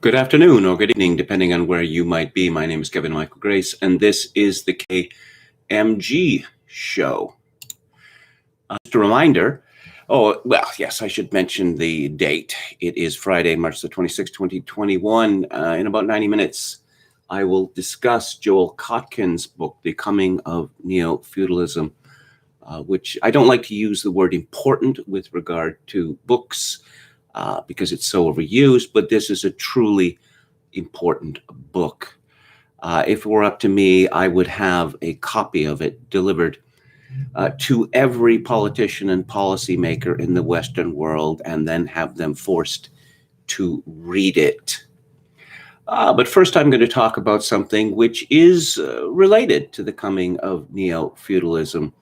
Good afternoon or good evening, depending on where you might be. My name is Kevin Michael Grace, and this is the KMG show. Just a reminder. Oh, well, yes, I should mention the date. It is Friday, March the 26th, 2021. In about 90 minutes, I will discuss Joel Kotkin's book, The Coming of Neo-Feudalism, which I don't like to use the word important with regard to books because it's so overused, but this is a truly important book. If it were up to me, I would have a copy of it delivered to every politician and policymaker in the Western world and then have them forced to read it. But first, I'm going to talk about something which is related to the coming of neo-feudalism,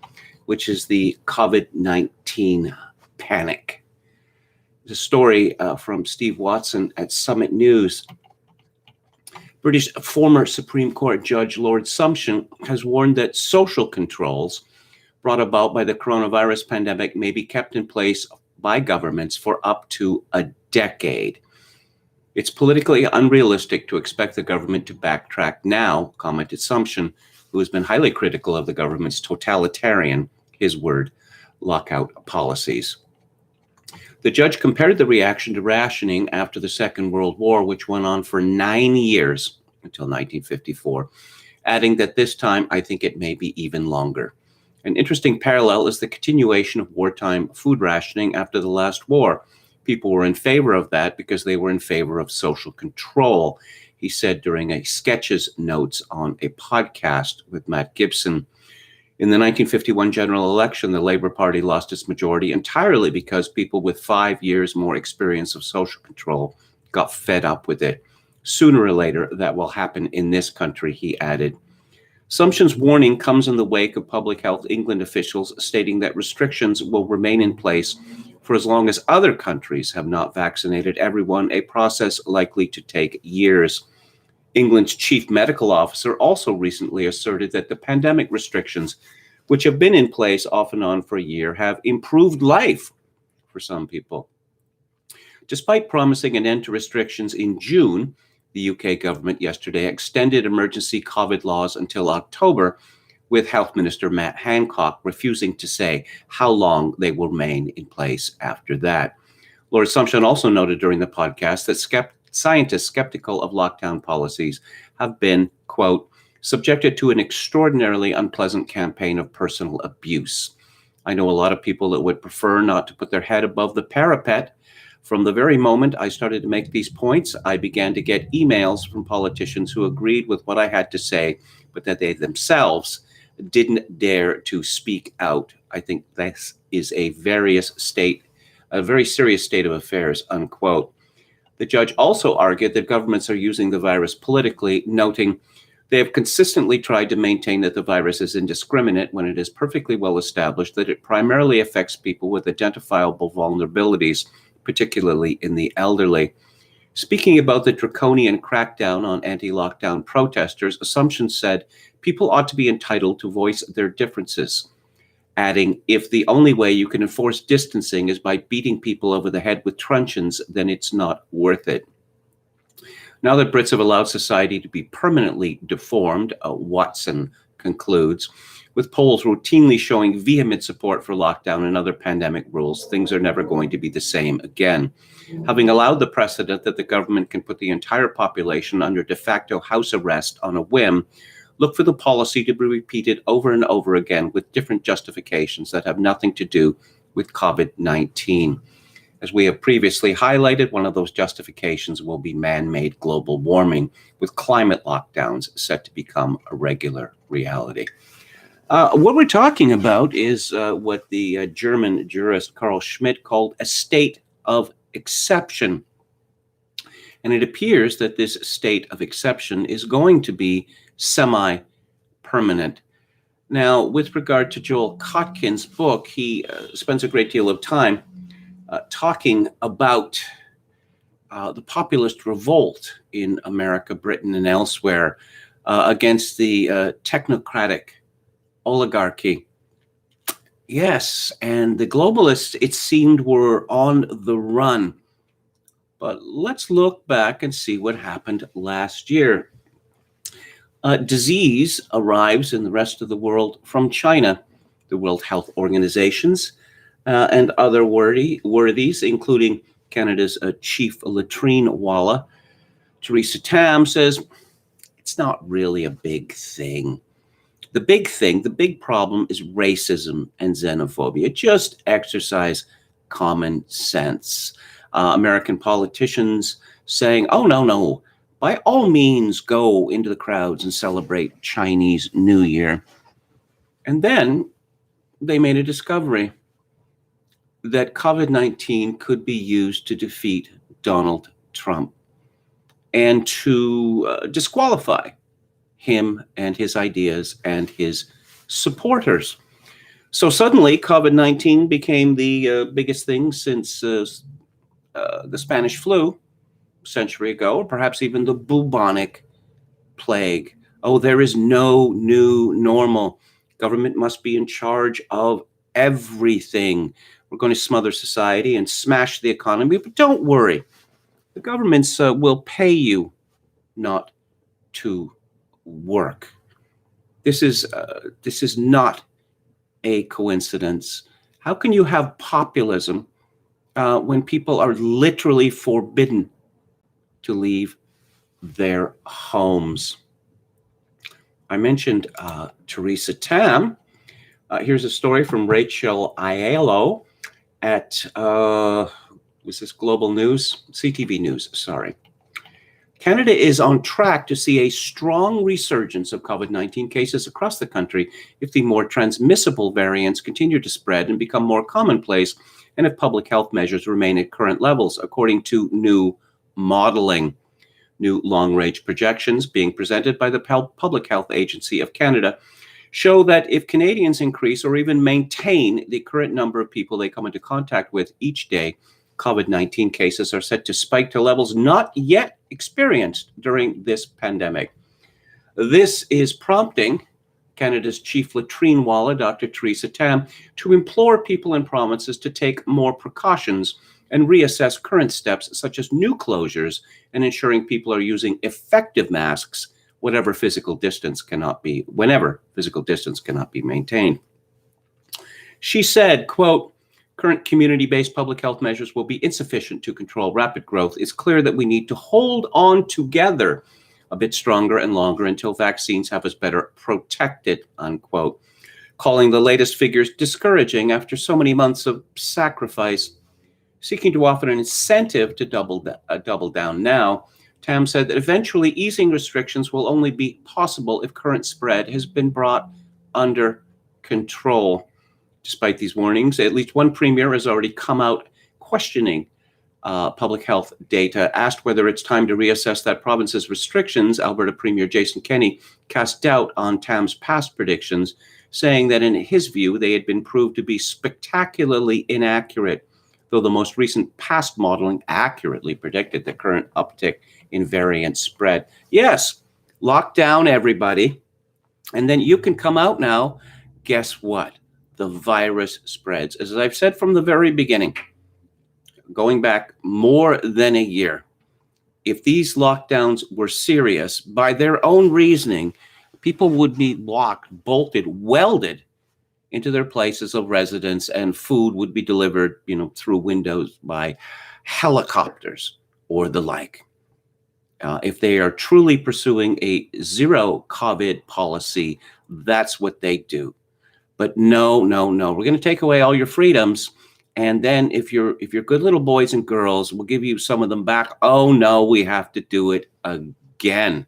which is the COVID-19 panic. The story from Steve Watson at Summit News. British former Supreme Court Judge Lord Sumption has warned that social controls brought about by the coronavirus pandemic may be kept in place by governments for up to a decade. It's politically unrealistic to expect the government to backtrack now, commented Sumption, who has been highly critical of the government's totalitarian, his word, lockout policies. The judge compared the reaction to rationing after the Second World War, which went on for 9 years until 1954, adding that this time, I think it may be even longer. An interesting parallel is the continuation of wartime food rationing after the last war. People were in favor of that because they were in favor of social control, he said during a Sketches notes on a podcast with Matt Gibson. In the 1951 general election, the Labour Party lost its majority entirely because people with 5 years more experience of social control got fed up with it. Sooner or later, that will happen in this country, he added. Sumption's warning comes in the wake of Public Health England officials stating that restrictions will remain in place for as long as other countries have not vaccinated everyone, a process likely to take years. England's chief medical officer also recently asserted that the pandemic restrictions, which have been in place off and on for a year, have improved life for some people. Despite promising an end to restrictions in June, the UK government yesterday extended emergency COVID laws until October, with Health Minister Matt Hancock refusing to say how long they will remain in place after that. Lord Sumption also noted during the podcast that scientists skeptical of lockdown policies have been, quote, subjected to an extraordinarily unpleasant campaign of personal abuse. I know a lot of people that would prefer not to put their head above the parapet. From the very moment I started to make these points, I began to get emails from politicians who agreed with what I had to say, but that they themselves didn't dare to speak out. I think this is a very serious state of affairs, unquote. The judge also argued that governments are using the virus politically, noting they have consistently tried to maintain that the virus is indiscriminate when it is perfectly well established that it primarily affects people with identifiable vulnerabilities, particularly in the elderly. Speaking about the draconian crackdown on anti-lockdown protesters, Sumption said people ought to be entitled to voice their differences, adding, if the only way you can enforce distancing is by beating people over the head with truncheons, then it's not worth it. Now that Brits have allowed society to be permanently deformed, Watson concludes, with polls routinely showing vehement support for lockdown and other pandemic rules, things are never going to be the same again. Having allowed the precedent that the government can put the entire population under de facto house arrest on a whim, look for the policy to be repeated over and over again with different justifications that have nothing to do with COVID-19. As we have previously highlighted, one of those justifications will be man-made global warming, with climate lockdowns set to become a regular reality. What we're talking about is what the German jurist Carl Schmitt called a state of exception. And it appears that this state of exception is going to be semi-permanent. Now, with regard to Joel Kotkin's book, he spends a great deal of time talking about the populist revolt in America, Britain, and elsewhere against the technocratic oligarchy. Yes, and the globalists, it seemed, were on the run. But let's look back and see what happened last year. Disease arrives in the rest of the world from China. The World Health Organizations and other worthies, including Canada's chief latrine walla, Theresa Tam, says it's not really a big thing. The big problem is racism and xenophobia. Just exercise common sense. American politicians saying, oh, no, by all means, go into the crowds and celebrate Chinese New Year. And then they made a discovery that COVID-19 could be used to defeat Donald Trump and to disqualify him and his ideas and his supporters. So suddenly, COVID-19 became the biggest thing since the Spanish flu a century ago, or perhaps even the bubonic plague. Oh, there is no new normal. Government must be in charge of everything. We're going to smother society and smash the economy, but don't worry. The governments will pay you not to work. This is not a coincidence. How can you have populism when people are literally forbidden to leave their homes? I mentioned Theresa Tam. Here's a story from Rachel Aiello at was this Global News? CTV News, sorry. Canada is on track to see a strong resurgence of COVID-19 cases across the country if the more transmissible variants continue to spread and become more commonplace, and if public health measures remain at current levels, according to new modeling. New long-range projections being presented by the Public Health Agency of Canada show that if Canadians increase or even maintain the current number of people they come into contact with each day, COVID-19 cases are set to spike to levels not yet experienced during this pandemic. This is prompting Canada's chief latrine walla, Dr. Theresa Tam, to implore people in provinces to take more precautions and reassess current steps such as new closures and ensuring people are using effective masks whenever physical distance cannot be maintained. She said, quote, current community-based public health measures will be insufficient to control rapid growth. It's clear that we need to hold on together a bit stronger and longer until vaccines have us better protected, unquote. Calling the latest figures discouraging after so many months of sacrifice, seeking to offer an incentive to double down now, Tam said that eventually easing restrictions will only be possible if current spread has been brought under control. Despite these warnings, at least one premier has already come out questioning public health data, asked whether it's time to reassess that province's restrictions. Alberta Premier Jason Kenney cast doubt on Tam's past predictions, saying that in his view, they had been proved to be spectacularly inaccurate, though the most recent past modeling accurately predicted the current uptick in variant spread. Yes, lock down everybody, and then you can come out now. Guess what? The virus spreads. As I've said from the very beginning, going back more than a year, if these lockdowns were serious, by their own reasoning, people would be locked, bolted, welded into their places of residence, and food would be delivered, through windows by helicopters or the like. If they are truly pursuing a zero COVID policy, that's what they do. But no, we're going to take away all your freedoms. And then if you're good little boys and girls, we'll give you some of them back. Oh no, we have to do it again.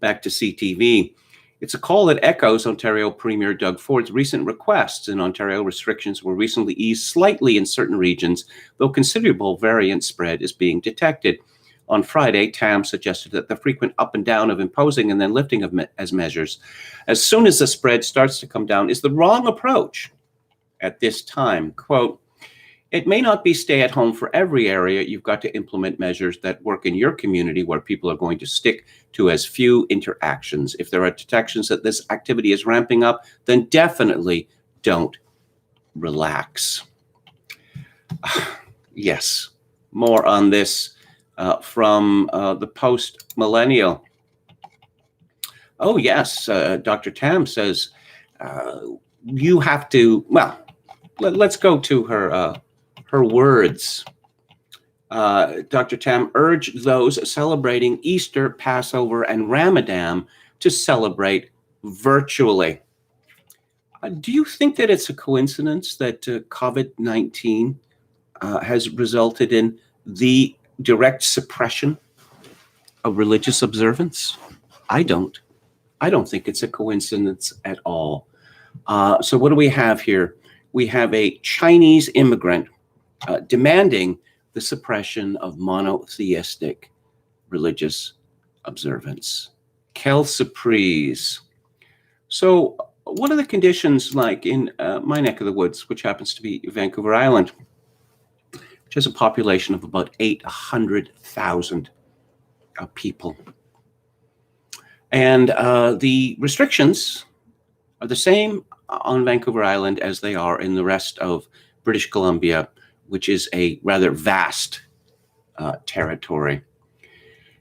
Back to CTV. It's a call that echoes Ontario Premier Doug Ford's recent requests. In Ontario, restrictions were recently eased slightly in certain regions, though considerable variant spread is being detected. On Friday, Tam suggested that the frequent up and down of imposing and then lifting of measures, as soon as the spread starts to come down, is the wrong approach at this time. Quote, it may not be stay at home for every area. You've got to implement measures that work in your community where people are going to stick to as few interactions. If there are detections that this activity is ramping up, then definitely don't relax. Yes, More on this from the post-millennial. Oh, yes, Dr. Tam says, you have to, well, let's go to her words. Dr. Tam urged those celebrating Easter, Passover, and Ramadan to celebrate virtually. Do you think that it's a coincidence that COVID-19 has resulted in the direct suppression of religious observance? I don't think it's a coincidence at all. So what do we have here? We have a Chinese immigrant demanding the suppression of monotheistic religious observance. Quelle surprise. So what are the conditions like in my neck of the woods, which happens to be Vancouver Island, which has a population of about 800,000 people? And the restrictions are the same on Vancouver Island as they are in the rest of British Columbia, which is a rather vast territory.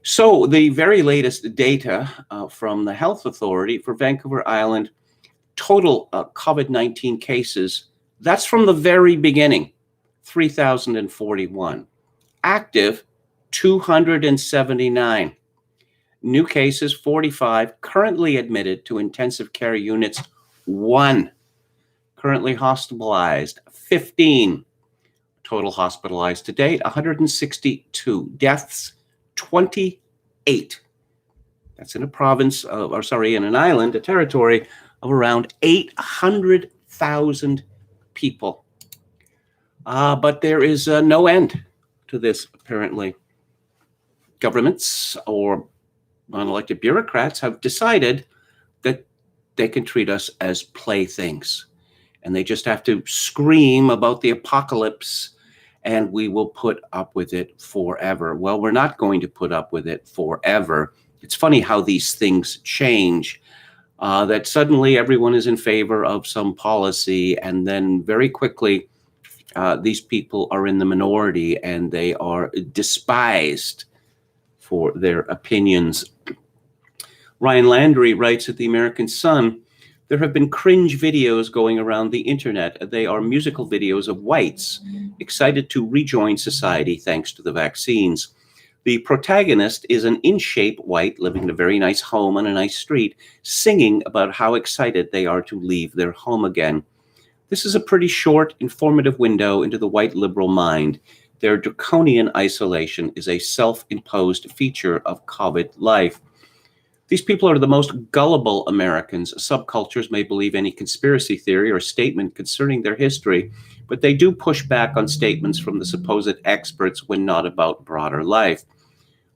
So the very latest data from the Health Authority for Vancouver Island, total COVID-19 cases, that's from the very beginning, 3,041. Active, 279. New cases, 45. Currently admitted to intensive care units, 1. Currently hospitalized, 15. Total hospitalized to date, 162. Deaths, 28. That's in a province, in an island, a territory of around 800,000 people. But there is no end to this, apparently. Governments or unelected bureaucrats have decided that they can treat us as playthings. And they just have to scream about the apocalypse and we will put up with it forever. Well, we're not going to put up with it forever. It's funny how these things change, that suddenly everyone is in favor of some policy, and then very quickly these people are in the minority and they are despised for their opinions. Ryan Landry writes at the American Sun, there have been cringe videos going around the internet. They are musical videos of whites excited to rejoin society thanks to the vaccines. The protagonist is an in-shape white living in a very nice home on a nice street, singing about how excited they are to leave their home again. This is a pretty short, informative window into the white liberal mind. Their draconian isolation is a self-imposed feature of COVID life. These people are the most gullible Americans. Subcultures may believe any conspiracy theory or statement concerning their history, but they do push back on statements from the supposed experts when not about broader life.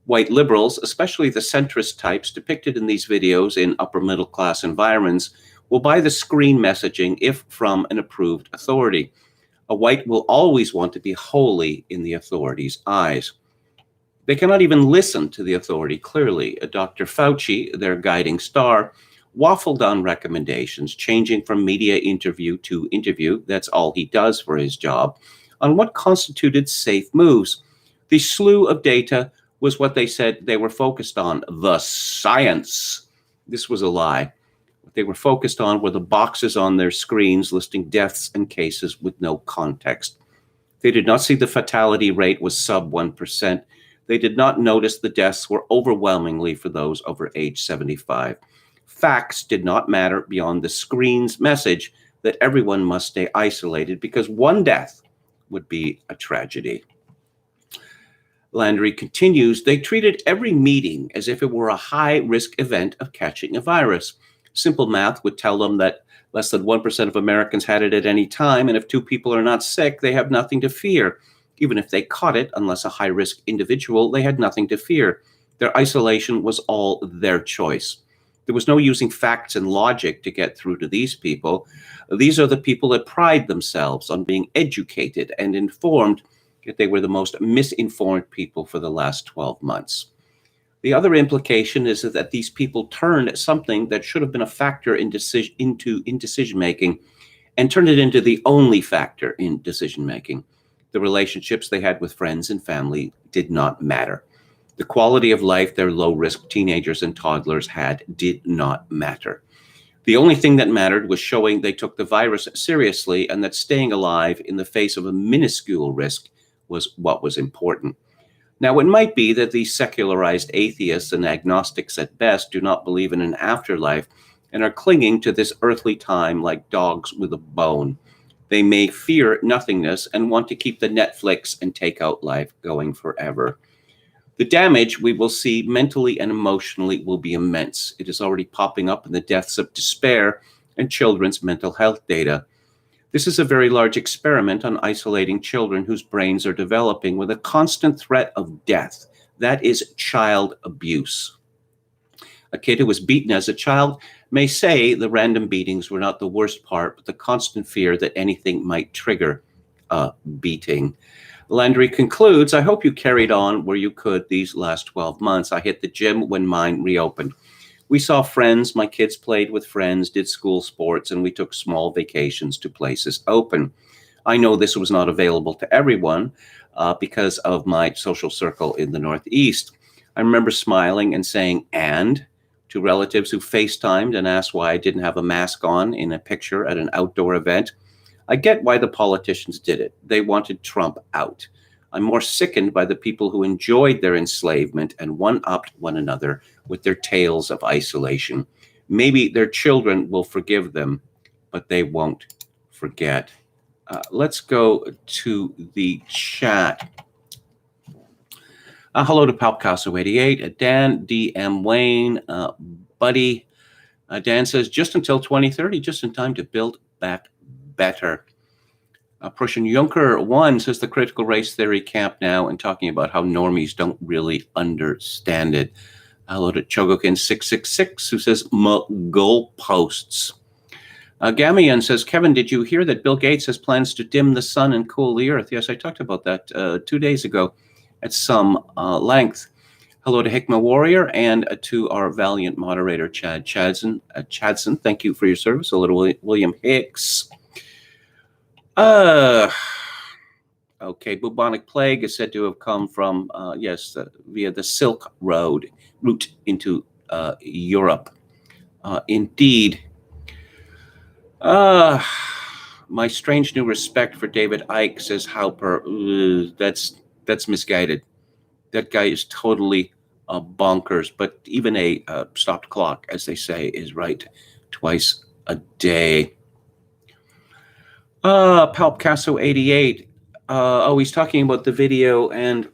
White liberals, especially the centrist types depicted in these videos in upper middle class environments, will buy the screen messaging if from an approved authority. A white will always want to be holy in the authority's eyes. They cannot even listen to the authority clearly. Dr. Fauci, their guiding star, waffled on recommendations, changing from media interview to interview, that's all he does for his job, on what constituted safe moves. The slew of data was what they said they were focused on, the science. This was a lie. What they were focused on were the boxes on their screens listing deaths and cases with no context. They did not see the fatality rate was sub 1%. They did not notice the deaths were overwhelmingly for those over age 75. Facts did not matter beyond the screen's message that everyone must stay isolated because one death would be a tragedy. Landry continues, they treated every meeting as if it were a high-risk event of catching a virus. Simple math would tell them that less than 1% of Americans had it at any time, and if 2 people are not sick, they have nothing to fear. Even if they caught it, unless a high-risk individual, they had nothing to fear. Their isolation was all their choice. There was no using facts and logic to get through to these people. These are the people that pride themselves on being educated and informed, yet they were the most misinformed people for the last 12 months. The other implication is that these people turned something that should have been a factor in decision-making and turned it into the only factor in decision-making. The relationships they had with friends and family did not matter. The quality of life their low-risk teenagers and toddlers had did not matter. The only thing that mattered was showing they took the virus seriously and that staying alive in the face of a minuscule risk was what was important. Now, it might be that these secularized atheists and agnostics at best do not believe in an afterlife and are clinging to this earthly time like dogs with a bone. They may fear nothingness and want to keep the Netflix and takeout life going forever. The damage we will see mentally and emotionally will be immense. It is already popping up in the deaths of despair and children's mental health data. This is a very large experiment on isolating children whose brains are developing with a constant threat of death. That is child abuse. A kid who was beaten as a child may say the random beatings were not the worst part, but the constant fear that anything might trigger a beating. Landry concludes, I hope you carried on where you could these last 12 months. I hit the gym when mine reopened. We saw friends, my kids played with friends, did school sports, and we took small vacations to places open. I know this was not available to everyone because of my social circle in the Northeast. I remember smiling and saying, and to relatives who FaceTimed and asked why I didn't have a mask on in a picture at an outdoor event. I get why the politicians did it. They wanted Trump out. I'm more sickened by the people who enjoyed their enslavement and one-upped one another with their tales of isolation. Maybe their children will forgive them, but they won't forget. Let's go to the chat. Hello to Palpicasso88, Dan, DM Wayne, Buddy. Dan says, just until 2030, just in time to build back better. Prussian Juncker 1 says the critical race theory camp now and talking about how normies don't really understand it. Hello to Chogokin 666 who says goalposts. Gamian says, Kevin, did you hear that Bill Gates has plans to dim the sun and cool the earth? Yes, I talked about that 2 days ago at some length. Hello to Hikma Warrior and to our valiant moderator, Chad Chadson. Thank you for your service. Hello to William Hicks. Okay, bubonic plague is said to have come from, via the Silk Road route into Europe. Indeed. My strange new respect for David Icke, says Hauper. That's misguided. That guy is totally bonkers, but even a stopped clock, as they say, is right twice a day. Palpicasso88. He's talking about the video, and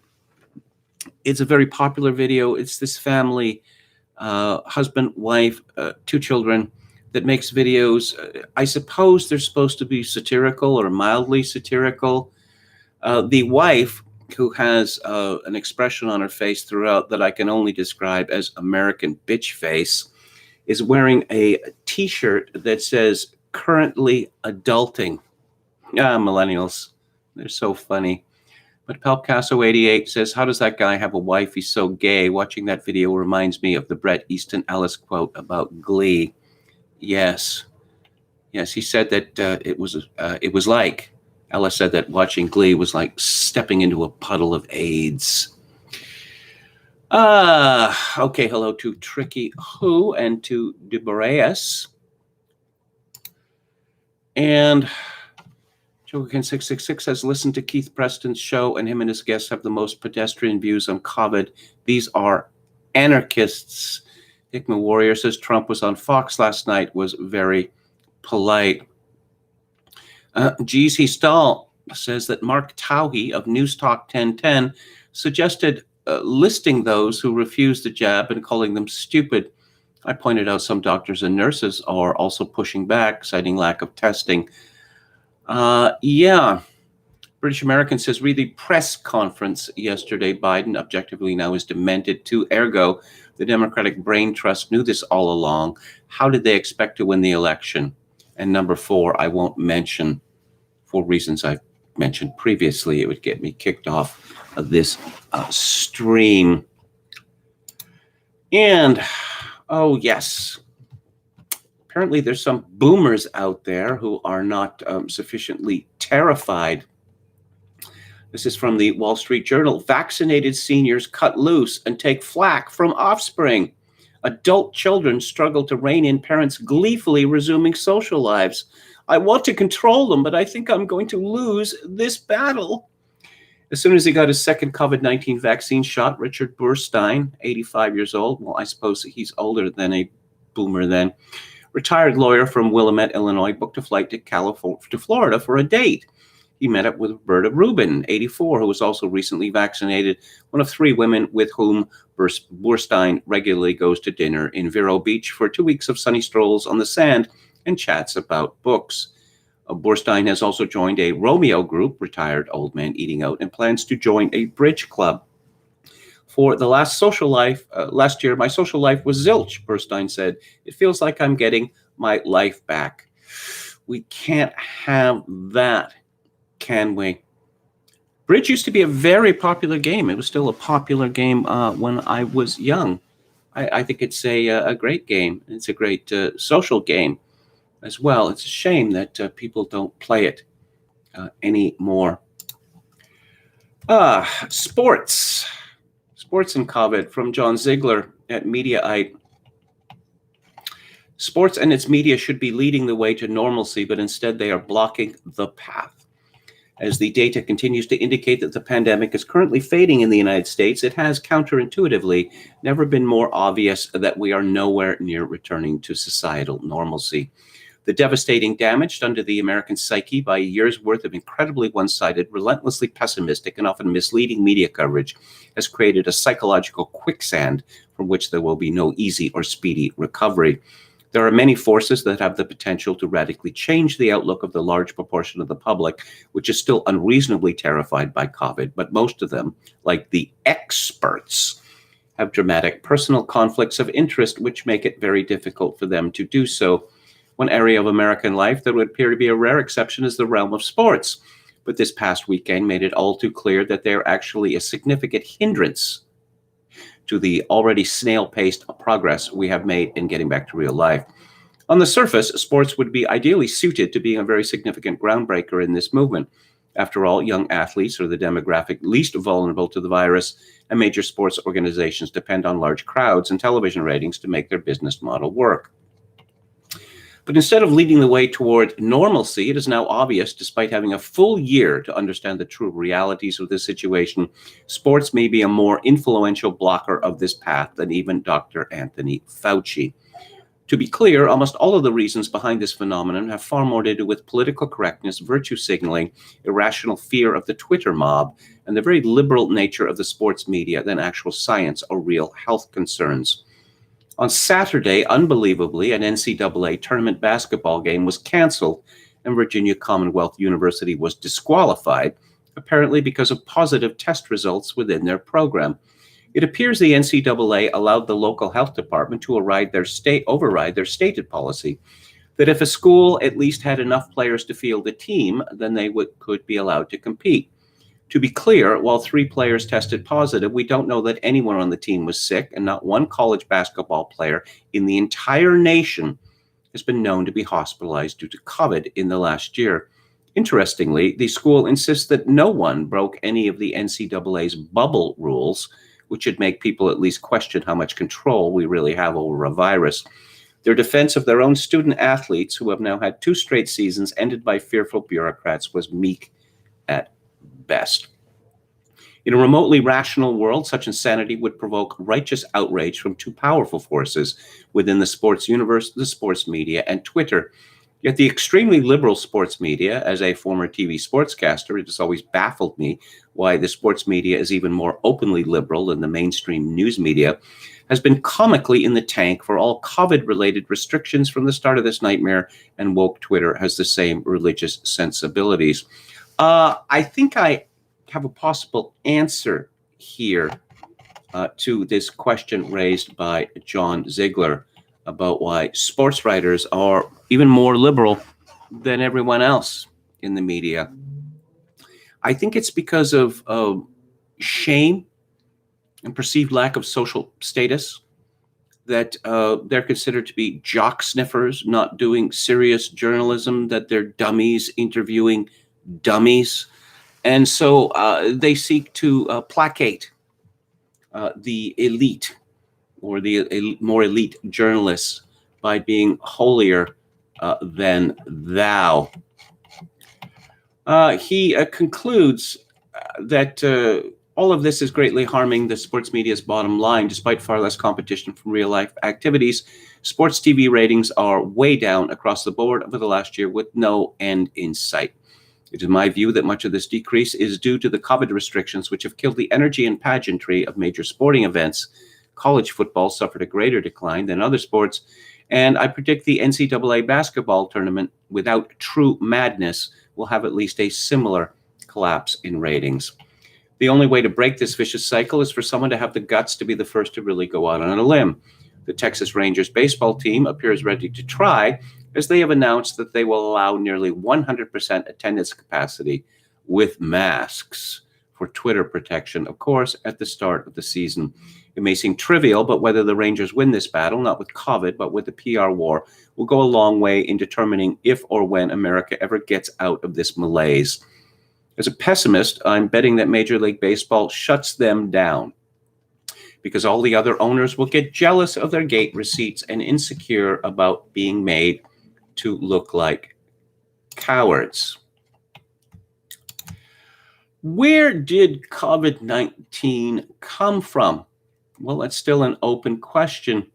it's a very popular video. It's this family, husband, wife, 2 children, that makes videos. I suppose they're supposed to be satirical or mildly satirical. The wife, who has an expression on her face throughout that I can only describe as American bitch face, is wearing a T-shirt that says, currently adulting. Millennials, they're so funny. But Palpicasso88 says, how does that guy have a wife? He's so gay. Watching that video reminds me of the Bret Easton Ellis quote about Glee. Yes, he said that it was like, Ellis said that watching Glee was like stepping into a puddle of AIDS. Okay, hello to Tricky Who and to DeBreas. And Joker666 has listened to Keith Preston's show, and him and his guests have the most pedestrian views on COVID. These are anarchists. Hickman Warrior says Trump was on Fox last night, was very polite. G.C. Stahl says that Mark Tauhi of News Talk 1010 suggested listing those who refuse the jab and calling them stupid. I pointed out some doctors and nurses are also pushing back, citing lack of testing. British American says, read the press conference yesterday. Biden objectively now is demented too. Ergo, the Democratic brain trust knew this all along. How did they expect to win the election? And number 4, I won't mention for reasons I've mentioned previously. It would get me kicked off of this stream. And, oh yes, apparently there's some boomers out there who are not sufficiently terrified This is from the Wall Street Journal. Vaccinated seniors cut loose and take flack from offspring. Adult children struggle to rein in parents gleefully resuming social lives. I want to control them, but I think I'm going to lose this battle. As soon as he got his second COVID-19 vaccine shot, Richard Burstein, 85 years old, well, I suppose he's older than a boomer then, retired lawyer from Willamette, Illinois, booked a flight to Florida for a date. He met up with Roberta Rubin, 84, who was also recently vaccinated, one of three women with whom Burstein regularly goes to dinner in Vero Beach for 2 weeks of sunny strolls on the sand and chats about books. Burstein has also joined a Romeo group, retired old man eating out, and plans to join a bridge club. For the last year, my social life was zilch, Burstein said. It feels like I'm getting my life back. We can't have that, can we? Bridge used to be a very popular game. It was still a popular game when I was young. I think it's a great game. It's a great social game as well. It's a shame that people don't play it anymore. Sports and COVID from John Ziegler at Mediaite. Sports and its media should be leading the way to normalcy, but instead they are blocking the path. As the data continues to indicate that the pandemic is currently fading in the United States, it has counterintuitively never been more obvious that we are nowhere near returning to societal normalcy. The devastating damage done to the American psyche by a year's worth of incredibly one-sided, relentlessly pessimistic, and often misleading media coverage has created a psychological quicksand from which there will be no easy or speedy recovery. There are many forces that have the potential to radically change the outlook of the large proportion of the public, which is still unreasonably terrified by COVID, but most of them, like the experts, have dramatic personal conflicts of interest, which make it very difficult for them to do so. One area of American life that would appear to be a rare exception is the realm of sports. But this past weekend made it all too clear that they are actually a significant hindrance to the already snail-paced progress we have made in getting back to real life. On the surface, sports would be ideally suited to being a very significant groundbreaker in this movement. After all, young athletes are the demographic least vulnerable to the virus, and major sports organizations depend on large crowds and television ratings to make their business model work. But instead of leading the way toward normalcy, it is now obvious, despite having a full year to understand the true realities of this situation, sports may be a more influential blocker of this path than even Dr. Anthony Fauci. To be clear, almost all of the reasons behind this phenomenon have far more to do with political correctness, virtue signaling, irrational fear of the Twitter mob, and the very liberal nature of the sports media than actual science or real health concerns. On Saturday, unbelievably, an NCAA tournament basketball game was canceled and Virginia Commonwealth University was disqualified, apparently because of positive test results within their program. It appears the NCAA allowed the local health department to override their stated policy that if a school at least had enough players to field a team, then they could be allowed to compete. To be clear, while 3 players tested positive, we don't know that anyone on the team was sick, and not one college basketball player in the entire nation has been known to be hospitalized due to COVID in the last year. Interestingly, the school insists that no one broke any of the NCAA's bubble rules, which should make people at least question how much control we really have over a virus. Their defense of their own student athletes, who have now had 2 straight seasons ended by fearful bureaucrats, was meek at best. In a remotely rational world, such insanity would provoke righteous outrage from 2 powerful forces within the sports universe, the sports media, and Twitter. Yet the extremely liberal sports media, as a former TV sportscaster, it has always baffled me why the sports media is even more openly liberal than the mainstream news media, has been comically in the tank for all COVID-related restrictions from the start of this nightmare, and woke Twitter has the same religious sensibilities. I think I have a possible answer here to this question raised by John Ziegler about why sports writers are even more liberal than everyone else in the media. I think it's because of shame and perceived lack of social status that they're considered to be jock sniffers, not doing serious journalism, that they're dummies interviewing dummies. And so they seek to placate the elite or the more elite journalists by being holier than thou. He concludes that all of this is greatly harming the sports media's bottom line. Despite far less competition from real-life activities, sports TV ratings are way down across the board over the last year with no end in sight. It is my view that much of this decrease is due to the COVID restrictions, which have killed the energy and pageantry of major sporting events. College football suffered a greater decline than other sports, and I predict the NCAA basketball tournament, without true madness, will have at least a similar collapse in ratings. The only way to break this vicious cycle is for someone to have the guts to be the first to really go out on a limb. The Texas Rangers baseball team appears ready to try, as they have announced that they will allow nearly 100% attendance capacity with masks for Twitter protection, of course, at the start of the season. It may seem trivial, but whether the Rangers win this battle, not with COVID, but with the PR war, will go a long way in determining if or when America ever gets out of this malaise. As a pessimist, I'm betting that Major League Baseball shuts them down, because all the other owners will get jealous of their gate receipts and insecure about being made to look like cowards. Where did COVID-19 come from? Well, that's still an open question.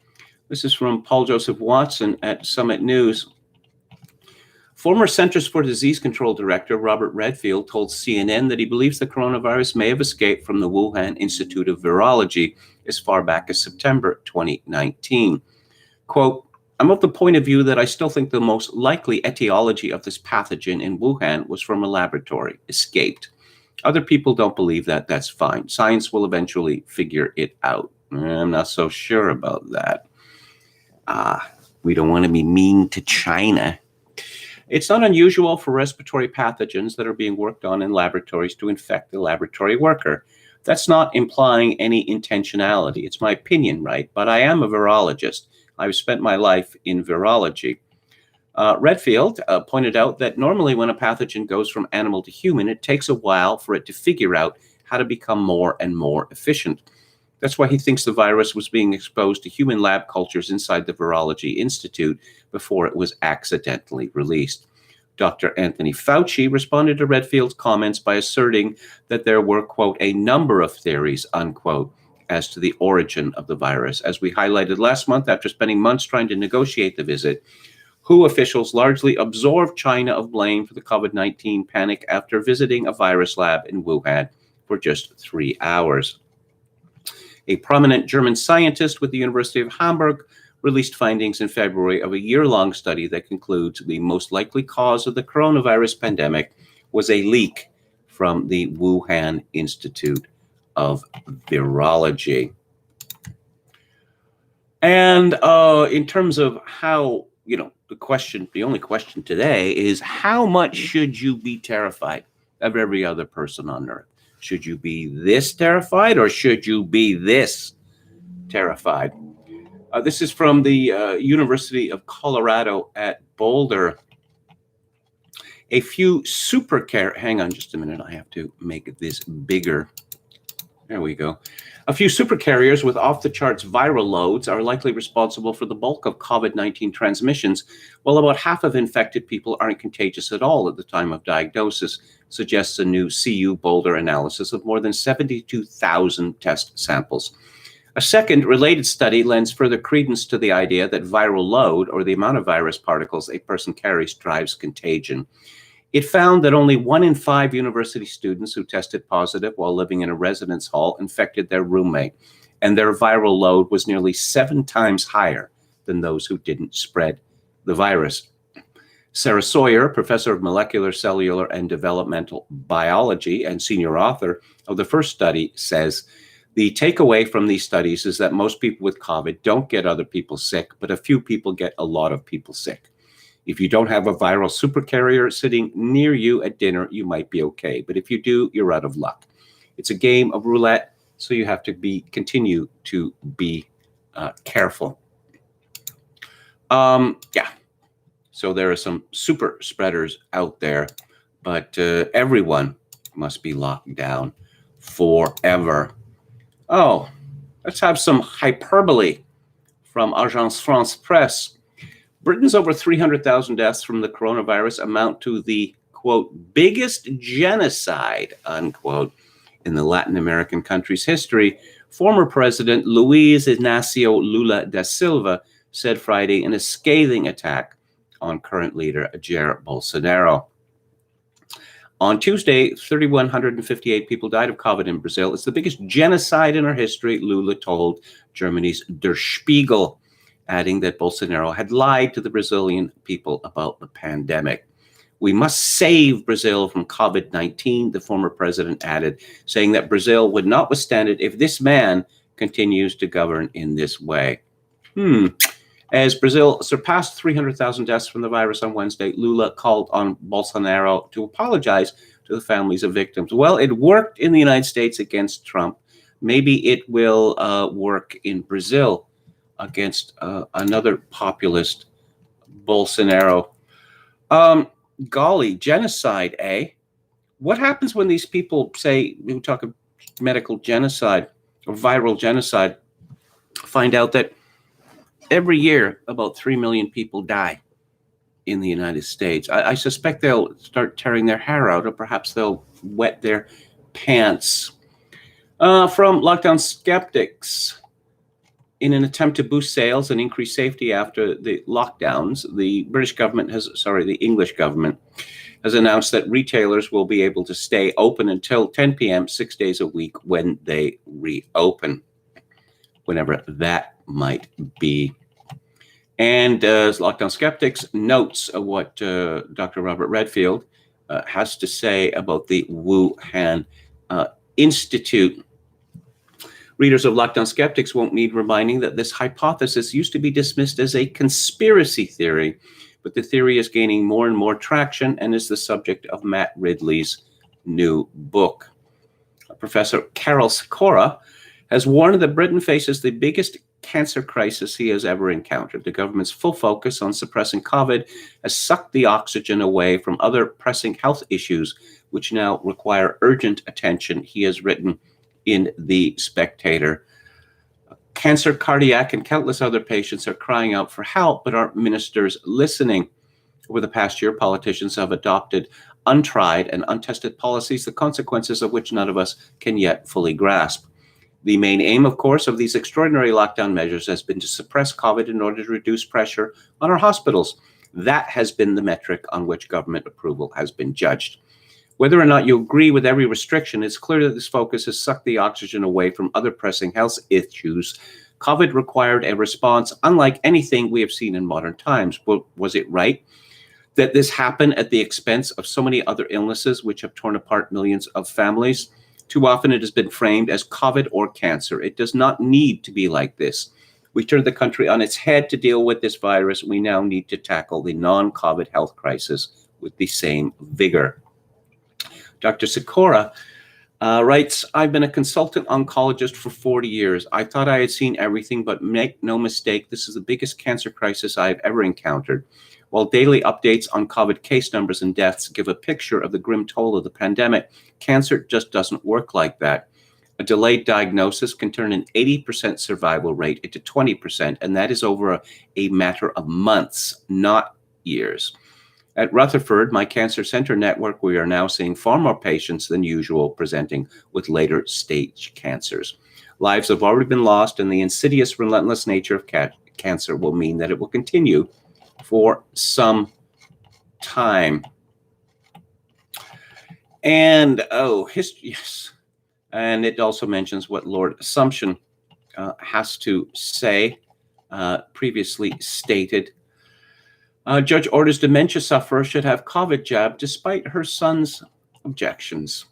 This is from Paul Joseph Watson at Summit News. Former Centers for Disease Control Director Robert Redfield told CNN that he believes the coronavirus may have escaped from the Wuhan Institute of Virology as far back as September 2019. Quote, I'm of the point of view that I still think the most likely etiology of this pathogen in Wuhan was from a laboratory, escaped. Other people don't believe that. That's fine. Science will eventually figure it out. I'm not so sure about that. We don't want to be mean to China. It's not unusual for respiratory pathogens that are being worked on in laboratories to infect the laboratory worker. That's not implying any intentionality. It's my opinion, right? But I am a virologist. I've spent my life in virology. Redfield pointed out that normally when a pathogen goes from animal to human, it takes a while for it to figure out how to become more and more efficient. That's why he thinks the virus was being exposed to human lab cultures inside the Virology Institute before it was accidentally released. Dr. Anthony Fauci responded to Redfield's comments by asserting that there were, quote, a number of theories, unquote, as to the origin of the virus. As we highlighted last month, after spending months trying to negotiate the visit, WHO officials largely absolved China of blame for the COVID-19 panic after visiting a virus lab in Wuhan for just 3 hours. A prominent German scientist with the University of Hamburg released findings in February of a year-long study that concludes the most likely cause of the coronavirus pandemic was a leak from the Wuhan Institute of Virology. And in terms of how, the only question today is, how much should you be terrified of every other person on earth? Should you be this terrified, or should you be this terrified? This is from the University of Colorado at Boulder. A few hang on just a minute, I have to make this bigger. There we go. A few supercarriers with off-the-charts viral loads are likely responsible for the bulk of COVID-19 transmissions, while about half of infected people aren't contagious at all at the time of diagnosis, suggests a new CU Boulder analysis of more than 72,000 test samples. A second related study lends further credence to the idea that viral load, or the amount of virus particles a person carries, drives contagion. It found that only 1 in 5 university students who tested positive while living in a residence hall infected their roommate, and their viral load was nearly 7 times higher than those who didn't spread the virus. Sarah Sawyer, professor of molecular, cellular, and developmental biology and senior author of the first study, says, the takeaway from these studies is that most people with COVID don't get other people sick, but a few people get a lot of people sick. If you don't have a viral supercarrier sitting near you at dinner, you might be okay. But if you do, you're out of luck. It's a game of roulette, so you have to continue to be careful. So there are some super spreaders out there, but everyone must be locked down forever. Oh, let's have some hyperbole from Agence France Presse. Britain's over 300,000 deaths from the coronavirus amount to the, quote, biggest genocide, unquote, in the Latin American country's history, former President Luiz Inácio Lula da Silva said Friday in a scathing attack on current leader Jair Bolsonaro. On Tuesday, 3,158 people died of COVID in Brazil. It's the biggest genocide in our history, Lula told Germany's Der Spiegel, adding that Bolsonaro had lied to the Brazilian people about the pandemic. We must save Brazil from COVID-19, the former president added, saying that Brazil would not withstand it if this man continues to govern in this way. As Brazil surpassed 300,000 deaths from the virus on Wednesday, Lula called on Bolsonaro to apologize to the families of victims. Well, it worked in the United States against Trump. Maybe it will work in Brazil against another populist, Bolsonaro. Golly, genocide, eh? What happens when these people say, we talk of medical genocide or viral genocide, find out that every year about 3 million people die in the United States? I suspect they'll start tearing their hair out, or perhaps they'll wet their pants. From lockdown skeptics, in an attempt to boost sales and increase safety after the lockdowns, the English government has announced that retailers will be able to stay open until 10 p.m. 6 days a week when they reopen, whenever that might be. And Lockdown Skeptics notes what Dr. Robert Redfield has to say about the Wuhan Institute. Readers of Lockdown Skeptics won't need reminding that this hypothesis used to be dismissed as a conspiracy theory, but the theory is gaining more and more traction and is the subject of Matt Ridley's new book. Professor Carol Sikora has warned that Britain faces the biggest cancer crisis he has ever encountered. The government's full focus on suppressing COVID has sucked the oxygen away from other pressing health issues, which now require urgent attention, he has written in The Spectator. Cancer, cardiac, and countless other patients are crying out for help, but aren't ministers listening? Over the past year, politicians have adopted untried and untested policies, the consequences of which none of us can yet fully grasp. The main aim, of course, of these extraordinary lockdown measures has been to suppress COVID in order to reduce pressure on our hospitals. That has been the metric on which government approval has been judged. Whether or not you agree with every restriction, it's clear that this focus has sucked the oxygen away from other pressing health issues. COVID required a response unlike anything we have seen in modern times. Well, was it right that this happened at the expense of so many other illnesses which have torn apart millions of families? Too often it has been framed as COVID or cancer. It does not need to be like this. We turned the country on its head to deal with this virus. We now need to tackle the non-COVID health crisis with the same vigor. Dr. Sikora writes, I've been a consultant oncologist for 40 years. I thought I had seen everything, but make no mistake, this is the biggest cancer crisis I've ever encountered. While daily updates on COVID case numbers and deaths give a picture of the grim toll of the pandemic, cancer just doesn't work like that. A delayed diagnosis can turn an 80% survival rate into 20%, and that is over a matter of months, not years. At Rutherford, my cancer center network, we are now seeing far more patients than usual presenting with later stage cancers. Lives have already been lost, and the insidious, relentless nature of cancer will mean that it will continue for some time. And, history, yes. And it also mentions what Lord Assumption has to say, previously stated. Judge orders dementia sufferer should have COVID jab despite her son's objections.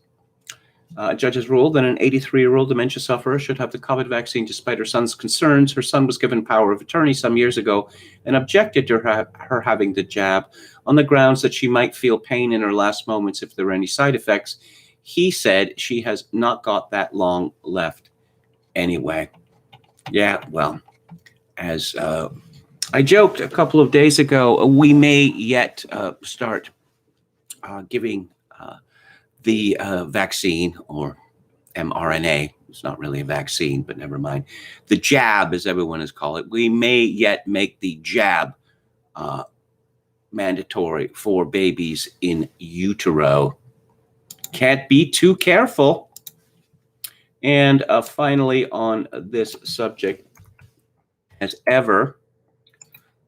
Judge has ruled that an 83-year-old dementia sufferer should have the COVID vaccine despite her son's concerns. Her son was given power of attorney some years ago and objected to her having the jab on the grounds that she might feel pain in her last moments if there were any side effects. He said she has not got that long left anyway. Yeah, well, as I joked a couple of days ago, we may yet start giving the vaccine, or mRNA, it's not really a vaccine, but never mind, the jab, as everyone has called it, we may yet make the jab mandatory for babies in utero. Can't be too careful. And finally, on this subject, as ever,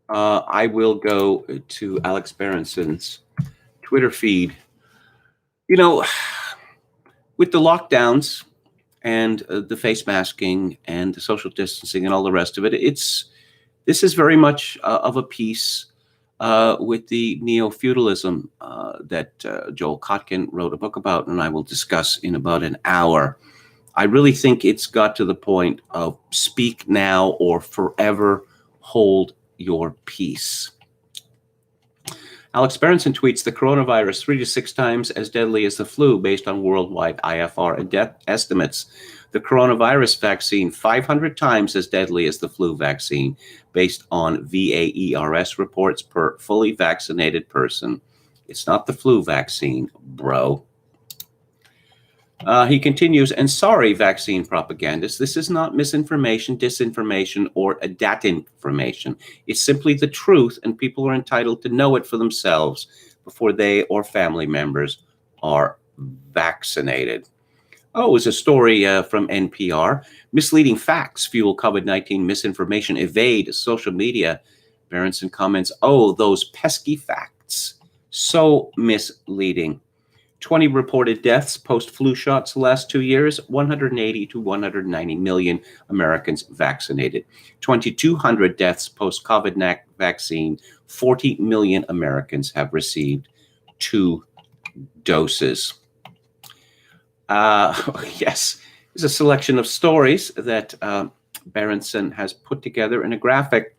I will go to Alex Berenson's Twitter feed. You know, with the lockdowns and the face masking and the social distancing and all the rest of it, this is very much of a piece with the neo-feudalism that Joel Kotkin wrote a book about, and I will discuss in about an hour. I really think it's got to the point of speak now or forever hold your peace. Alex Berenson tweets, the coronavirus 3 to 6 times as deadly as the flu based on worldwide IFR death estimates. The coronavirus vaccine 500 times as deadly as the flu vaccine based on VAERS reports per fully vaccinated person. It's not the flu vaccine, bro. He continues, and sorry, vaccine propagandists, this is not misinformation, disinformation, or datinformation. It's simply the truth, and people are entitled to know it for themselves before they or family members are vaccinated. Oh, it was a story from NPR. Misleading facts fuel COVID-19 misinformation, evade social media. Berenson comments, oh, those pesky facts. So misleading. 20 reported deaths post-flu shots the last 2 years, 180 to 190 million Americans vaccinated. 2,200 deaths post-COVID vaccine, 40 million Americans have received 2 doses. Yes, there's a selection of stories that Berenson has put together in a graphic.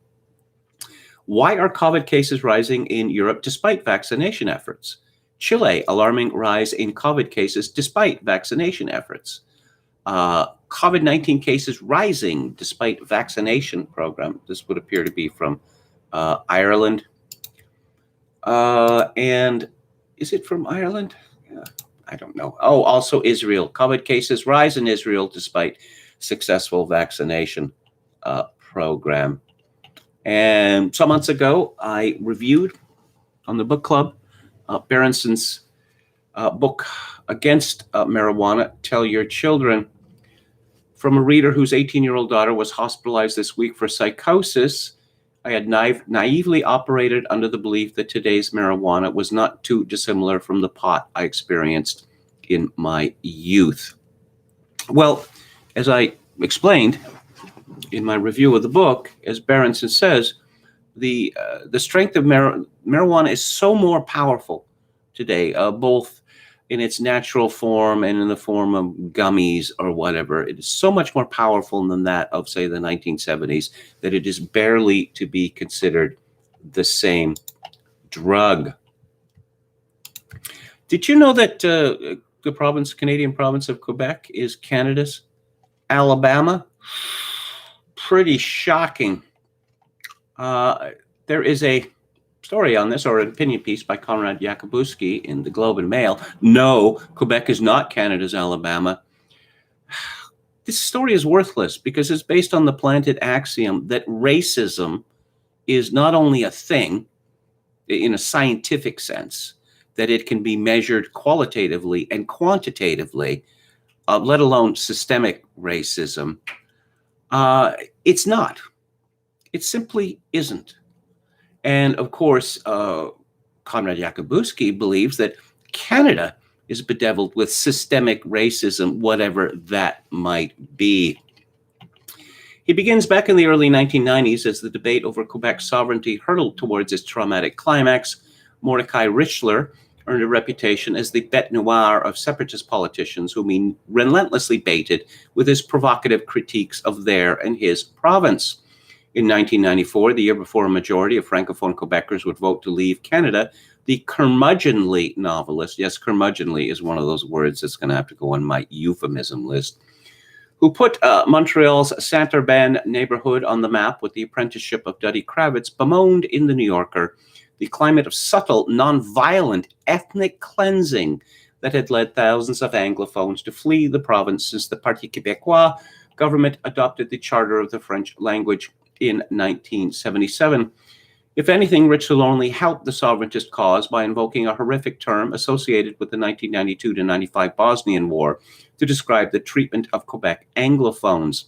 Why are COVID cases rising in Europe despite vaccination efforts? Chile, alarming rise in COVID cases despite vaccination efforts. COVID-19 cases rising despite vaccination program. This would appear to be from Ireland. And is it from Ireland? Yeah, I don't know. Oh, also Israel. COVID cases rise in Israel despite successful vaccination program. And some months ago, I reviewed on the book club Berenson's book Against Marijuana, Tell Your Children, from a reader whose 18-year-old daughter was hospitalized this week for psychosis. I had naively operated under the belief that today's marijuana was not too dissimilar from the pot I experienced in my youth. Well, as I explained in my review of the book, as Berenson says, the strength of marijuana is so more powerful today, both in its natural form and in the form of gummies or whatever. It is so much more powerful than that of, say, the 1970s, that it is barely to be considered the same drug. Did you know that the Canadian province of Quebec is Canada's Alabama? Pretty shocking. There is a story on this, or an opinion piece by Konrad Jakubuski in the Globe and Mail. No, Quebec is not Canada's Alabama. This story is worthless because it's based on the planted axiom that racism is not only a thing in a scientific sense, that it can be measured qualitatively and quantitatively, let alone systemic racism. It's not. It simply isn't. And of course, Konrad Jakubuski believes that Canada is bedeviled with systemic racism, whatever that might be. He begins back in the early 1990s as the debate over Quebec's sovereignty hurtled towards its traumatic climax. Mordecai Richler earned a reputation as the bête noire of separatist politicians whom he relentlessly baited with his provocative critiques of their and his province. In 1994, the year before a majority of Francophone Quebecers would vote to leave Canada, the curmudgeonly novelist, yes, curmudgeonly is one of those words that's going to have to go on my euphemism list, who put Montreal's Saint-Urbain neighborhood on the map with the apprenticeship of Duddy Kravitz, bemoaned in The New Yorker the climate of subtle, nonviolent ethnic cleansing that had led thousands of Anglophones to flee the province since the Parti Québécois government adopted the Charter of the French language in 1977. If anything, Richelieu only helped the sovereigntist cause by invoking a horrific term associated with the 1992-95 Bosnian War to describe the treatment of Quebec Anglophones.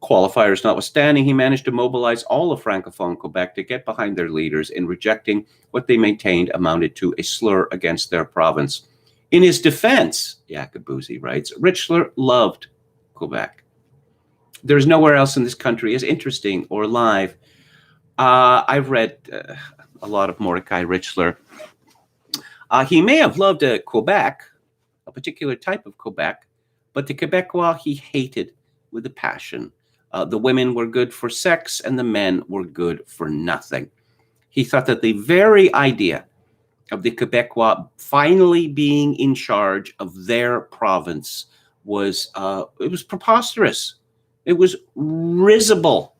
Qualifiers notwithstanding, he managed to mobilize all of Francophone Quebec to get behind their leaders in rejecting what they maintained amounted to a slur against their province. In his defense, Jacobuzzi writes, Richelieu loved Quebec. There's nowhere else in this country as interesting or alive. I've read a lot of Mordecai Richelieu. He may have loved Quebec, a particular type of Quebec, but the Quebecois he hated with a passion. The women were good for sex and the men were good for nothing. He thought that the very idea of the Quebecois finally being in charge of their province was preposterous. It was risible.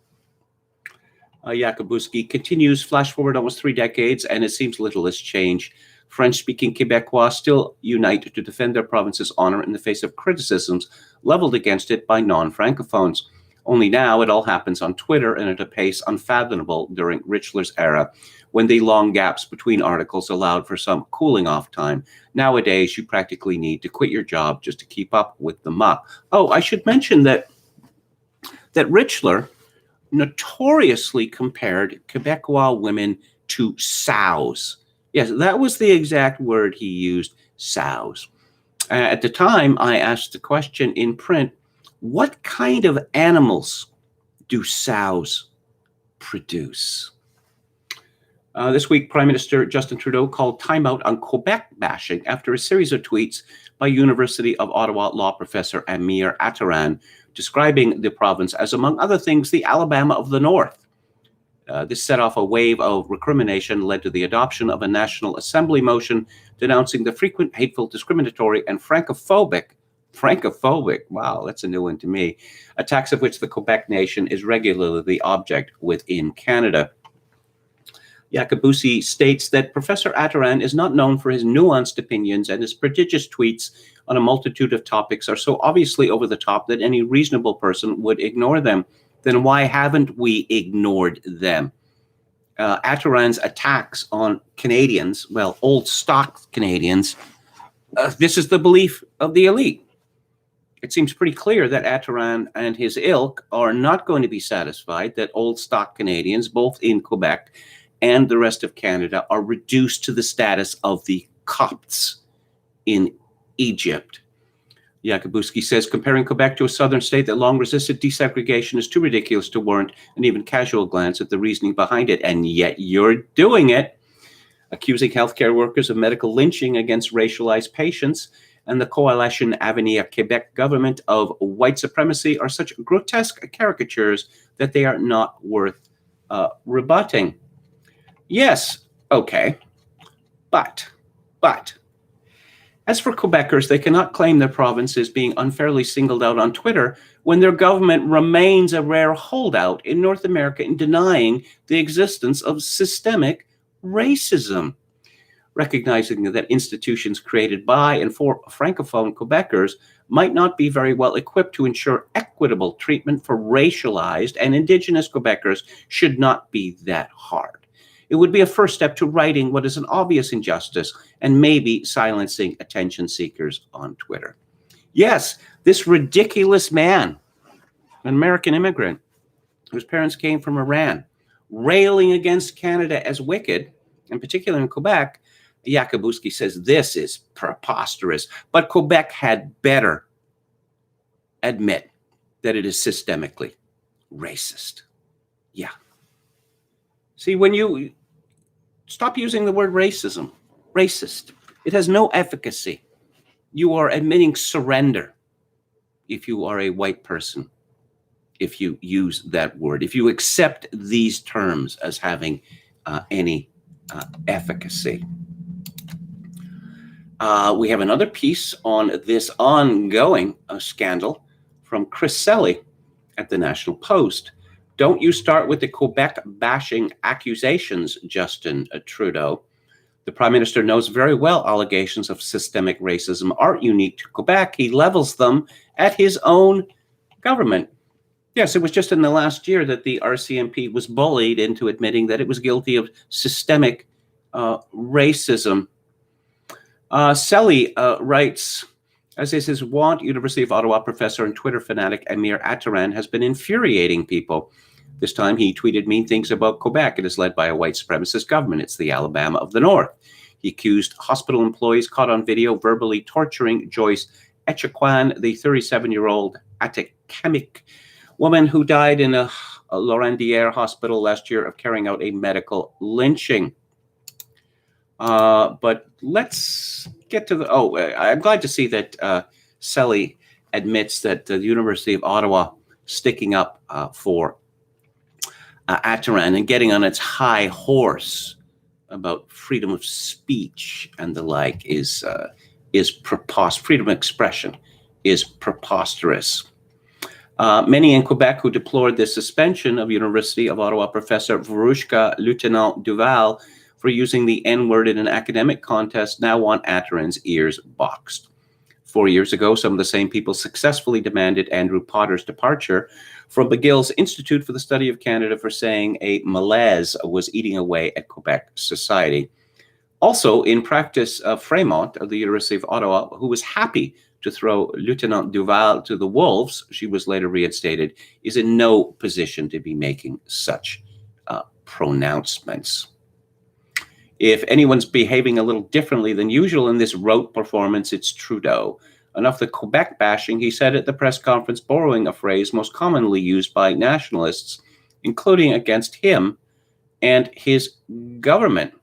Jacobuzzi continues, flash forward almost 3 decades, and it seems little has changed. French-speaking Quebecois still unite to defend their province's honor in the face of criticisms leveled against it by non-Francophones. Only now it all happens on Twitter and at a pace unfathomable during Richelieu's era, when the long gaps between articles allowed for some cooling off time. Nowadays, you practically need to quit your job just to keep up with the muck. Oh, I should mention that Richelieu notoriously compared Quebecois women to sows. Yes, that was the exact word he used, sows. At the time, I asked the question in print, what kind of animals do sows produce? This week, Prime Minister Justin Trudeau called timeout on Quebec bashing after a series of tweets by University of Ottawa law professor Amir Attaran, describing the province as, among other things, the Alabama of the North. This set off a wave of recrimination, led to the adoption of a National Assembly motion denouncing the frequent hateful, discriminatory, and francophobic, wow, that's a new one to me, attacks of which the Quebec nation is regularly the object within Canada. Jacobuzzi states that Professor Attaran is not known for his nuanced opinions, and his prodigious tweets on a multitude of topics are so obviously over the top that any reasonable person would ignore them. Then why haven't we ignored them? Attaran's attacks on Canadians, well, old stock Canadians, this is the belief of the elite. It seems pretty clear that Attaran and his ilk are not going to be satisfied that old stock Canadians, both in Quebec and the rest of Canada, are reduced to the status of the Copts in Egypt. Jacobuzzi says comparing Quebec to a southern state that long resisted desegregation is too ridiculous to warrant an even casual glance at the reasoning behind it, and yet you're doing it. Accusing healthcare workers of medical lynching against racialized patients and the Coalition Avenir Quebec government of white supremacy are such grotesque caricatures that they are not worth rebutting. Yes, okay, but, as for Quebecers, they cannot claim their province is being unfairly singled out on Twitter when their government remains a rare holdout in North America in denying the existence of systemic racism. Recognizing that institutions created by and for Francophone Quebecers might not be very well equipped to ensure equitable treatment for racialized and Indigenous Quebecers should not be that hard. It would be a first step to righting what is an obvious injustice and maybe silencing attention seekers on Twitter. Yes, this ridiculous man, an American immigrant whose parents came from Iran, railing against Canada as wicked, in particular in Quebec, Jacobuzzi says this is preposterous, but Quebec had better admit that it is systemically racist. Yeah. See, when you stop using the word racism, racist, it has no efficacy. You are admitting surrender if you are a white person, if you use that word, if you accept these terms as having any efficacy. We have another piece on this ongoing scandal from Chris Selly at the National Post. Don't you start with the Quebec bashing accusations, Justin Trudeau. The Prime Minister knows very well allegations of systemic racism aren't unique to Quebec. He levels them at his own government. Yes, it was just in the last year that the RCMP was bullied into admitting that it was guilty of systemic racism. Selly writes, as this is want, University of Ottawa professor and Twitter fanatic Amir Attaran has been infuriating people. This time he tweeted mean things about Quebec. It is led by a white supremacist government. It's the Alabama of the North. He accused hospital employees caught on video verbally torturing Joyce Echaquan, the 37-year-old Atacamic woman who died in a Laurentière hospital last year of carrying out a medical lynching. But let's get to the... I'm glad to see that Selly admits that the University of Ottawa sticking up for Attaran and getting on its high horse about freedom of speech and the like is preposterous. Freedom of expression is preposterous. Many in Quebec who deplored the suspension of University of Ottawa professor Verushka Lieutenant Duval for using the N-word in an academic contest now want Attaran's ears boxed. 4 years ago, some of the same people successfully demanded Andrew Potter's departure from McGill's Institute for the Study of Canada for saying a malaise was eating away at Quebec society. Also, in practice, Fremont of the University of Ottawa, who was happy to throw Lieutenant Duval to the wolves, she was later reinstated, is in no position to be making such pronouncements. If anyone's behaving a little differently than usual in this rote performance, it's Trudeau. Enough the Quebec bashing, he said at the press conference, borrowing a phrase most commonly used by nationalists, including against him and his government.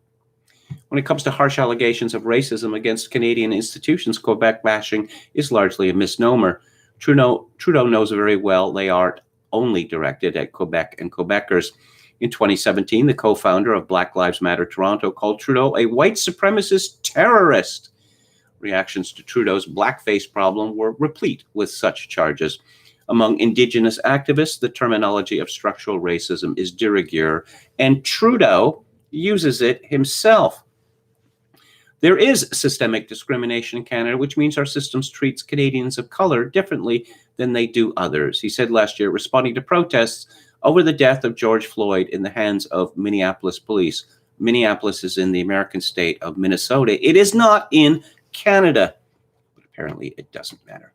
When it comes to harsh allegations of racism against Canadian institutions, Quebec bashing is largely a misnomer. Trudeau knows very well they aren't only directed at Quebec and Quebecers. In 2017, the co-founder of Black Lives Matter Toronto called Trudeau a white supremacist terrorist. Reactions to Trudeau's blackface problem were replete with such charges. Among Indigenous activists, the terminology of structural racism is de rigueur, and Trudeau uses it himself. There is systemic discrimination in Canada, which means our systems treats Canadians of color differently than they do others. He said last year, responding to protests over the death of George Floyd in the hands of Minneapolis police. Minneapolis is in the American state of Minnesota. It is not in Canada, but apparently it doesn't matter.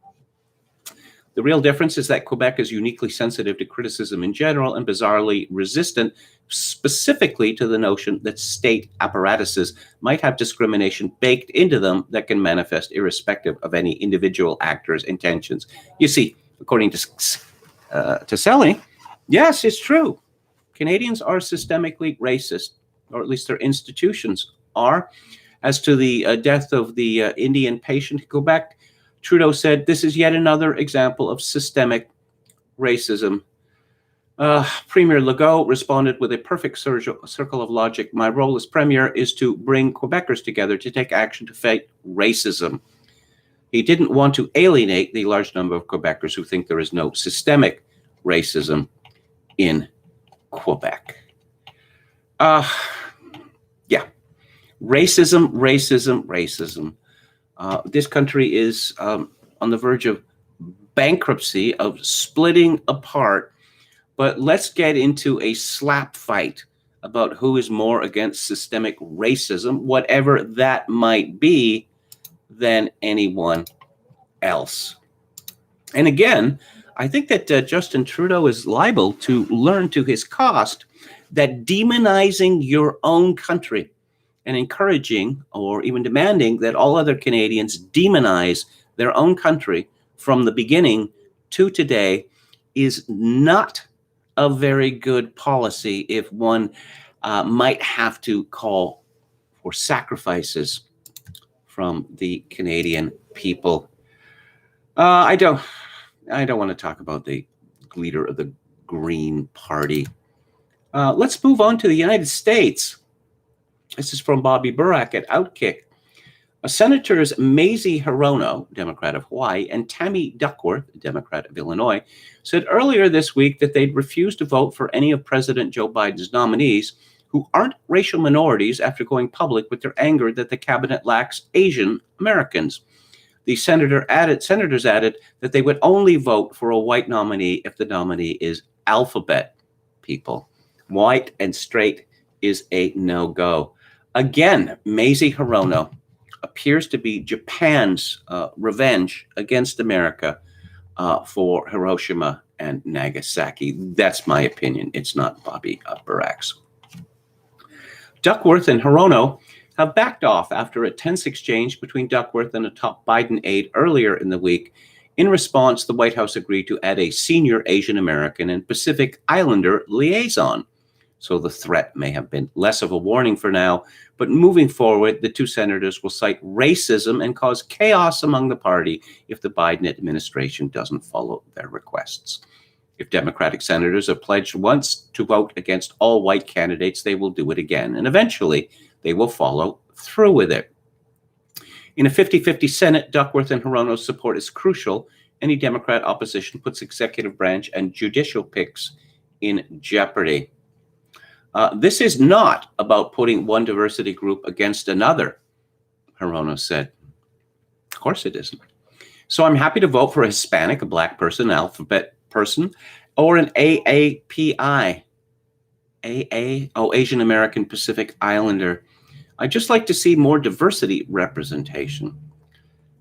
The real difference is that Quebec is uniquely sensitive to criticism in general and bizarrely resistant specifically to the notion that state apparatuses might have discrimination baked into them that can manifest irrespective of any individual actor's intentions. You see, according to Selly, yes, it's true. Canadians are systemically racist, or at least their institutions are. As to the death of the Indian patient in Quebec, Trudeau said, this is yet another example of systemic racism. Premier Legault responded with a perfect circle of logic. My role as Premier is to bring Quebecers together to take action to fight racism. He didn't want to alienate the large number of Quebecers who think there is no systemic racism in Quebec. Yeah, racism. This country is on the verge of bankruptcy, of splitting apart. But let's get into a slap fight about who is more against systemic racism, whatever that might be, than anyone else. And again, I think that Justin Trudeau is liable to learn to his cost that demonizing your own country and encouraging or even demanding that all other Canadians demonize their own country from the beginning to today is not a very good policy if one might have to call for sacrifices from the Canadian people. I don't want to talk about the leader of the Green Party. Let's move on to the United States. This is from Bobby Burack at Outkick. Senators Mazie Hirono, Democrat of Hawaii, and Tammy Duckworth, Democrat of Illinois, said earlier this week that they'd refuse to vote for any of President Joe Biden's nominees who aren't racial minorities after going public with their anger that the cabinet lacks Asian Americans. The senators added that they would only vote for a white nominee if the nominee is alphabet people. White and straight is a no-go. Again, Mazie Hirono appears to be Japan's revenge against America for Hiroshima and Nagasaki. That's my opinion. It's not Bobby Barack's. Duckworth and Hirono have backed off after a tense exchange between Duckworth and a top Biden aide earlier in the week. In response, the White House agreed to add a senior Asian American and Pacific Islander liaison. So the threat may have been less of a warning for now, but moving forward, the two senators will cite racism and cause chaos among the party if the Biden administration doesn't follow their requests. If Democratic senators have pledged once to vote against all white candidates, they will do it again, and eventually they will follow through with it. In a 50-50 Senate, Duckworth and Hirono's support is crucial. Any Democrat opposition puts executive branch and judicial picks in jeopardy. This is not about putting one diversity group against another, Hirono said. Of course it isn't. So I'm happy to vote for a Hispanic, a black person, an alphabet person, or an AAPI, Asian American Pacific Islander. I'd just like to see more diversity representation.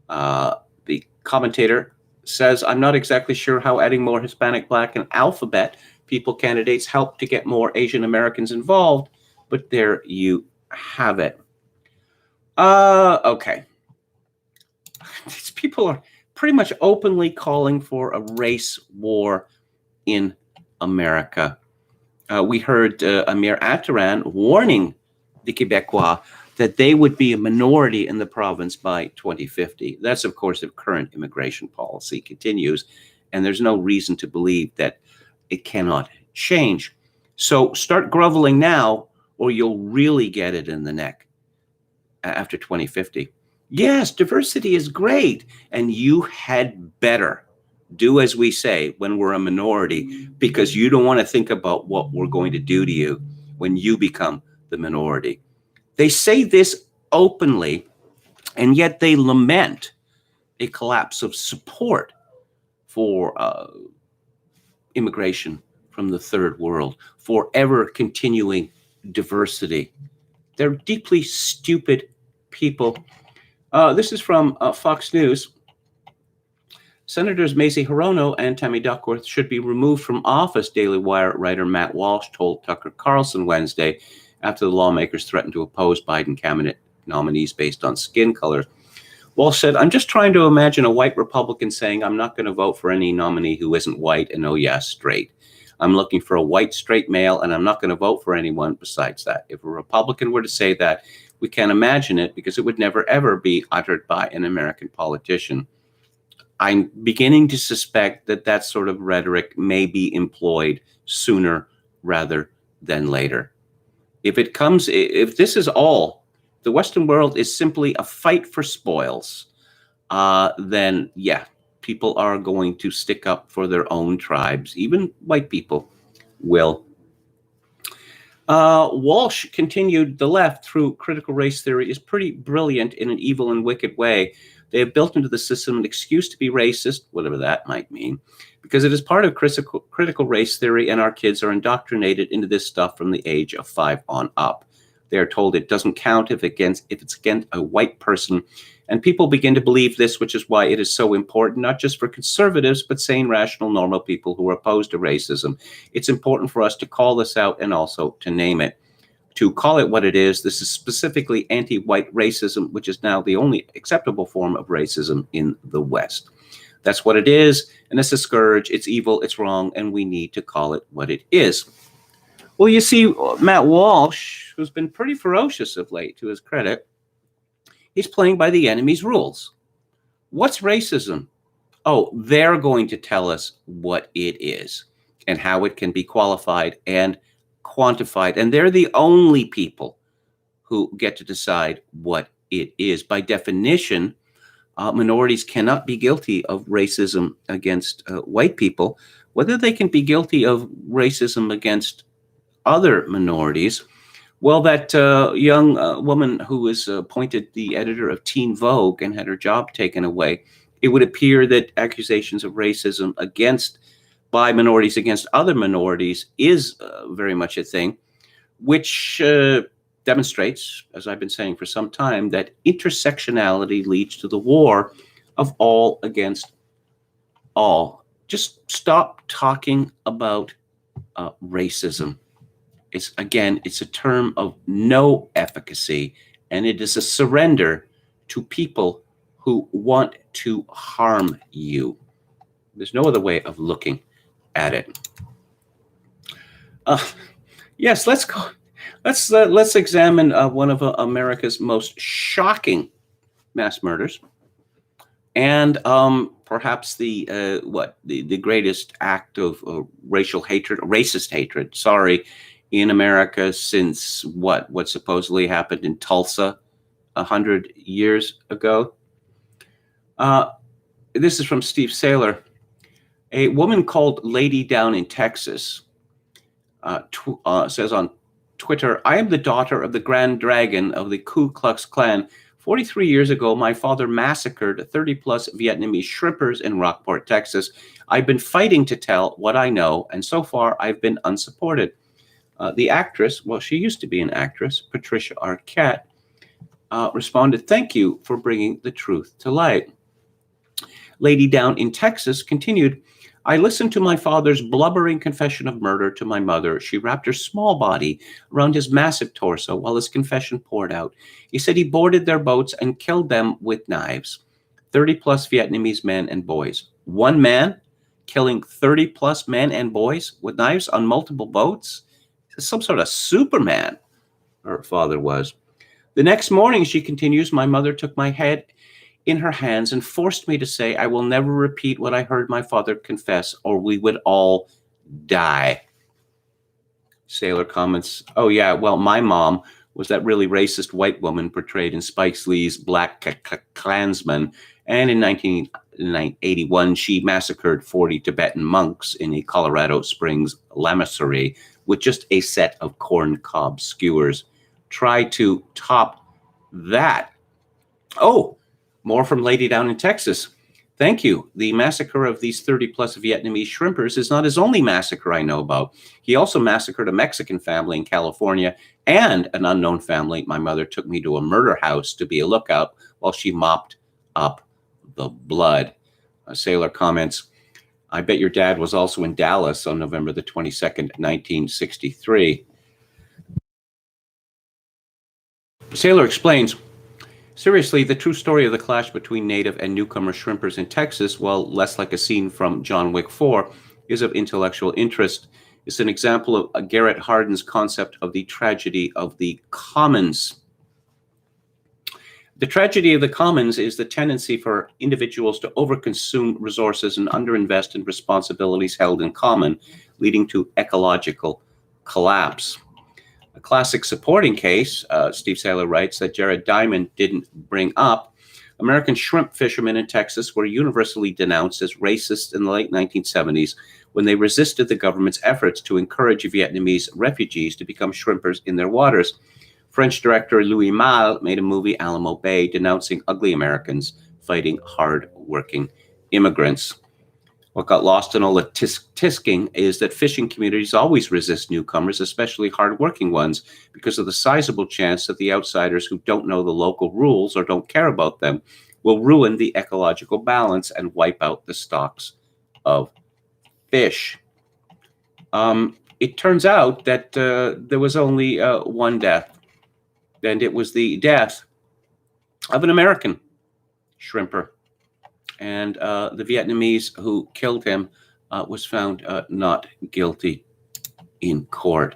The commentator says, I'm not exactly sure how adding more Hispanic, black, and alphabet people candidates help to get more Asian Americans involved, but there you have it. Okay. These people are pretty much openly calling for a race war in America. We heard Amir Attaran warning the Quebecois that they would be a minority in the province by 2050. That's, of course, if current immigration policy continues, and there's no reason to believe that it cannot change. So start groveling now, or you'll really get it in the neck after 2050. Yes, diversity is great, and you had better do as we say when we're a minority, because you don't want to think about what we're going to do to you when you become the minority. They say this openly, and yet they lament a collapse of support for immigration from the third world, for ever continuing diversity. They're deeply stupid people. This is from Fox News. Senators Mazie Hirono and Tammy Duckworth should be removed from office, Daily Wire writer Matt Walsh told Tucker Carlson Wednesday after the lawmakers threatened to oppose Biden cabinet nominees based on skin color. Walsh said, I'm just trying to imagine a white Republican saying, I'm not going to vote for any nominee who isn't white and, oh, yeah, straight. I'm looking for a white, straight male, and I'm not going to vote for anyone besides that. If a Republican were to say that, we can't imagine it because it would never, ever be uttered by an American politician. I'm beginning to suspect that that sort of rhetoric may be employed sooner rather than later. If this is all, the Western world is simply a fight for spoils, then yeah, people are going to stick up for their own tribes. Even white people will. Walsh continued, the left, through critical race theory, is pretty brilliant in an evil and wicked way. They have built into the system an excuse to be racist, whatever that might mean, because it is part of critical race theory, and our kids are indoctrinated into this stuff from the age of 5 on up. They are told it doesn't count if it's against a white person, and people begin to believe this, which is why it is so important, not just for conservatives, but sane, rational, normal people who are opposed to racism. It's important for us to call this out and also to name it. To call it what it is, this is specifically anti-white racism, which is now the only acceptable form of racism in the West. That's what it is, and it's a scourge, it's evil, it's wrong, and we need to call it what it is. Well, you see, Matt Walsh, who's been pretty ferocious of late, to his credit, he's playing by the enemy's rules. What's racism? Oh, they're going to tell us what it is and how it can be qualified and quantified. And they're the only people who get to decide what it is. By definition, minorities cannot be guilty of racism against white people. Whether they can be guilty of racism against other minorities Well, that young woman who was appointed the editor of Teen Vogue and had her job taken away, it would appear that accusations of racism by minorities against other minorities is very much a thing, which demonstrates, as I've been saying for some time, that intersectionality leads to the war of all against all. Just stop talking about racism. It's a term of no efficacy, and it is a surrender to people who want to harm you. There's no other way of looking at it. Yes, let's go. Let's examine one of America's most shocking mass murders, and perhaps the greatest act of racist hatred. Sorry, in America since what supposedly happened in Tulsa 100 years ago. This is from Steve Saylor. A woman called Lady Down in Texas says on Twitter, "I am the daughter of the Grand Dragon of the Ku Klux Klan. 43 years ago, my father massacred 30-plus Vietnamese shrimpers in Rockport, Texas. I've been fighting to tell what I know, and so far I've been unsupported." The actress, well, she used to be an actress, Patricia Arquette, responded, "Thank you for bringing the truth to light." Lady Down in Texas continued, "I listened to my father's blubbering confession of murder to my mother. She wrapped her small body around his massive torso while his confession poured out. He said he boarded their boats and killed them with knives. 30-plus Vietnamese men and boys. One man killing 30-plus men and boys with knives on multiple boats? Some sort of Superman," her father was. "The next morning," she continues, "my mother took my head in her hands and forced me to say I will never repeat what I heard my father confess, or we would all die." Saylor comments, "Oh yeah, well, my mom was that really racist white woman portrayed in Spike Lee's Black Klansman, and in 1981 she massacred 40 Tibetan monks in a Colorado Springs lamasery with just a set of corn cob skewers. Try to top that." Oh, more from Lady Down in Texas. "Thank you. The massacre of these 30-plus Vietnamese shrimpers is not his only massacre I know about. He also massacred a Mexican family in California and an unknown family. My mother took me to a murder house to be a lookout while she mopped up the blood." Saylor comments, "I bet your dad was also in Dallas on November the 22nd, 1963. Saylor explains, "Seriously, the true story of the clash between native and newcomer shrimpers in Texas, while less like a scene from John Wick 4, is of intellectual interest. It's an example of Garrett Hardin's concept of the tragedy of the commons. The tragedy of the commons is the tendency for individuals to overconsume resources and underinvest in responsibilities held in common, leading to ecological collapse. A classic supporting case," Steve Saylor writes, "that Jared Diamond didn't bring up. American shrimp fishermen in Texas were universally denounced as racist in the late 1970s when they resisted the government's efforts to encourage Vietnamese refugees to become shrimpers in their waters. French director Louis Malle made a movie, Alamo Bay, denouncing ugly Americans fighting hard-working immigrants. What got lost in all the tisking is that fishing communities always resist newcomers, especially hard-working ones, because of the sizable chance that the outsiders who don't know the local rules or don't care about them will ruin the ecological balance and wipe out the stocks of fish." It turns out that there was only one death, and it was the death of an American shrimper. And the Vietnamese who killed him was found not guilty in court.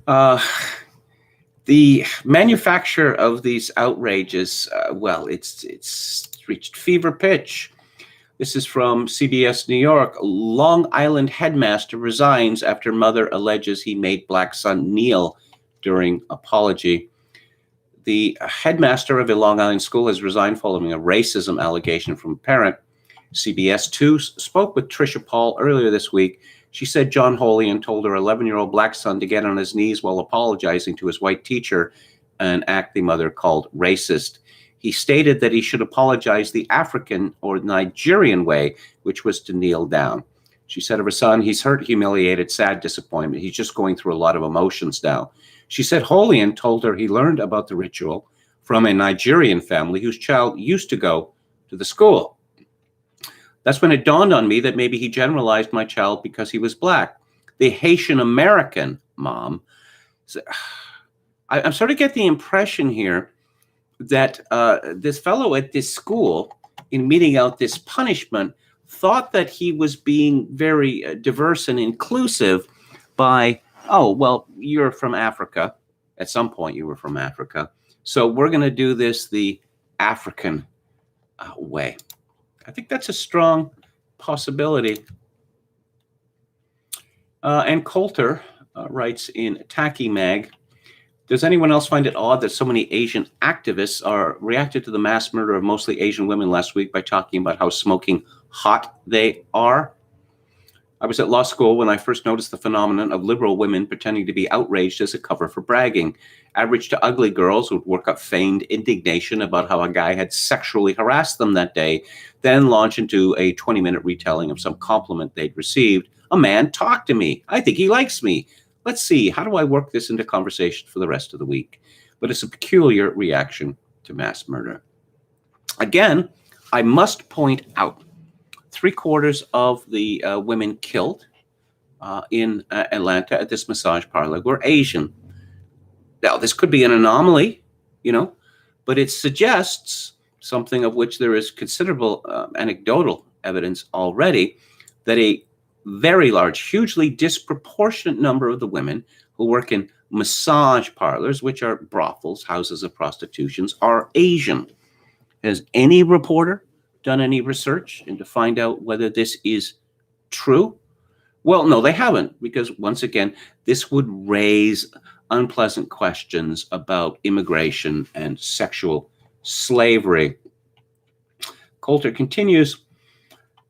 The manufacture of these outrages, well, it's reached fever pitch. This is from CBS New York. Long Island headmaster resigns after mother alleges he made black son kneel during apology. The headmaster of a Long Island school has resigned following a racism allegation from a parent. CBS 2 spoke with Tricia Paul earlier this week. She said John Holian told her 11-year-old black son to get on his knees while apologizing to his white teacher, an act the mother called racist. He stated that he should apologize the African or Nigerian way, which was to kneel down. She said of her son, he's hurt, humiliated, sad, disappointment. He's just going through a lot of emotions now. She said Holian told her he learned about the ritual from a Nigerian family whose child used to go to the school. That's when it dawned on me that maybe he generalized my child because he was black. The Haitian American mom. I'm sort of get the impression here that this fellow at this school, in meting out this punishment, thought that he was being very diverse and inclusive by, oh, well, you're from Africa. At some point you were from Africa. So we're going to do this the African way. I think that's a strong possibility. And Coulter writes in Tacky Mag, does anyone else find it odd that so many Asian activists reacted to the mass murder of mostly Asian women last week by talking about how smoking hot they are? I was at law school when I first noticed the phenomenon of liberal women pretending to be outraged as a cover for bragging. Average to ugly girls would work up feigned indignation about how a guy had sexually harassed them that day, then launch into a 20-minute retelling of some compliment they'd received. A man talked to me. I think he likes me. Let's see, how do I work this into conversation for the rest of the week? But it's a peculiar reaction to mass murder. Again, I must point out, 3/4 of the women killed in Atlanta at this massage parlor were Asian. Now, this could be an anomaly, but it suggests something of which there is considerable anecdotal evidence already, that a very large, hugely disproportionate number of the women who work in massage parlors, which are brothels, houses of prostitutions, are Asian. Has any reporter done any research into find out whether this is true? Well, no, they haven't, because once again, this would raise unpleasant questions about immigration and sexual slavery. Coulter continues,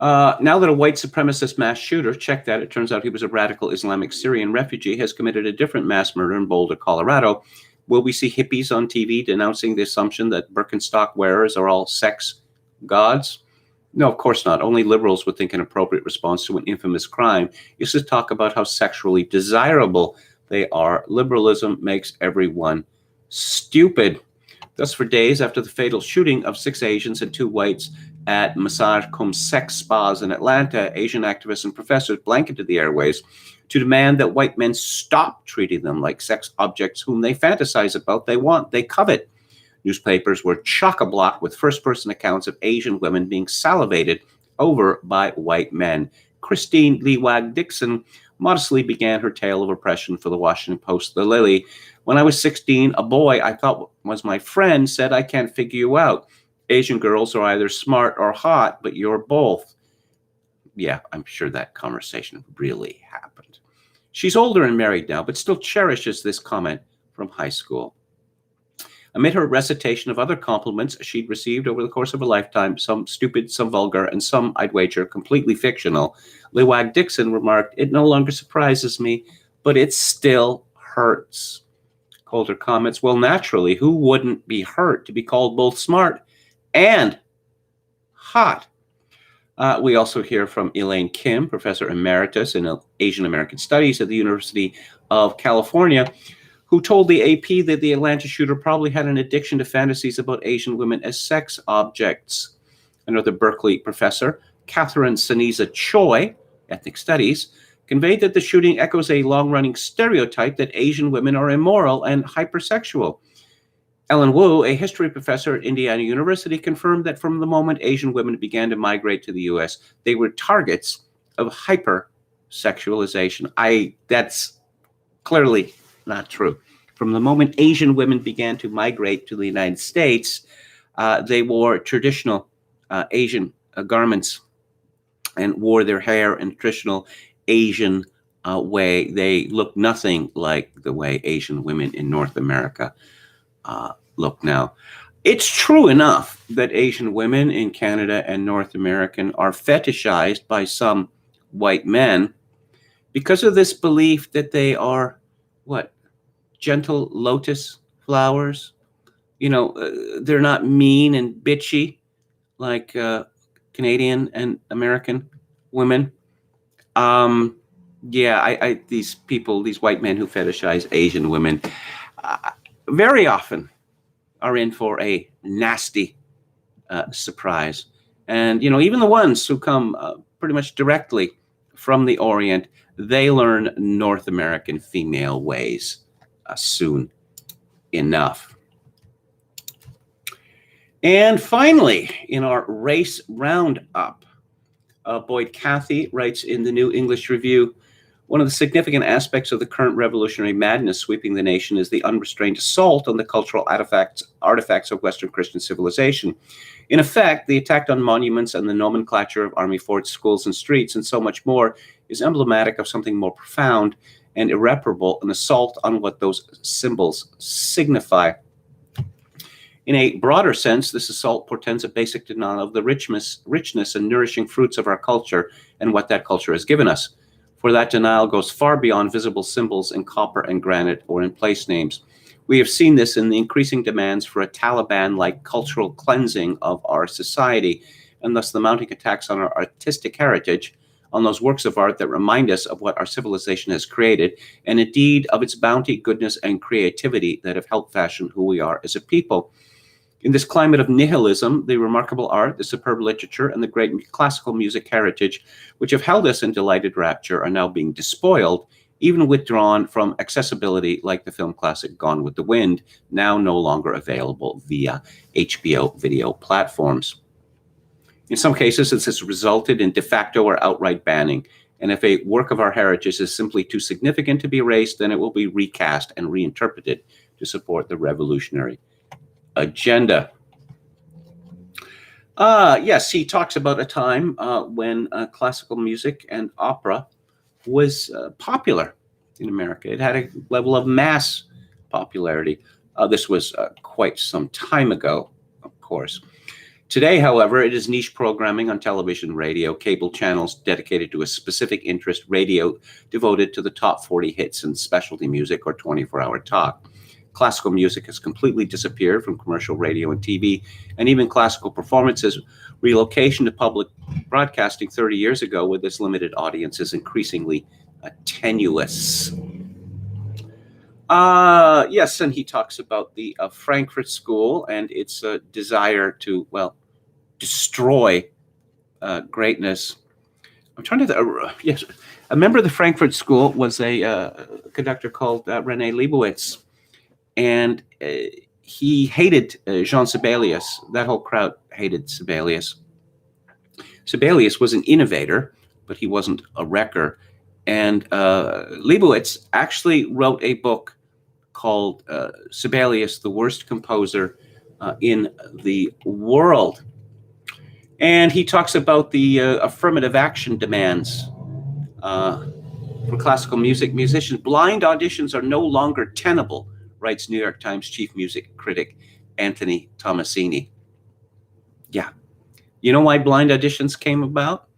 now that a white supremacist mass shooter, check that, it turns out he was a radical Islamic Syrian refugee, has committed a different mass murder in Boulder, Colorado, will we see hippies on TV denouncing the assumption that Birkenstock wearers are all sex gods? No, of course not. Only liberals would think an appropriate response to an infamous crime is to talk about how sexually desirable they are. Liberalism makes everyone stupid. Thus, for days after the fatal shooting of 6 Asians and 2 whites at massage cum sex spas in Atlanta, Asian activists and professors blanketed the airways to demand that white men stop treating them like sex objects whom they fantasize about, they want, they covet. Newspapers were chock-a-block with first-person accounts of Asian women being salivated over by white men. Christine Leewag Dixon modestly began her tale of oppression for the Washington Post, The Lily. When I was 16, a boy I thought was my friend said, I can't figure you out. Asian girls are either smart or hot, but you're both. Yeah, I'm sure that conversation really happened. She's older and married now, but still cherishes this comment from high school. Amid her recitation of other compliments she'd received over the course of her lifetime, some stupid, some vulgar, and some, I'd wager, completely fictional, Leewag Dixon remarked, it no longer surprises me, but it still hurts. Coulter comments, well, naturally, who wouldn't be hurt to be called both smart and hot? We also hear from Elaine Kim, Professor Emeritus in Asian American Studies at the University of California, who told the AP that the Atlanta shooter probably had an addiction to fantasies about Asian women as sex objects. Another Berkeley professor, Catherine Saniza Choi, Ethnic Studies, conveyed that the shooting echoes a long-running stereotype that Asian women are immoral and hypersexual. Ellen Wu, a history professor at Indiana University, confirmed that from the moment Asian women began to migrate to the U.S., they were targets of hypersexualization. That's clearly not true. From the moment Asian women began to migrate to the United States, they wore traditional Asian garments and wore their hair in traditional Asian way. They look nothing like the way Asian women in North America look now. It's true enough that Asian women in Canada and North America are fetishized by some white men because of this belief that they are, what, gentle lotus flowers? They're not mean and bitchy like Canadian and American women. Yeah, these people, these white men who fetishize Asian women, uh, very often are in for a nasty surprise. And, even the ones who come pretty much directly from the Orient, they learn North American female ways soon enough. And finally, in our race roundup, Boyd Cathy writes in the New English Review, one of the significant aspects of the current revolutionary madness sweeping the nation is the unrestrained assault on the cultural artifacts of Western Christian civilization. In effect, the attack on monuments and the nomenclature of army forts, schools, and streets, and so much more, is emblematic of something more profound and irreparable, an assault on what those symbols signify. In a broader sense, this assault portends a basic denial of the richness and nourishing fruits of our culture and what that culture has given us. For that denial goes far beyond visible symbols in copper and granite or in place names. We have seen this in the increasing demands for a Taliban-like cultural cleansing of our society, and thus the mounting attacks on our artistic heritage, on those works of art that remind us of what our civilization has created, and indeed of its bounty, goodness, and creativity that have helped fashion who we are as a people. In this climate of nihilism, the remarkable art, the superb literature, and the great classical music heritage, which have held us in delighted rapture, are now being despoiled, even withdrawn from accessibility, like the film classic Gone with the Wind, now no longer available via HBO video platforms. In some cases, this has resulted in de facto or outright banning. And if a work of our heritage is simply too significant to be erased, then it will be recast and reinterpreted to support the revolutionary agenda. Yes, he talks about a time when classical music and opera was popular in America. It had a level of mass popularity. This was quite some time ago, of course. Today, however, it is niche programming on television, radio, cable channels dedicated to a specific interest, radio devoted to the top 40 hits and specialty music or 24-hour talk. Classical music has completely disappeared from commercial radio and TV, and even classical performances. Relocation to public broadcasting 30 years ago with this limited audience is increasingly tenuous. Yes, and he talks about the Frankfurt School and its desire to, destroy greatness. I'm trying to, yes, a member of the Frankfurt School was a conductor called René Leibowitz. And he hated Jean Sibelius. That whole crowd hated Sibelius. Sibelius was an innovator, but he wasn't a wrecker. And Leibowitz actually wrote a book called Sibelius, the Worst Composer in the World. And he talks about the affirmative action demands for classical music musicians. Blind auditions are no longer tenable, writes New York Times chief music critic Anthony Tomasini. Yeah. You know why blind auditions came about?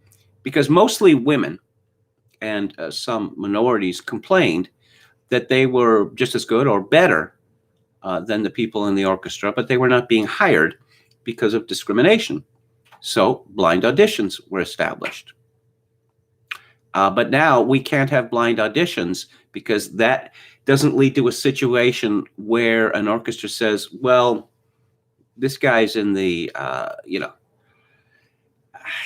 Because mostly women and some minorities complained that they were just as good or better than the people in the orchestra, but they were not being hired because of discrimination. So blind auditions were established. But now we can't have blind auditions because that doesn't lead to a situation where an orchestra says, well, this guy's in the,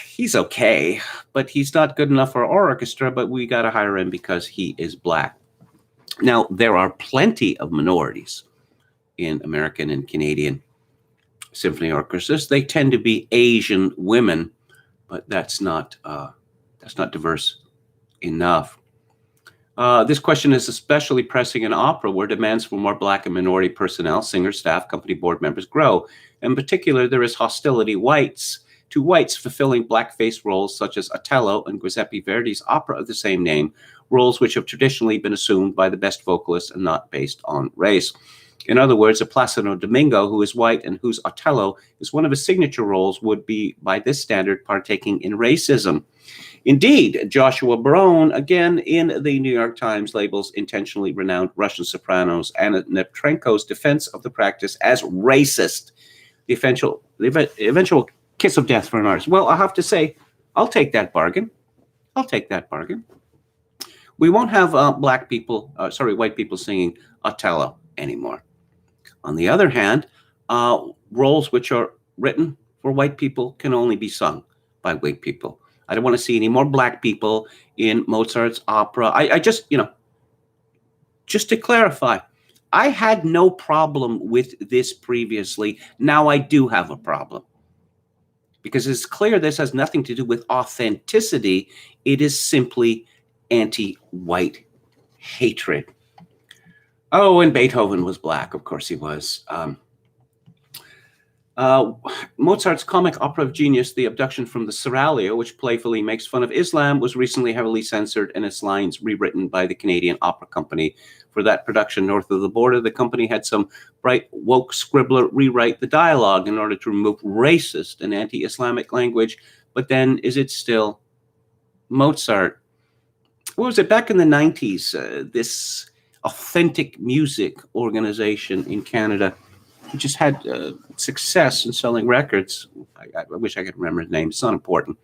he's okay, but he's not good enough for our orchestra, but we got to hire him because he is black. Now, there are plenty of minorities in American and Canadian symphony orchestras. They tend to be Asian women, but that's not diverse enough. This question is especially pressing in opera, where demands for more Black and minority personnel, singers, staff, company board members grow. In particular, there is hostility to whites fulfilling blackface roles such as Otello and Giuseppe Verdi's opera of the same name, roles which have traditionally been assumed by the best vocalists and not based on race. In other words, a Placido Domingo who is white and whose Othello is one of his signature roles would be, by this standard, partaking in racism. Indeed, Joshua Barone, again in the New York Times, labels intentionally renowned Russian sopranos Anna Netrebko's defense of the practice as racist. The eventual kiss of death for an artist. Well, I have to say, I'll take that bargain. I'll take that bargain. We won't have white people singing Othello anymore. On the other hand, roles which are written for white people can only be sung by white people. I don't want to see any more black people in Mozart's opera. I just, just to clarify, I had no problem with this previously. Now I do have a problem. Because it's clear this has nothing to do with authenticity. It is simply anti-white hatred. Oh, and Beethoven was black. Of course he was. Mozart's comic opera of genius, The Abduction from the Seraglio, which playfully makes fun of Islam, was recently heavily censored and its lines rewritten by the Canadian Opera Company. For that production north of the border, the company had some bright woke scribbler rewrite the dialogue in order to remove racist and anti-Islamic language. But then, is it still Mozart? What was it? Back in the 90s, this authentic music organization in Canada just had success in selling records. I wish I could remember his name. It's not important.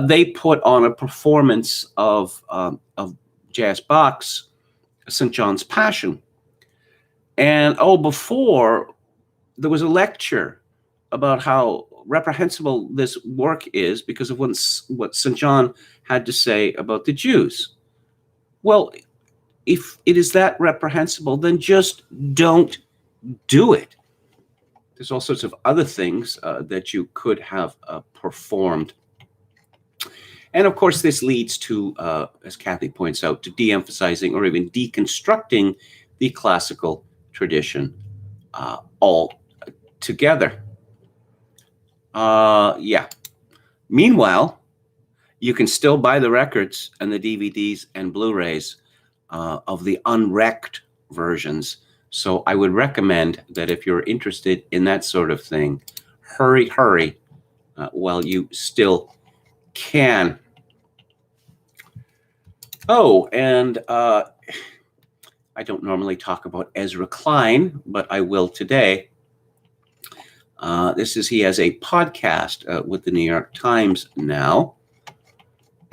They put on a performance of J.S. Bach's St. John's Passion. And before, there was a lecture about how reprehensible this work is because of what St. John had to say about the Jews. Well, if it is that reprehensible, then just don't do it. There's all sorts of other things that you could have performed. And of course, this leads to, as Kathy points out, to de-emphasizing or even deconstructing the classical tradition altogether. Yeah. Meanwhile, you can still buy the records and the DVDs and Blu-rays of the unwrecked versions. So I would recommend that if you're interested in that sort of thing, hurry while you still can. Oh, and I don't normally talk about Ezra Klein, but I will today. He has a podcast with the New York Times now.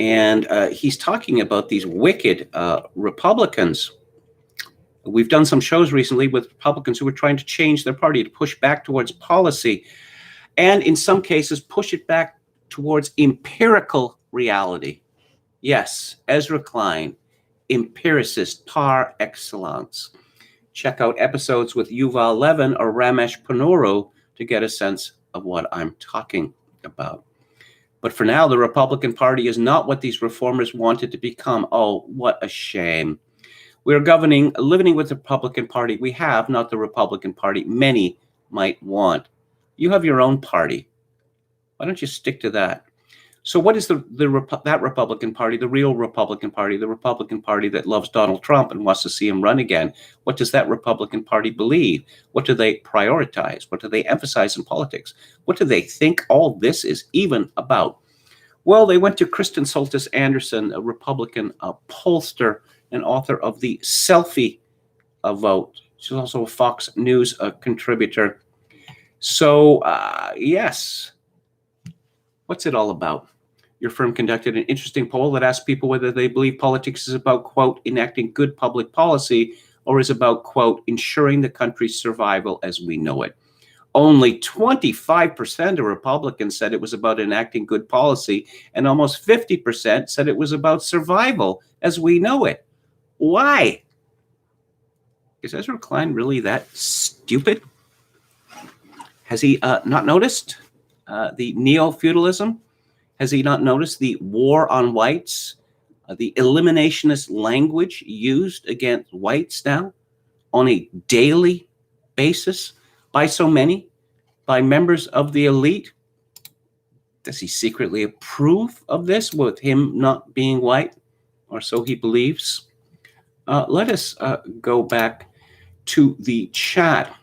And he's talking about these wicked Republicans. We've done some shows recently with Republicans who are trying to change their party, to push back towards policy, and in some cases, push it back towards empirical reality. Yes, Ezra Klein, empiricist par excellence. Check out episodes with Yuval Levin or Ramesh Ponnuru to get a sense of what I'm talking about. But for now, the Republican Party is not what these reformers wanted to become. Oh, what a shame. We are living with the Republican Party we have, not the Republican Party many might want. You have your own party. Why don't you stick to that? So what is that Republican Party, the real Republican Party, the Republican Party that loves Donald Trump and wants to see him run again? What does that Republican Party believe? What do they prioritize? What do they emphasize in politics? What do they think all this is even about? Well, they went to Kristen Soltis Anderson, a Republican pollster and author of the Selfie Vote. She's also a Fox News contributor. So, yes. What's it all about? Your firm conducted an interesting poll that asked people whether they believe politics is about, quote, enacting good public policy or is about, quote, ensuring the country's survival as we know it. Only 25% of Republicans said it was about enacting good policy, and almost 50% said it was about survival as we know it. Why? Is Ezra Klein really that stupid? Has he not noticed the neo-feudalism? Has he not noticed the war on whites, the eliminationist language used against whites now on a daily basis by so many, by members of the elite? Does he secretly approve of this with him not being white, or so he believes? Let us go back to the chat.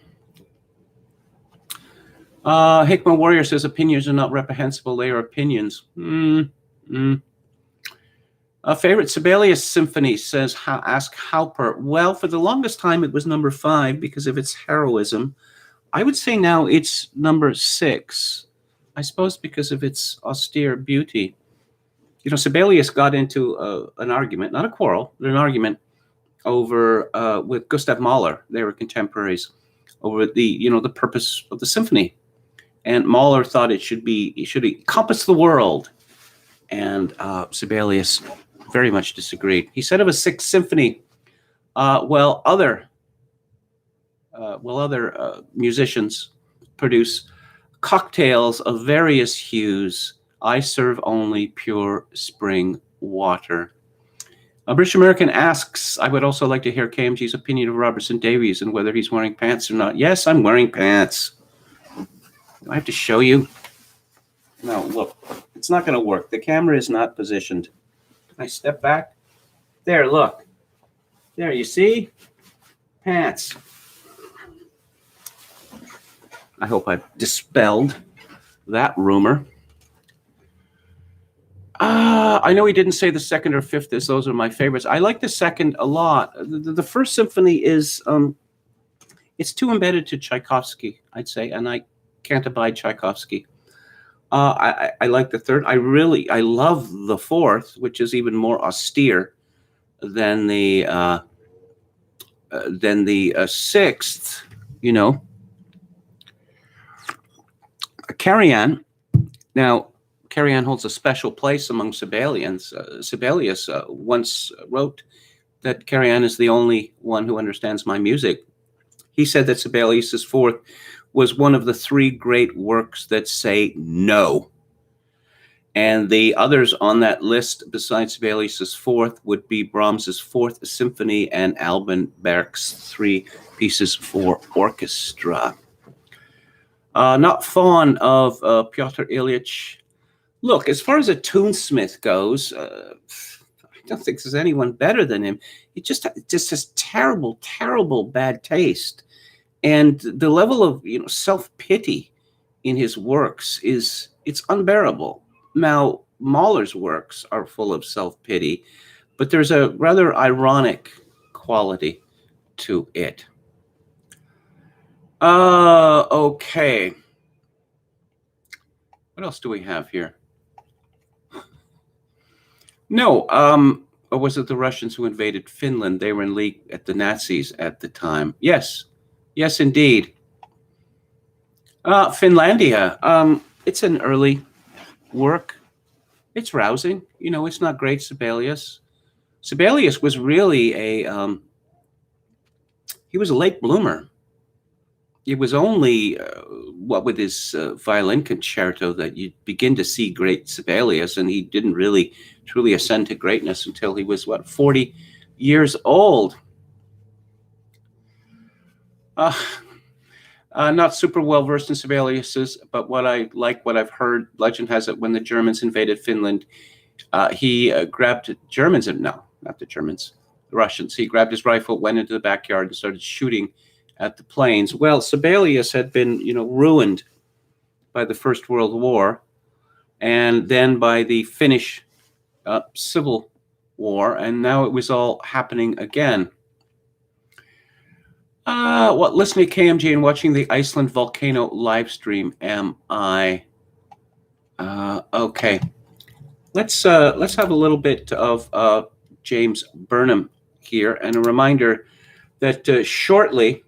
Hickman Warrior says opinions are not reprehensible, they are opinions. A favorite Sibelius symphony, says, ask Hauper. Well, for the longest time it was number 5 because of its heroism. I would say now it's number 6, I suppose because of its austere beauty. You know, Sibelius got into an argument, not a quarrel, but an argument over with Gustav Mahler. They were contemporaries over the purpose of the symphony. And Mahler thought it should encompass the world. And Sibelius very much disagreed. He said of a 6th symphony, other musicians produce cocktails of various hues. I serve only pure spring water. A British American asks, I would also like to hear KMG's opinion of Robertson Davies and whether he's wearing pants or not. Yes, I'm wearing pants. Do I have to show you? No, look, it's not going to work. The camera is not positioned. Can I step back? There, look. There, you see? Pants. I hope I've dispelled that rumor. I know he didn't say the 2nd or 5th as those are my favorites. I like the 2nd a lot. The 1st symphony is, it's too embedded to Tchaikovsky, I'd say, and I can't abide Tchaikovsky. I like the 3rd. I love the 4th, which is even more austere than the 6th. You know, Karajan. Now, Karajan holds a special place among Sibelians. Sibelius once wrote that Karajan is the only one who understands my music. He said that Sibelius's 4th was one of the 3 great works that say no. And the others on that list besides Sibelius's 4th would be Brahms's 4th Symphony and Alban Berg's 3 pieces for orchestra. Not fond of Pyotr Ilyich. Look, as far as a tunesmith goes, I don't think there's anyone better than him. He just has terrible, terrible bad taste. And the level of self-pity in his works it's unbearable. Now, Mahler's works are full of self-pity, but there's a rather ironic quality to it. Okay. What else do we have here? No, or was it the Russians who invaded Finland? They were in league at the Nazis at the time. Yes, indeed. Finlandia, it's an early work. It's rousing. It's not great Sibelius. Sibelius was really he was a late bloomer. It was only, with his violin concerto that you begin to see great Sibelius, and he didn't really truly ascend to greatness until he was, 40 years old. Not super well versed in Sibelius's, but what I've heard, legend has it, when the Germans invaded Finland, he grabbed the Russians. He grabbed his rifle, went into the backyard, and started shooting at the planes. Well, Sibelius had been, ruined by the First World War, and then by the Finnish Civil War, and now it was all happening again. Listening to KMG and watching the Iceland volcano live stream am I? Okay, let's have a little bit of James Burnham here, and a reminder that shortly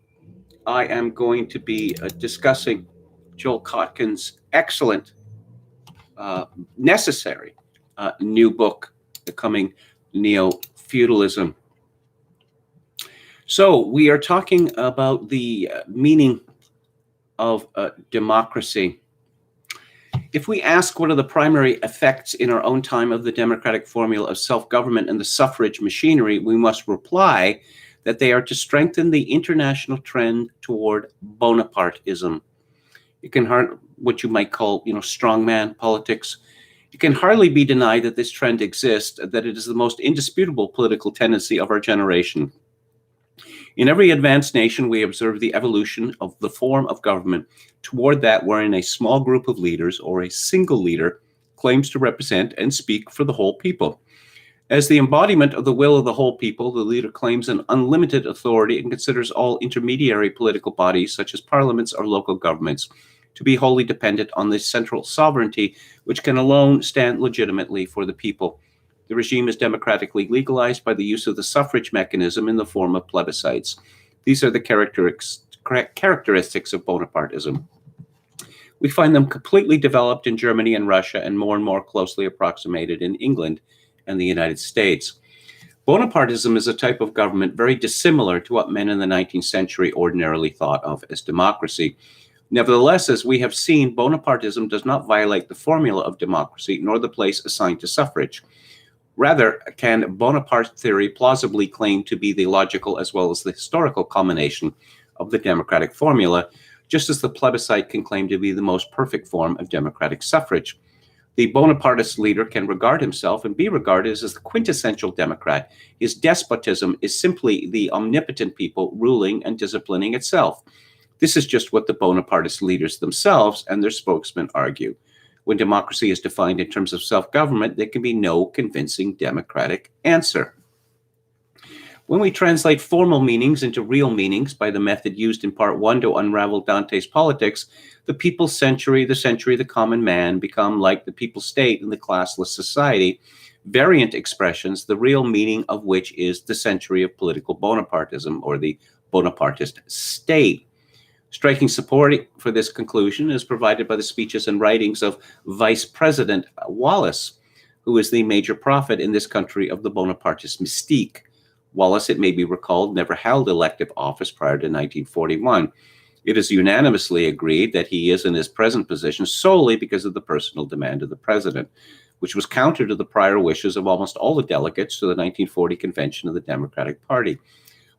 I am going to be discussing Joel Kotkin's excellent, necessary new book, The Coming Neo-Feudalism. So we are talking about the meaning of democracy. If we ask what are the primary effects in our own time of the democratic formula of self-government and the suffrage machinery, we must reply that they are to strengthen the international trend toward Bonapartism. You can what you might call, strongman politics. It can hardly be denied that this trend exists, that it is the most indisputable political tendency of our generation. In every advanced nation, we observe the evolution of the form of government toward that wherein a small group of leaders or a single leader claims to represent and speak for the whole people. As the embodiment of the will of the whole people, the leader claims an unlimited authority and considers all intermediary political bodies, such as parliaments or local governments, to be wholly dependent on the central sovereignty, which can alone stand legitimately for the people. The regime is democratically legalized by the use of the suffrage mechanism in the form of plebiscites. These are the characteristics of Bonapartism. We find them completely developed in Germany and Russia and more closely approximated in England and the United States. Bonapartism is a type of government very dissimilar to what men in the 19th century ordinarily thought of as democracy. Nevertheless, as we have seen, Bonapartism does not violate the formula of democracy nor the place assigned to suffrage. Rather, can Bonaparte theory plausibly claim to be the logical as well as the historical culmination of the democratic formula, just as the plebiscite can claim to be the most perfect form of democratic suffrage? The Bonapartist leader can regard himself and be regarded as the quintessential Democrat. His despotism is simply the omnipotent people ruling and disciplining itself. This is just what the Bonapartist leaders themselves and their spokesmen argue. When democracy is defined in terms of self-government, there can be no convincing democratic answer. When we translate formal meanings into real meanings by the method used in Part 1 to unravel Dante's Politics, the people's century, the common man, become like the people's state in the classless society, variant expressions, the real meaning of which is the century of political Bonapartism, or the Bonapartist state. Striking support for this conclusion is provided by the speeches and writings of Vice President Wallace, who is the major prophet in this country of the Bonapartist mystique. Wallace, it may be recalled, never held elective office prior to 1941. It is unanimously agreed that he is in his present position solely because of the personal demand of the president, which was counter to the prior wishes of almost all the delegates to the 1940 convention of the Democratic Party.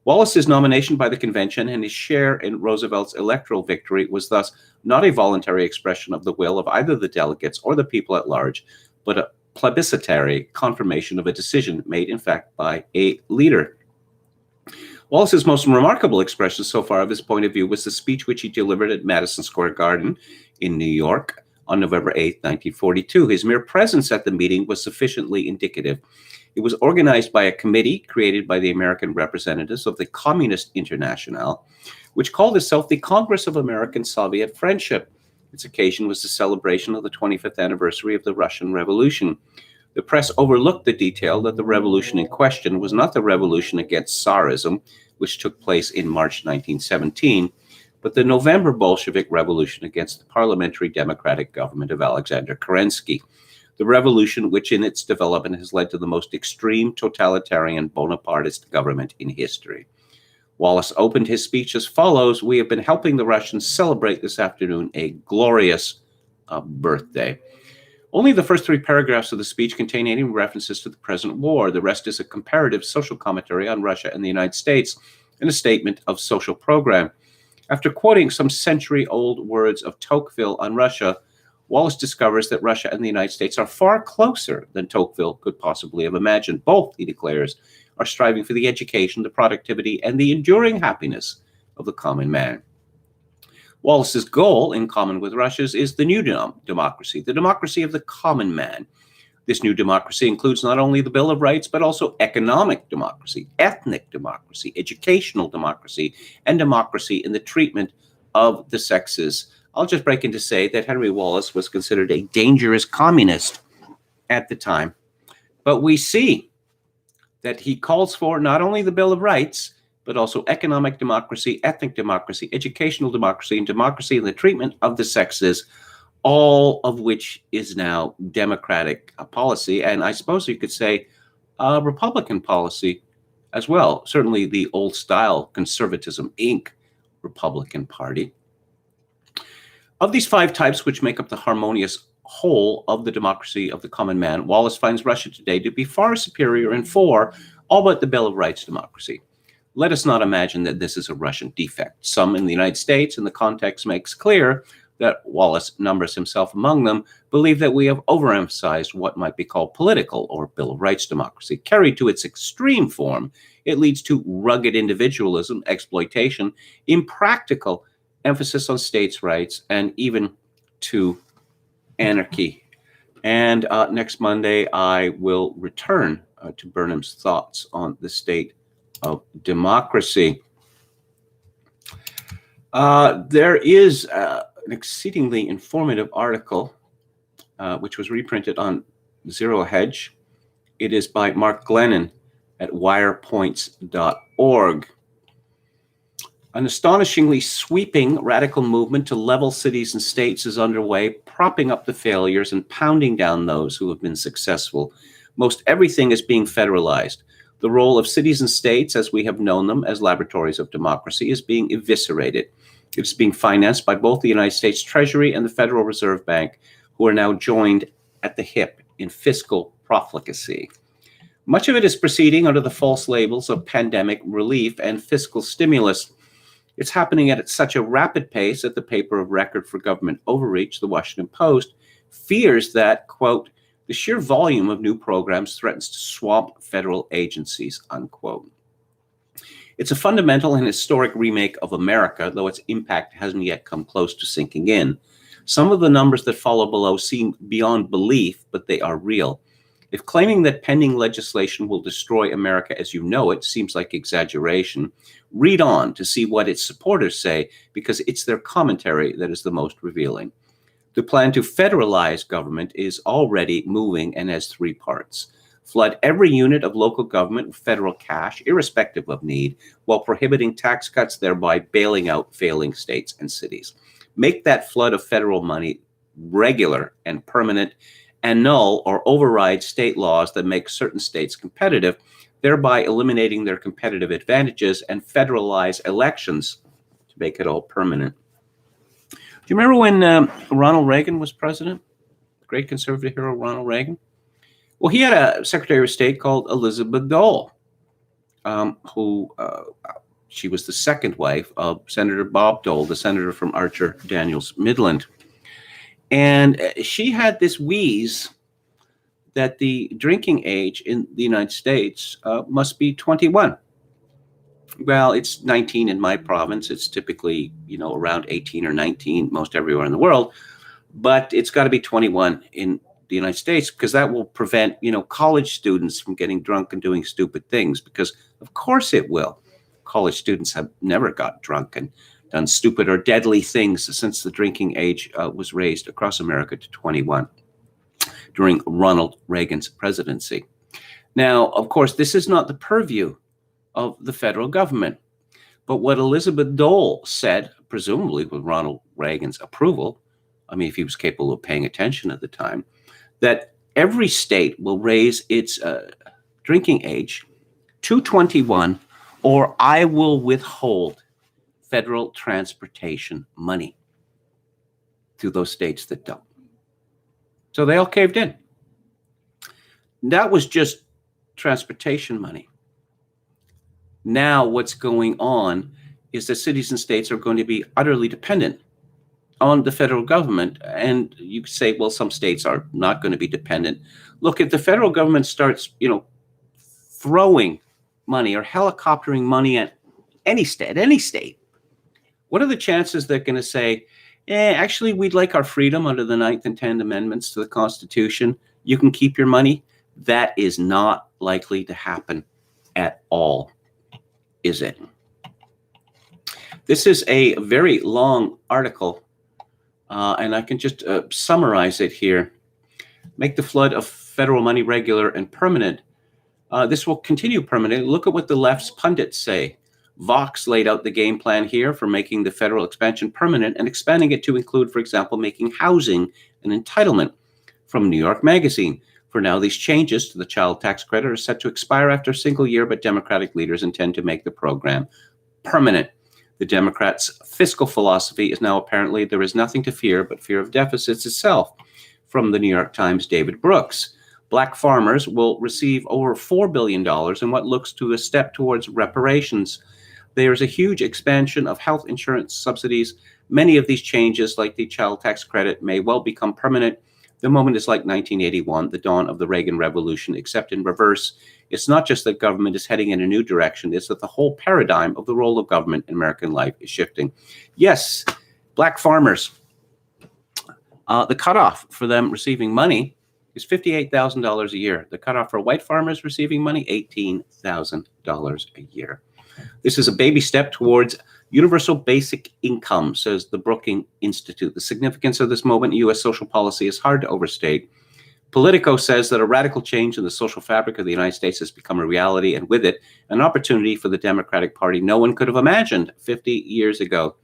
Wallace's nomination by the convention and his share in Roosevelt's electoral victory was thus not a voluntary expression of the will of either the delegates or the people at large, but a plebiscitary confirmation of a decision made, in fact, by a leader. Wallace's most remarkable expression so far of his point of view was the speech which he delivered at Madison Square Garden in New York on November 8, 1942. His mere presence at the meeting was sufficiently indicative. It was organized by a committee created by the American representatives of the Communist Internationale, which called itself the Congress of American Soviet Friendship. Its occasion was the celebration of the 25th anniversary of the Russian Revolution. The press overlooked the detail that the revolution in question was not the revolution against Tsarism, which took place in March 1917, but the November Bolshevik Revolution against the parliamentary democratic government of Alexander Kerensky. The revolution which in its development has led to the most extreme totalitarian Bonapartist government in history. Wallace opened his speech as follows: "We have been helping the Russians celebrate this afternoon a glorious birthday." Only the first three paragraphs of the speech contain any references to the present war. The rest is a comparative social commentary on Russia and the United States and a statement of social program. After quoting some century-old words of Tocqueville on Russia, Wallace discovers that Russia and the United States are far closer than Tocqueville could possibly have imagined. Both, he declares, are striving for the education, the productivity, and the enduring happiness of the common man. Wallace's goal, in common with Russia's, is the new democracy, the democracy of the common man. This new democracy includes not only the Bill of Rights, but also economic democracy, ethnic democracy, educational democracy, and democracy in the treatment of the sexes. I'll just break in to say that Henry Wallace was considered a dangerous communist at the time. But we see that he calls for not only the Bill of Rights, but also economic democracy, ethnic democracy, educational democracy, and democracy in the treatment of the sexes, all of which is now democratic policy, and I suppose you could say Republican policy as well. Certainly the old-style conservatism, Inc. Republican Party. Of these five types which make up the harmonious whole of the democracy of the common man, Wallace finds Russia today to be far superior in four, all but the Bill of Rights democracy. Let us not imagine that this is a Russian defect. Some in the United States, in the context makes clear, that Wallace numbers himself among them, believe that we have overemphasized what might be called political or Bill of Rights democracy. Carried to its extreme form, it leads to rugged individualism, exploitation, impractical emphasis on states' rights, and even to anarchy. And next Monday, I will return to Burnham's thoughts on the state of democracy. There is an exceedingly informative article, which was reprinted on Zero Hedge. It is by Mark Glennon at wirepoints.org. An astonishingly sweeping radical movement to level cities and states is underway, propping up the failures and pounding down those who have been successful. Most everything is being federalized. The role of cities and states, as we have known them as laboratories of democracy, is being eviscerated. It's being financed by both the United States Treasury and the Federal Reserve Bank, who are now joined at the hip in fiscal profligacy. Much of it is proceeding under the false labels of pandemic relief and fiscal stimulus. It's happening at such a rapid pace that the paper of record for government overreach, the Washington Post, fears that, quote, the sheer volume of new programs threatens to swamp federal agencies, unquote. It's a fundamental and historic remake of America, though its impact hasn't yet come close to sinking in. Some of the numbers that follow below seem beyond belief, but they are real. If claiming that pending legislation will destroy America as you know it seems like exaggeration, read on to see what its supporters say, because it's their commentary that is the most revealing. The plan to federalize government is already moving and has three parts. Flood every unit of local government with federal cash, irrespective of need, while prohibiting tax cuts, thereby bailing out failing states and cities. Make that flood of federal money regular and permanent, annul or override state laws that make certain states competitive, thereby eliminating their competitive advantages, and federalize elections to make it all permanent. Do you remember when Ronald Reagan was president? The great conservative hero, Ronald Reagan? Well, he had a Secretary of State called Elizabeth Dole, she was the second wife of Senator Bob Dole, the senator from Archer Daniels Midland. And she had this wheeze that the drinking age in the United States must be 21. Well, it's 19 in my province. It's typically, around 18 or 19 most everywhere in the world. But it's got to be 21 in the United States, because that will prevent, college students from getting drunk and doing stupid things, because of course it will. College students have never got drunk and done stupid or deadly things since the drinking age was raised across America to 21 during Ronald Reagan's presidency. Now, of course, this is not the purview of the federal government. But what Elizabeth Dole said, presumably with Ronald Reagan's approval, if he was capable of paying attention at the time, that every state will raise its drinking age to 21, or I will withhold federal transportation money to those states that don't. So they all caved in. That was just transportation money. Now what's going on is that cities and states are going to be utterly dependent on the federal government. And you could say, well, some states are not going to be dependent. Look, if the federal government starts, throwing money or helicoptering money at any state, what are the chances they're going to say, actually, we'd like our freedom under the 9th and 10th Amendments to the Constitution. You can keep your money. That is not likely to happen at all, is it? This is a very long article, and I can just summarize it here. Make the flood of federal money regular and permanent. This will continue permanently. Look at what the left's pundits say. Vox laid out the game plan here for making the federal expansion permanent and expanding it to include, for example, making housing an entitlement. From New York Magazine, for now, these changes to the child tax credit are set to expire after a single year, but Democratic leaders intend to make the program permanent. The Democrats' fiscal philosophy is now apparently there is nothing to fear but fear of deficits itself. From the New York Times' David Brooks, Black farmers will receive over $4 billion in what looks to a step towards reparations. There is a huge expansion of health insurance subsidies. Many of these changes, like the child tax credit, may well become permanent. The moment is like 1981, the dawn of the Reagan Revolution, except in reverse. It's not just that government is heading in a new direction, it's that the whole paradigm of the role of government in American life is shifting. Yes, black farmers, the cutoff for them receiving money is $58,000 a year. The cutoff for white farmers receiving money, $18,000 a year. This is a baby step towards universal basic income, says the Brookings Institute. The significance of this moment in U.S. social policy is hard to overstate. Politico says that a radical change in the social fabric of the United States has become a reality, and with it, an opportunity for the Democratic Party no one could have imagined 50 years ago.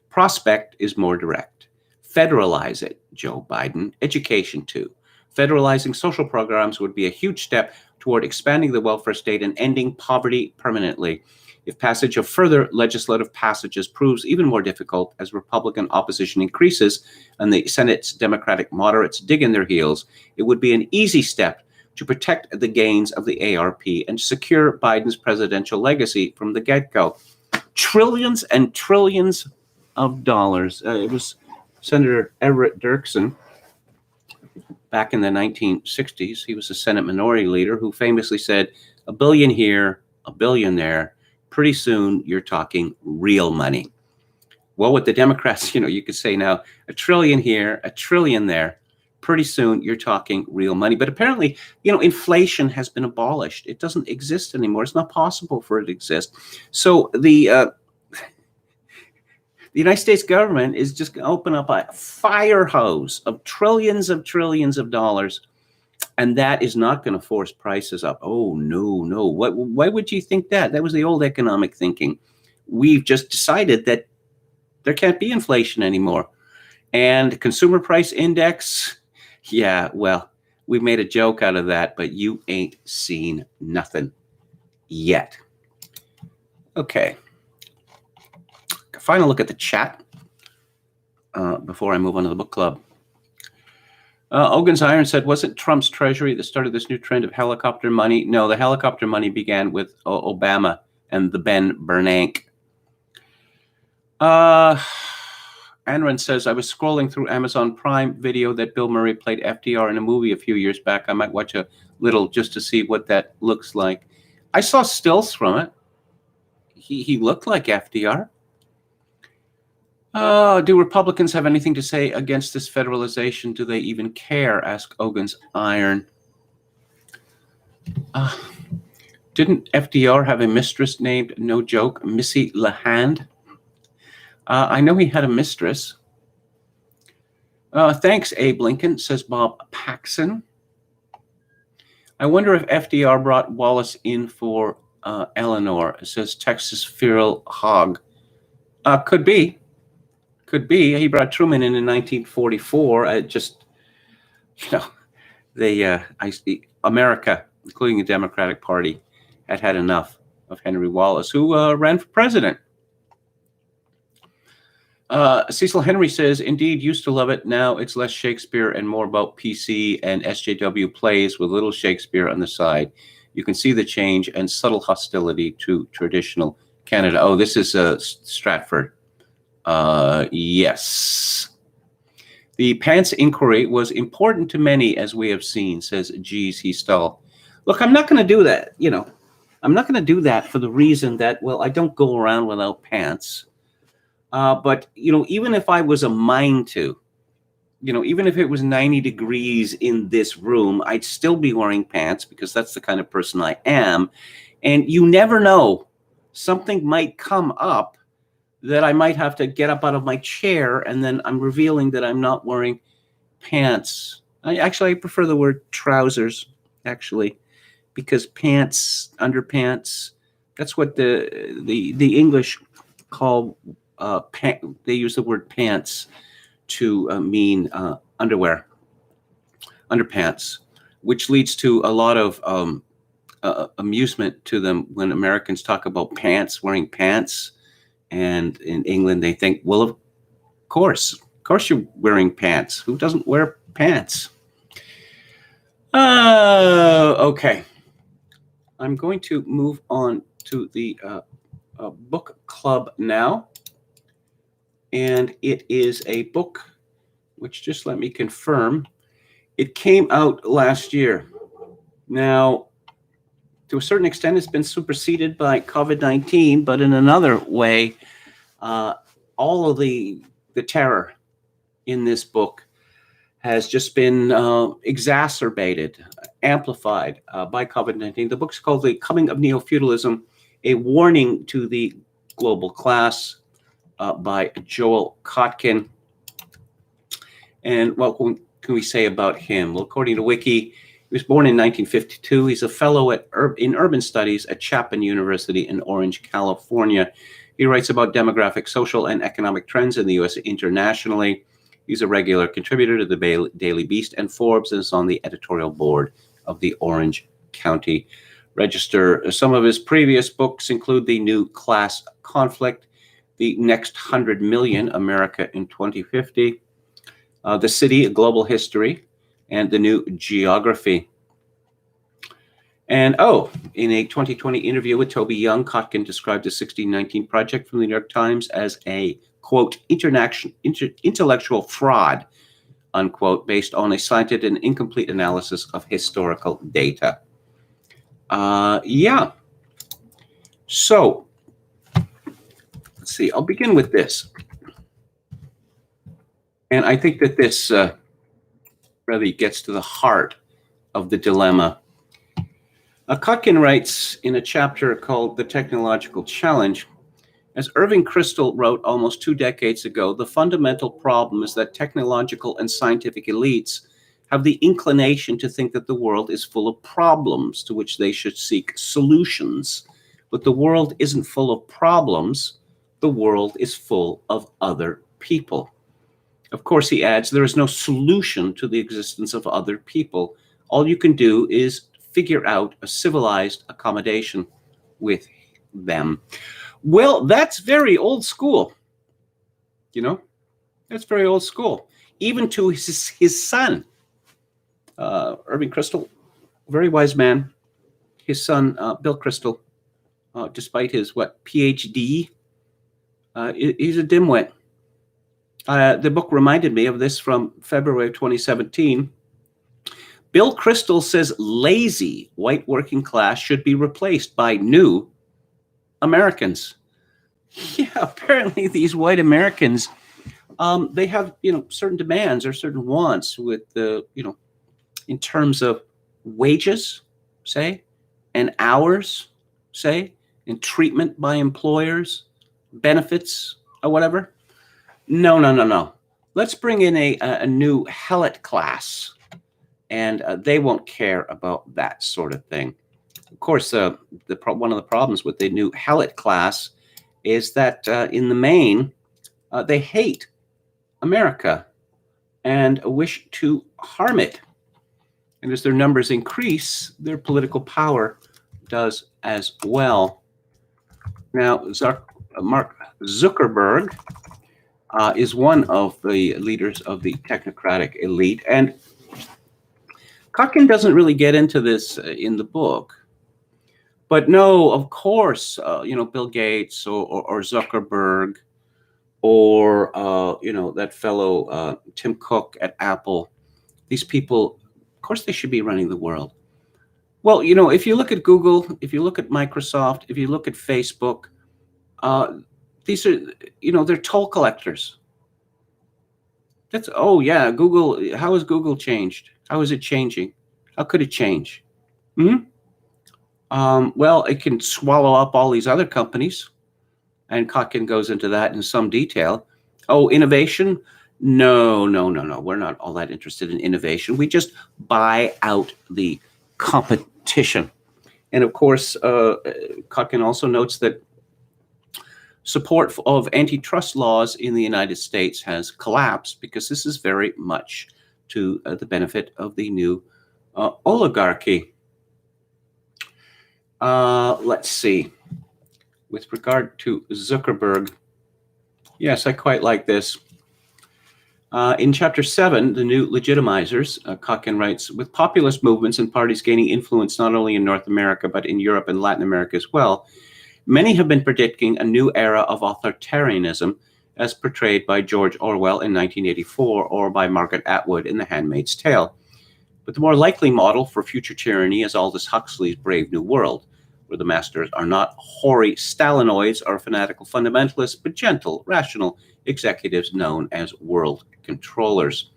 Prospect is more direct. Federalize it, Joe Biden. Education, too. Federalizing social programs would be a huge step toward expanding the welfare state and ending poverty permanently. If passage of further legislative passages proves even more difficult as Republican opposition increases and the Senate's Democratic moderates dig in their heels, it would be an easy step to protect the gains of the ARP and secure Biden's presidential legacy from the get-go. Trillions and trillions of dollars. It was Senator Everett Dirksen back in the 1960s. He was a Senate minority leader who famously said, "A billion here, a billion there. Pretty soon you're talking real money." Well, with the Democrats, you could say now a trillion here, a trillion there. Pretty soon you're talking real money. But apparently, inflation has been abolished. It doesn't exist anymore. It's not possible for it to exist. So the United States government is just going to open up a fire hose of trillions of dollars. And that is not going to force prices up. Oh, no. Why would you think that? That was the old economic thinking. We've just decided that there can't be inflation anymore. And consumer price index, yeah, well, we made a joke out of that, but you ain't seen nothing yet. Okay. Final look at the chat before I move on to the book club. Ogan's Iron said, wasn't Trump's treasury that started this new trend of helicopter money? No, the helicopter money began with Obama and the Ben Bernanke. Anran says, I was scrolling through Amazon Prime video that Bill Murray played FDR in a movie a few years back. I might watch a little just to see what that looks like. I saw stills from it. He looked like FDR. Do Republicans have anything to say against this federalization? Do they even care? Asked Ogan's Iron. Didn't FDR have a mistress named, no joke, Missy LeHand? I know he had a mistress. Thanks, Abe Lincoln, says Bob Paxson. I wonder if FDR brought Wallace in for Eleanor, says Texas Feral Hog. Could be. Could be. He brought Truman in 1944. America, including the Democratic Party, had enough of Henry Wallace, who ran for president. Cecil Henry says, indeed, used to love it. Now it's less Shakespeare and more about PC and SJW plays with little Shakespeare on the side. You can see the change and subtle hostility to traditional Canada. Oh, this is Stratford. Yes. The pants inquiry was important to many, as we have seen, says Geez Heestall. Look, I'm not going to do that. I'm not going to do that for the reason that, well, I don't go around without pants. But, even if I was a mind to, even if it was 90 degrees in this room, I'd still be wearing pants because that's the kind of person I am. And you never know, something might come up that I might have to get up out of my chair, and then I'm revealing that I'm not wearing pants. I prefer the word trousers, actually, because pants, underpants, that's what the English call they use the word pants to mean underwear, underpants, which leads to a lot of amusement to them when Americans talk about pants, wearing pants. And in England, they think, well, of course you're wearing pants. Who doesn't wear pants? Okay. I'm going to move on to the book club now. And it is a book, which just let me confirm, it came out last year. Now, to a certain extent, it's been superseded by COVID-19, but in another way, all of the terror in this book has just been exacerbated, amplified by COVID-19. The book's called The Coming of Neo-Feudalism, A Warning to the Global Class by Joel Kotkin. And what can we say about him? Well, according to Wiki, he was born in 1952. He's a fellow in urban studies at Chapman University in Orange, California. He writes about demographic, social, and economic trends in the U.S. internationally. He's a regular contributor to the Daily Beast and Forbes, and is on the editorial board of the Orange County Register. Some of his previous books include The New Class Conflict, The Next 100 Million, America in 2050, The City, A Global History, and The New Geography. And in a 2020 interview with Toby Young, Kotkin described the 1619 Project from the New York Times as a, quote, intellectual fraud, unquote, based on a scientific and incomplete analysis of historical data. Yeah. So, let's see, I'll begin with this. And I think that this really gets to the heart of the dilemma. Kotkin writes in a chapter called The Technological Challenge, as Irving Kristol wrote almost 2 decades ago, the fundamental problem is that technological and scientific elites have the inclination to think that the world is full of problems to which they should seek solutions. But the world isn't full of problems. The world is full of other people. Of course, he adds, there is no solution to the existence of other people. All you can do is figure out a civilized accommodation with them. Well, that's very old school. You know, that's very old school. Even to his son, Irving Kristol, very wise man. His son, Bill Kristol, despite his, PhD, he's a dimwit. The book reminded me of this from February of 2017. Bill Kristol says lazy white working class should be replaced by new Americans. Yeah, apparently these white Americans, they have, certain demands or certain wants with the, in terms of wages, say, and hours, say, and treatment by employers, benefits or whatever. No. Let's bring in a new helot class, and they won't care about that sort of thing. Of course, one of the problems with the new helot class is that in the main, they hate America and wish to harm it. And as their numbers increase, their political power does as well. Now, Mark Zuckerberg is one of the leaders of the technocratic elite. And Kotkin doesn't really get into this in the book. But no, of course, Bill Gates or Zuckerberg or, that fellow Tim Cook at Apple, these people, of course, they should be running the world. Well, if you look at Google, if you look at Microsoft, if you look at Facebook, these are, they're toll collectors. Google, how has Google changed? How is it changing? How could it change? Well, it can swallow up all these other companies, and Kotkin goes into that in some detail. Oh, innovation? No. We're not all that interested in innovation. We just buy out the competition. And of course, Kotkin also notes that support of antitrust laws in the United States has collapsed because this is very much to the benefit of the new oligarchy. Let's see. With regard to Zuckerberg, yes, I quite like this. In Chapter 7, The New Legitimizers, Kotkin writes, with populist movements and parties gaining influence not only in North America, but in Europe and Latin America as well, Many have been predicting a new era of authoritarianism as portrayed by George Orwell in 1984 or by Margaret Atwood in The Handmaid's Tale. But the more likely model for future tyranny is Aldous Huxley's Brave New World, where the masters are not hoary Stalinoids or fanatical fundamentalists, but gentle, rational executives known as world controllers.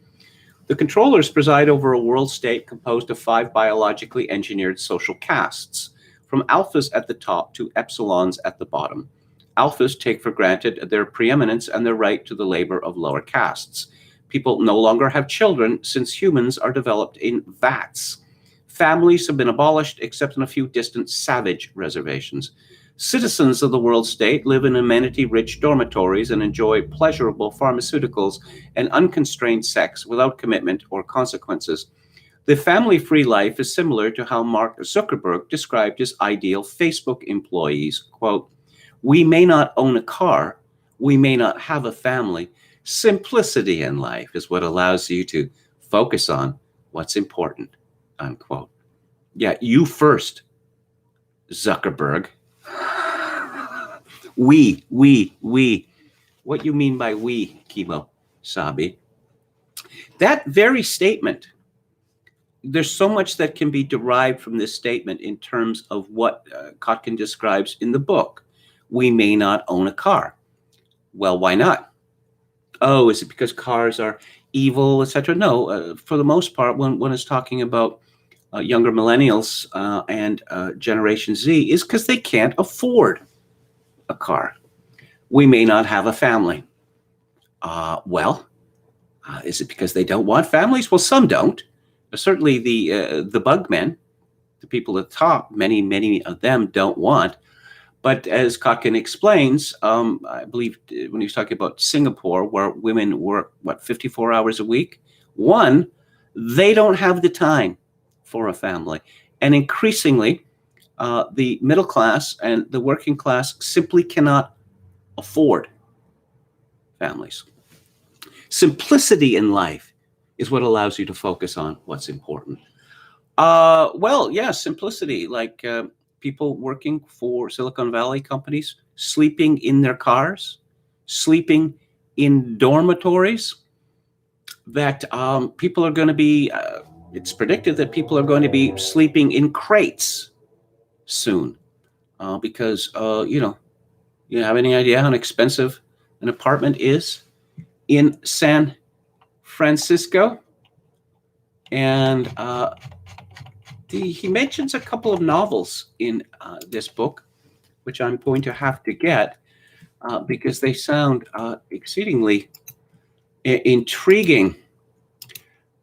The controllers preside over a world state composed of 5 biologically engineered social castes, from alphas at the top to epsilons at the bottom. Alphas take for granted their preeminence and their right to the labor of lower castes. People no longer have children since humans are developed in vats. Families have been abolished except in a few distant savage reservations. Citizens of the world state live in amenity-rich dormitories and enjoy pleasurable pharmaceuticals and unconstrained sex without commitment or consequences. The family-free life is similar to how Mark Zuckerberg described his ideal Facebook employees. Quote, "We may not own a car, we may not have a family. Simplicity in life is what allows you to focus on what's important," unquote. Yeah, you first, Zuckerberg. We. What you mean by we, Kimo Sabi? That very statement, there's so much that can be derived from this statement in terms of what Kotkin describes in the book. We may not own a car. Well, why not? Oh, is it because cars are evil, etc.? No, for the most part, when one is talking about younger millennials and Generation Z, is because they can't afford a car. We may not have a family. Is it because they don't want families? Well, some don't. Certainly the bug men, the people at the top, many of them don't want. But as Kotkin explains, I believe when he was talking about Singapore, where women work, 54 hours a week? One, they don't have the time for a family. And increasingly, the middle class and the working class simply cannot afford families. Simplicity in life is what allows you to focus on what's important. Simplicity, like people working for Silicon Valley companies, sleeping in their cars, sleeping in dormitories, that people are going to be, it's predicted that people are going to be sleeping in crates soon because, you have any idea how expensive an apartment is in San Francisco? And he mentions a couple of novels in this book, which I'm going to have to get because they sound exceedingly intriguing.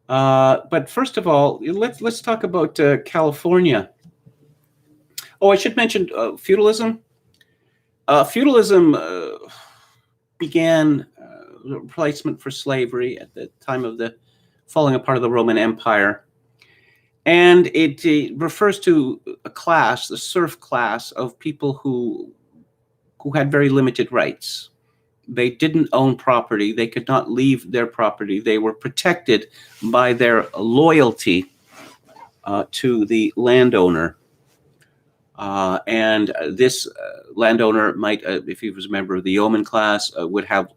But first of all, let's talk about California. Oh, I should mention feudalism. Feudalism began replacement for slavery at the time of the falling apart of the Roman Empire. And it refers to a class, the serf class, of people who had very limited rights. They didn't own property. They could not leave their property. They were protected by their loyalty to the landowner. And this landowner might, if he was a member of the yeoman class, would have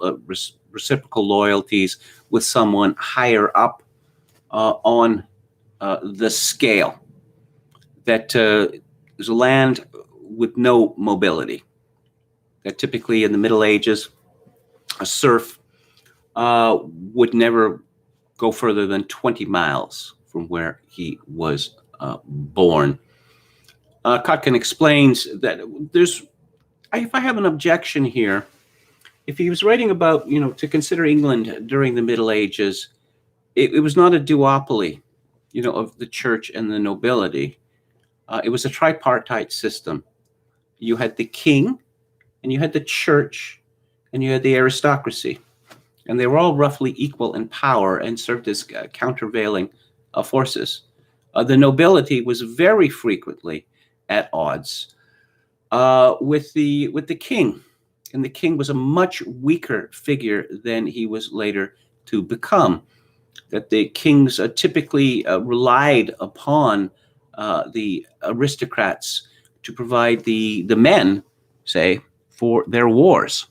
reciprocal loyalties with someone higher up on the scale. That is a land with no mobility. That typically in the Middle Ages, a serf would never go further than 20 miles from where he was born. Kotkin explains that if I have an objection here, if he was writing about, to consider England during the Middle Ages, it was not a duopoly, of the church and the nobility. It was a tripartite system. You had the king, and you had the church, and you had the aristocracy. And they were all roughly equal in power and served as countervailing forces. The nobility was very frequently at odds with the king. And the king was a much weaker figure than he was later to become. That the kings typically relied upon the aristocrats to provide the men say, for their wars.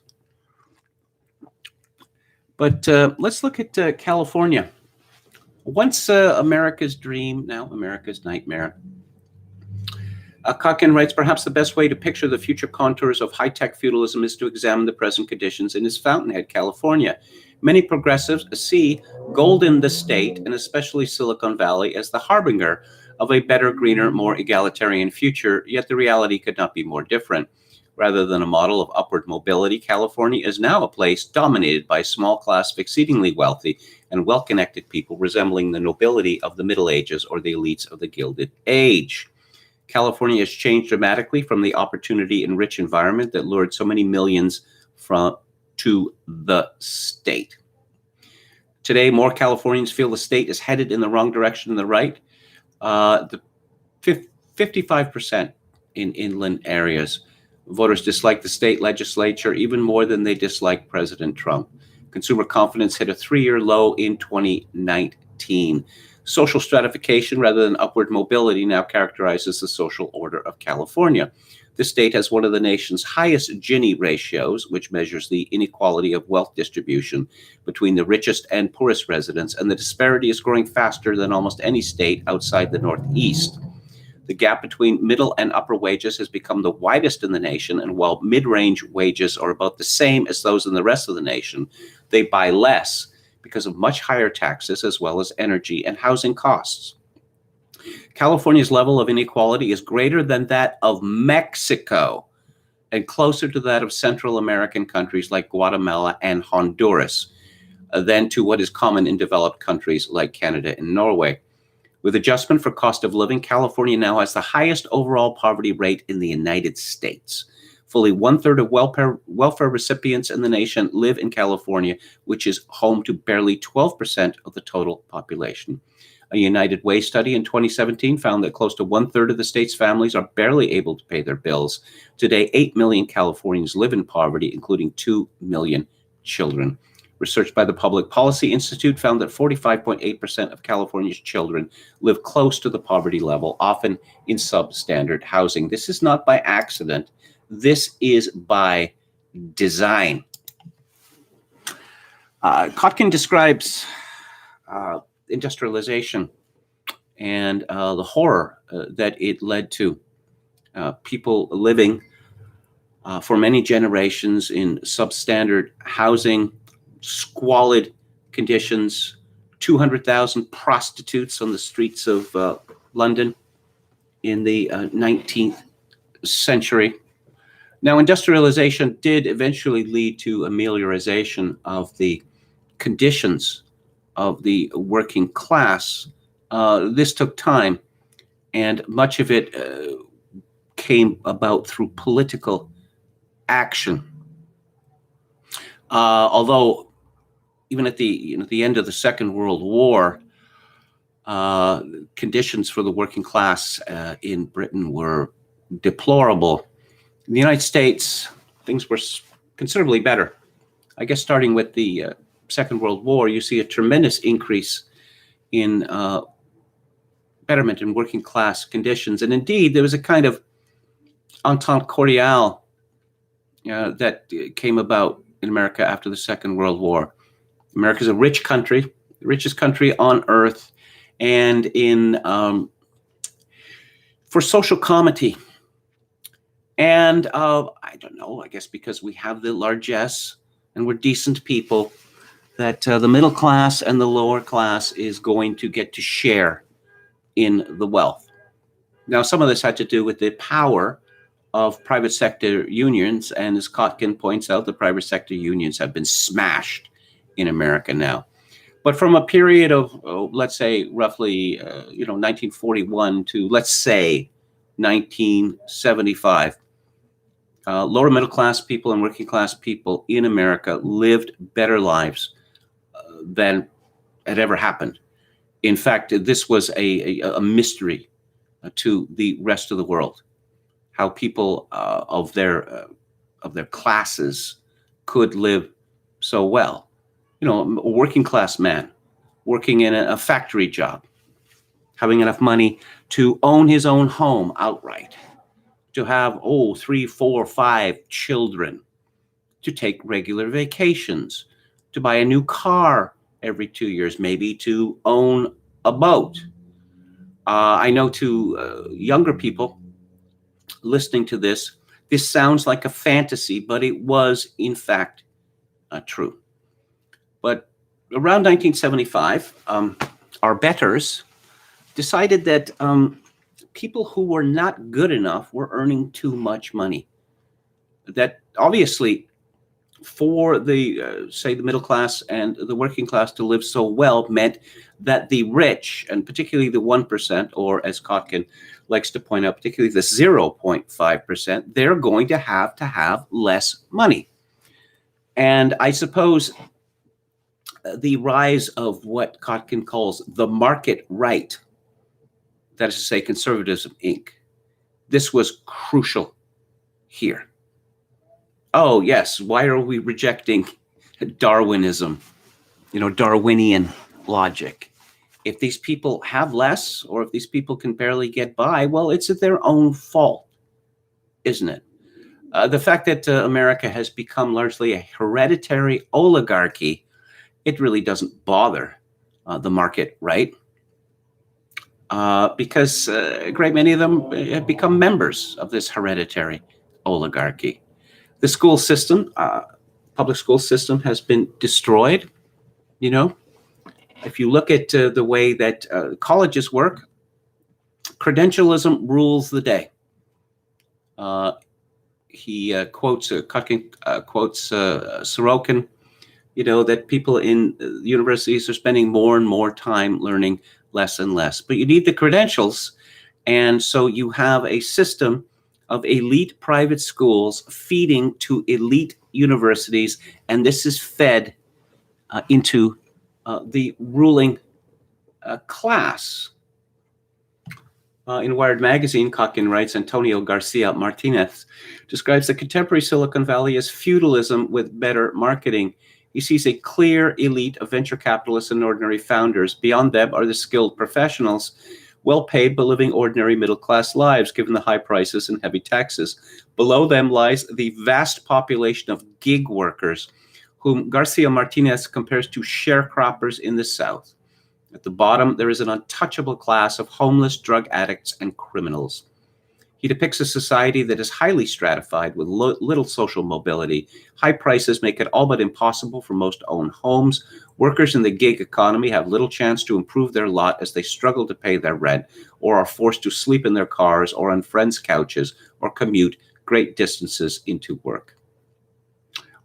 But let's look at California. Once America's dream, now America's nightmare. Kotkin writes, perhaps the best way to picture the future contours of high-tech feudalism is to examine the present conditions in its fountainhead, California. Many progressives see golden the state, and especially Silicon Valley, as the harbinger of a better, greener, more egalitarian future, yet the reality could not be more different. Rather than a model of upward mobility, California is now a place dominated by a small class of exceedingly wealthy and well-connected people resembling the nobility of the Middle Ages or the elites of the Gilded Age. California has changed dramatically from the opportunity and rich environment that lured so many millions to the state. Today, more Californians feel the state is headed in the wrong direction than the right. 55% in inland areas. Voters dislike the state legislature even more than they dislike President Trump. Consumer confidence hit a 3-year low in 2019. Social stratification rather than upward mobility now characterizes the social order of California. The state has one of the nation's highest Gini ratios, which measures the inequality of wealth distribution between the richest and poorest residents, and the disparity is growing faster than almost any state outside the Northeast. The gap between middle and upper wages has become the widest in the nation, and while mid-range wages are about the same as those in the rest of the nation, they buy less because of much higher taxes as well as energy and housing costs. California's level of inequality is greater than that of Mexico and closer to that of Central American countries like Guatemala and Honduras than to what is common in developed countries like Canada and Norway. With adjustment for cost of living, California now has the highest overall poverty rate in the United States. Fully 1/3 of welfare recipients in the nation live in California, which is home to barely 12% of the total population. A United Way study in 2017 found that close to 1/3 of the state's families are barely able to pay their bills. Today, 8 million Californians live in poverty, including 2 million children. Research by the Public Policy Institute found that 45.8% of California's children live close to the poverty level, often in substandard housing. This is not by accident. This is by design. Kotkin describes industrialization and the horror that it led to. People living for many generations in substandard housing, squalid conditions, 200,000 prostitutes on the streets of London in the 19th century. Now, industrialization did eventually lead to amelioration of the conditions of the working class. This took time, and much of it came about through political action. Although even at the end of the Second World War, conditions for the working class in Britain were deplorable. In the United States, things were considerably better. I guess starting with the Second World War, you see a tremendous increase in betterment in working class conditions. And indeed, there was a kind of entente cordiale that came about in America after the Second World War. America's a rich country, the richest country on earth, and for social comity. And I don't know, I guess because we have the largesse and we're decent people, that the middle class and the lower class is going to get to share in the wealth. Now, some of this had to do with the power of private sector unions, and as Kotkin points out, the private sector unions have been smashed in America now. But from a period of, let's say, roughly 1941 to, let's say, 1975, lower middle class people and working class people in America lived better lives than had ever happened. In fact, this was a mystery to the rest of the world, how people of their classes could live so well. You know, a working class man working in a factory job, having enough money to own his own home outright, to have, 3, 4, 5 children, to take regular vacations, to buy a new car every 2 years, maybe to own a boat. I know to younger people listening to this sounds like a fantasy, but it was, in fact, true. But around 1975, our betters decided that people who were not good enough were earning too much money. That obviously, for the, say, the middle class and the working class to live so well meant that the rich, and particularly the 1%, or as Kotkin likes to point out, particularly the 0.5%, they're going to have less money. And I suppose the rise of what Kotkin calls the market right, that is to say, conservatism, Inc., this was crucial here. Oh, yes, why are we rejecting Darwinism, Darwinian logic? If these people have less, or if these people can barely get by, well, it's their own fault, isn't it? The fact that America has become largely a hereditary oligarchy, it really doesn't bother the market, right? Because a great many of them have become members of this hereditary oligarchy. The school system, public school system, has been destroyed. If you look at the way that colleges work, credentialism rules the day. Kotkin quotes Sorokin, that people in universities are spending more and more time learning less and less. But you need the credentials, and so you have a system of elite private schools feeding to elite universities, and this is fed into the ruling class. In Wired magazine, Kotkin writes, Antonio Garcia Martinez describes the contemporary Silicon Valley as feudalism with better marketing. He sees a clear elite of venture capitalists and ordinary founders. Beyond them are the skilled professionals, well paid but living ordinary middle-class lives given the high prices and heavy taxes. Below them lies the vast population of gig workers, whom Garcia Martinez compares to sharecroppers in the South. At the bottom, there is an untouchable class of homeless, drug addicts, and criminals. He depicts a society that is highly stratified with little social mobility. High prices make it all but impossible for most to own homes. Workers in the gig economy have little chance to improve their lot as they struggle to pay their rent, or are forced to sleep in their cars or on friends' couches, or commute great distances into work.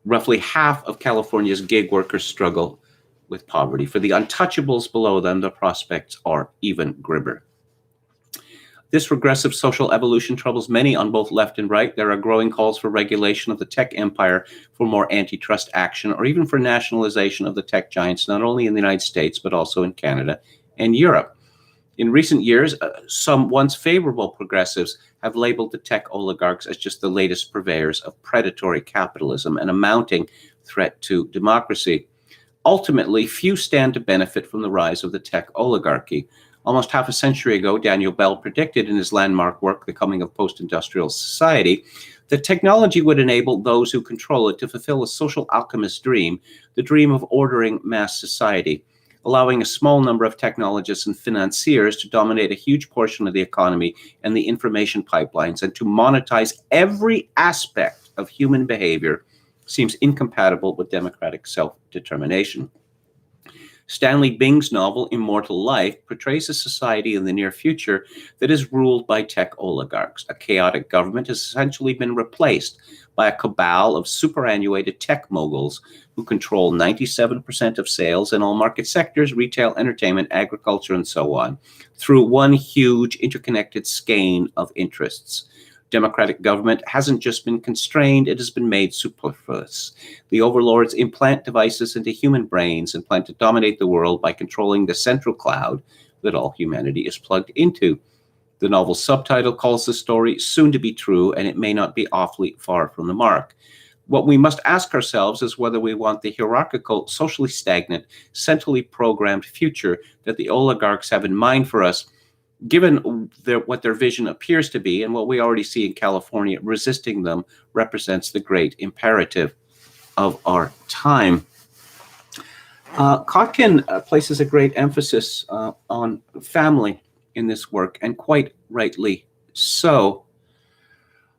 Roughly half of California's gig workers struggle with poverty. For the untouchables below them, the prospects are even grimmer. This regressive social evolution troubles many on both left and right. There are growing calls for regulation of the tech empire, for more antitrust action, or even for nationalization of the tech giants, not only in the United States, but also in Canada and Europe. In recent years, some once favorable progressives have labeled the tech oligarchs as just the latest purveyors of predatory capitalism, and a mounting threat to democracy. Ultimately, few stand to benefit from the rise of the tech oligarchy. Almost half a century ago, Daniel Bell predicted in his landmark work, The Coming of Post-Industrial Society, that technology would enable those who control it to fulfill a social alchemist dream, the dream of ordering mass society, allowing a small number of technologists and financiers to dominate a huge portion of the economy and the information pipelines, and to monetize every aspect of human behavior seems incompatible with democratic self-determination. Stanley Bing's novel, Immortal Life, portrays a society in the near future that is ruled by tech oligarchs. A chaotic government has essentially been replaced by a cabal of superannuated tech moguls who control 97% of sales in all market sectors, retail, entertainment, agriculture, and so on, through one huge interconnected skein of interests. Democratic government hasn't just been constrained, it has been made superfluous. The overlords implant devices into human brains and plan to dominate the world by controlling the central cloud that all humanity is plugged into. The novel's subtitle calls the story soon to be true, and it may not be awfully far from the mark. What we must ask ourselves is whether we want the hierarchical, socially stagnant, centrally programmed future that the oligarchs have in mind for us, Given what their vision appears to be, and what we already see in California, resisting them represents the great imperative of our time. Kotkin places a great emphasis on family in this work, and quite rightly so.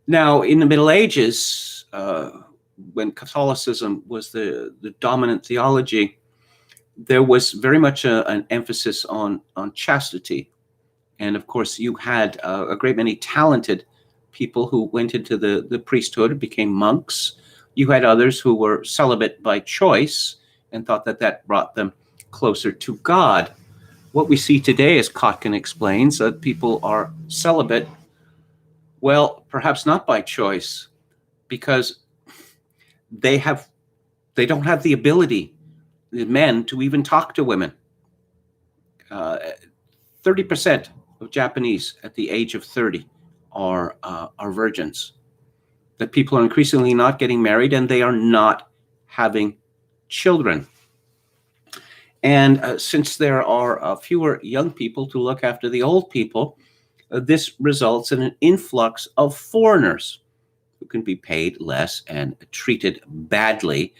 Now, in the Middle Ages, when Catholicism was the dominant theology, there was very much an emphasis on chastity. And of course, you had a great many talented people who went into the priesthood, became monks. You had others who were celibate by choice and thought that that brought them closer to God. What we see today, as Kotkin explains, that people are celibate, well, perhaps not by choice, because they don't have the ability, the men, to even talk to women. 30% of Japanese at the age of 30 are virgins. That people are increasingly not getting married, and they are not having children. And since there are fewer young people to look after the old people, this results in an influx of foreigners who can be paid less and treated badly.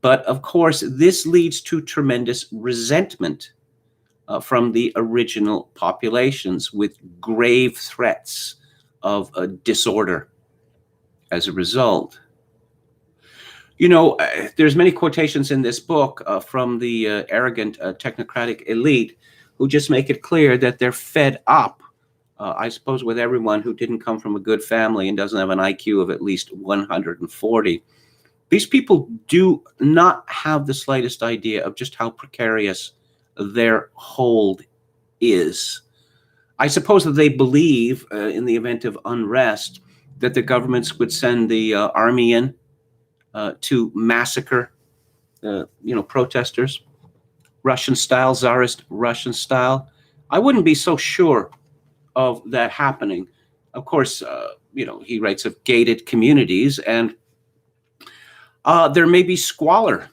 But of course, this leads to tremendous resentment from the original populations, with grave threats of disorder as a result. You know, there's many quotations in this book from the arrogant technocratic elite who just make it clear that they're fed up, I suppose, with everyone who didn't come from a good family and doesn't have an IQ of at least 140. These people do not have the slightest idea of just how precarious their hold is. I suppose that they believe, in the event of unrest, that the governments would send the army in to massacre, protesters, Russian style, Tsarist Russian style. I wouldn't be so sure of that happening. Of course, he writes of gated communities, and there may be squalor.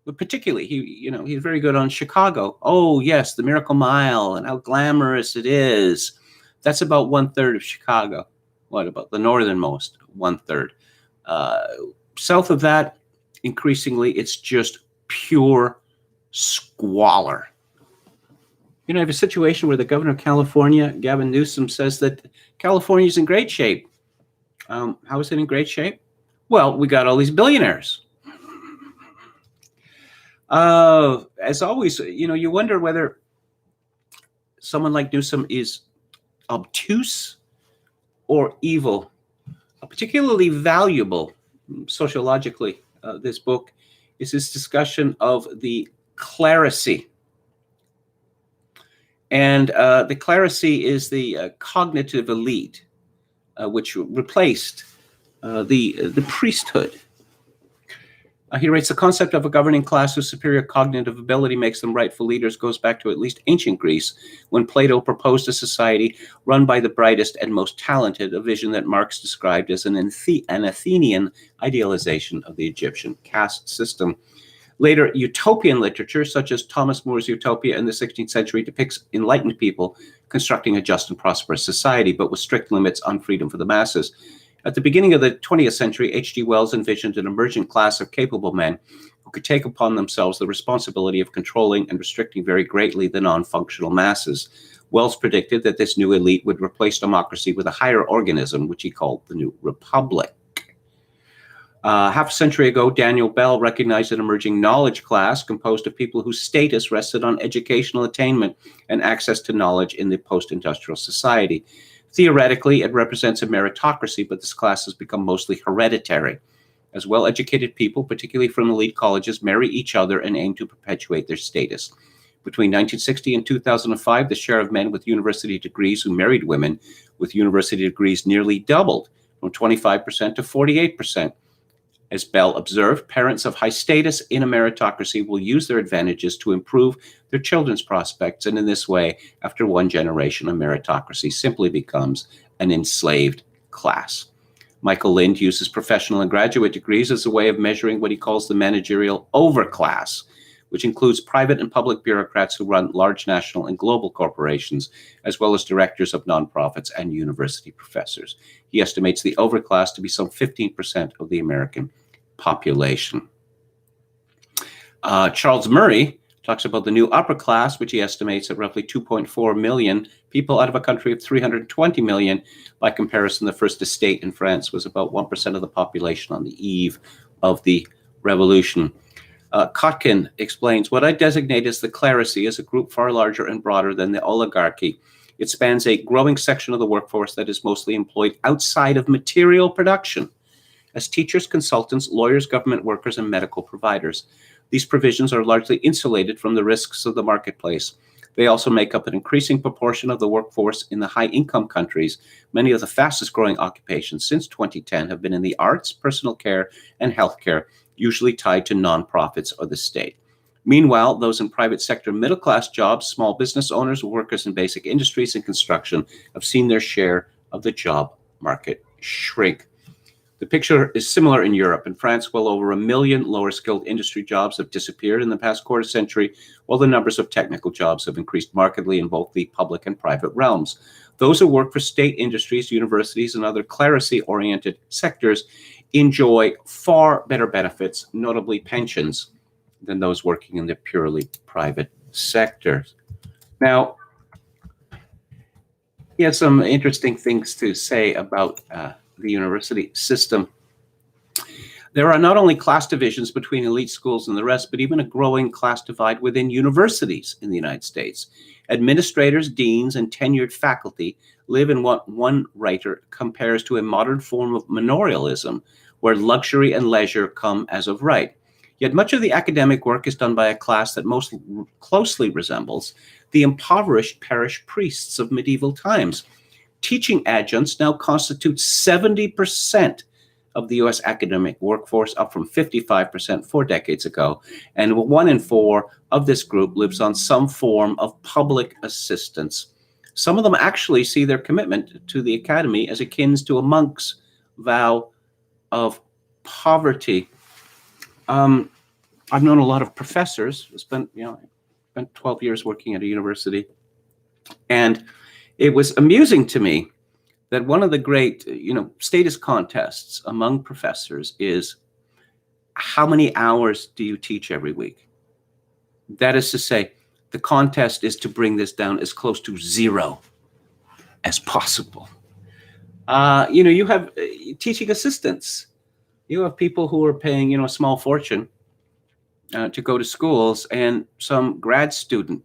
But particularly, he's very good on Chicago. Oh, yes, the Miracle Mile and how glamorous it is. That's about 1/3 of Chicago. What about the northernmost 1/3? South of that, increasingly, it's just pure squalor. You have a situation where the governor of California, Gavin Newsom, says that California is in great shape. How is it in great shape? Well, we got all these billionaires. As always, you wonder whether someone like Newsom is obtuse or evil. Particularly valuable sociologically, this book is this discussion of the clerisy. And the clerisy is the cognitive elite, which replaced the priesthood. He writes, the concept of a governing class whose superior cognitive ability makes them rightful leaders goes back to at least ancient Greece, when Plato proposed a society run by the brightest and most talented, a vision that Marx described as an Athenian idealization of the Egyptian caste system. Later, utopian literature, such as Thomas More's Utopia in the 16th century, depicts enlightened people constructing a just and prosperous society, but with strict limits on freedom for the masses. At the beginning of the 20th century, H.G. Wells envisioned an emergent class of capable men who could take upon themselves the responsibility of controlling and restricting very greatly the non-functional masses. Wells predicted that this new elite would replace democracy with a higher organism, which he called the New Republic. Half a century ago, Daniel Bell recognized an emerging knowledge class composed of people whose status rested on educational attainment and access to knowledge in the post-industrial society. Theoretically, it represents a meritocracy, but this class has become mostly hereditary. As well-educated people, particularly from elite colleges, marry each other and aim to perpetuate their status. Between 1960 and 2005, the share of men with university degrees who married women with university degrees nearly doubled, from 25% to 48%. As Bell observed, parents of high status in a meritocracy will use their advantages to improve their children's prospects, and in this way, after one generation, a meritocracy simply becomes an enslaved class. Michael Lind uses professional and graduate degrees as a way of measuring what he calls the managerial overclass, which includes private and public bureaucrats who run large national and global corporations, as well as directors of nonprofits and university professors. He estimates the overclass to be some 15% of the American population. Charles Murray talks about the new upper class, which he estimates at roughly 2.4 million people out of a country of 320 million. By comparison, the First Estate in France was about 1% of the population on the eve of the revolution. Kotkin explains, what I designate as the clerisy is a group far larger and broader than the oligarchy. It spans a growing section of the workforce that is mostly employed outside of material production, as teachers, consultants, lawyers, government workers, and medical providers. These provisions are largely insulated from the risks of the marketplace. They also make up an increasing proportion of the workforce in the high-income countries. Many of the fastest-growing occupations since 2010 have been in the arts, personal care, and healthcare, usually tied to nonprofits or the state. Meanwhile, those in private sector middle-class jobs, small business owners, workers in basic industries and construction have seen their share of the job market shrink. The picture is similar in Europe. In France, well over 1 million lower-skilled industry jobs have disappeared in the past quarter century, while the numbers of technical jobs have increased markedly in both the public and private realms. Those who work for state industries, universities, and other clerisy-oriented sectors enjoy far better benefits, notably pensions, than those working in the purely private sectors. Now, he had some interesting things to say about the university system. There are not only class divisions between elite schools and the rest, but even a growing class divide within universities in the United States. Administrators, deans, and tenured faculty live in what one writer compares to a modern form of manorialism, where luxury and leisure come as of right. Yet much of the academic work is done by a class that most closely resembles the impoverished parish priests of medieval times. Teaching adjuncts now constitute 70% of the U.S. academic workforce, up from 55% 4 decades ago, and 1 in 4 of this group lives on some form of public assistance. Some of them actually see their commitment to the academy as akin to a monk's vow of poverty. I've known a lot of professors. Spent 12 years working at a university, and it was amusing to me that one of the great, status contests among professors is how many hours do you teach every week? That is to say, the contest is to bring this down as close to 0 as possible. You have teaching assistants. You have people who are paying, a small fortune to go to schools, and some grad student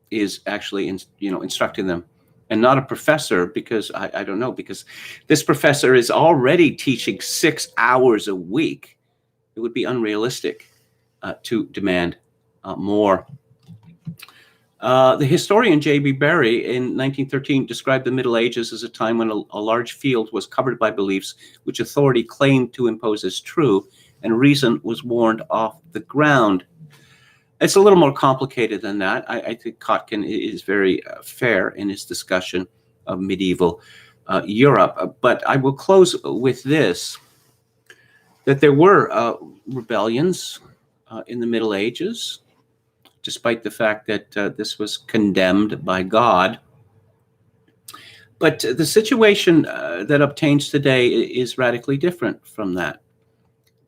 is actually, instructing them, and not a professor, because I don't know, because this professor is already teaching 6 hours a week. It would be unrealistic to demand more. The historian J.B. Barrie in 1913 described the Middle Ages as a time when a large field was covered by beliefs which authority claimed to impose as true, and reason was warned off the ground. It's a little more complicated than that. I think Kotkin is very fair in his discussion of medieval Europe. But I will close with this, that there were rebellions in the Middle Ages, despite the fact that this was condemned by God. But the situation that obtains today is radically different from that.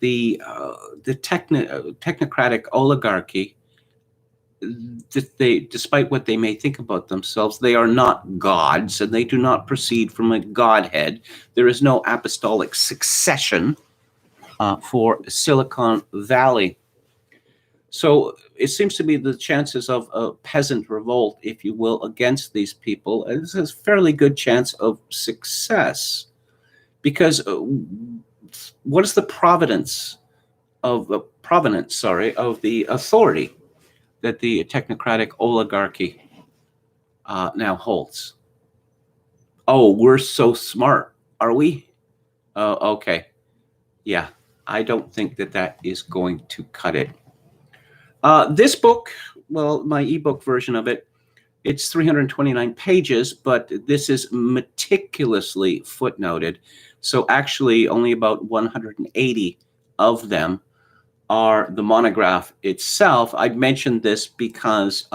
The technocratic oligarchy, despite what they may think about themselves, they are not gods, and they do not proceed from a godhead. There is no apostolic succession for Silicon Valley. So it seems to be the chances of a peasant revolt, if you will, against these people is a fairly good chance of success, because what is the provenance of the authority that the technocratic oligarchy now holds? Oh, we're so smart, are we? Okay. Yeah, I don't think that is going to cut it. This book, well, my ebook version of it, it's 329 pages, but this is meticulously footnoted. So actually only about 180 of them are the monograph itself. I mentioned this because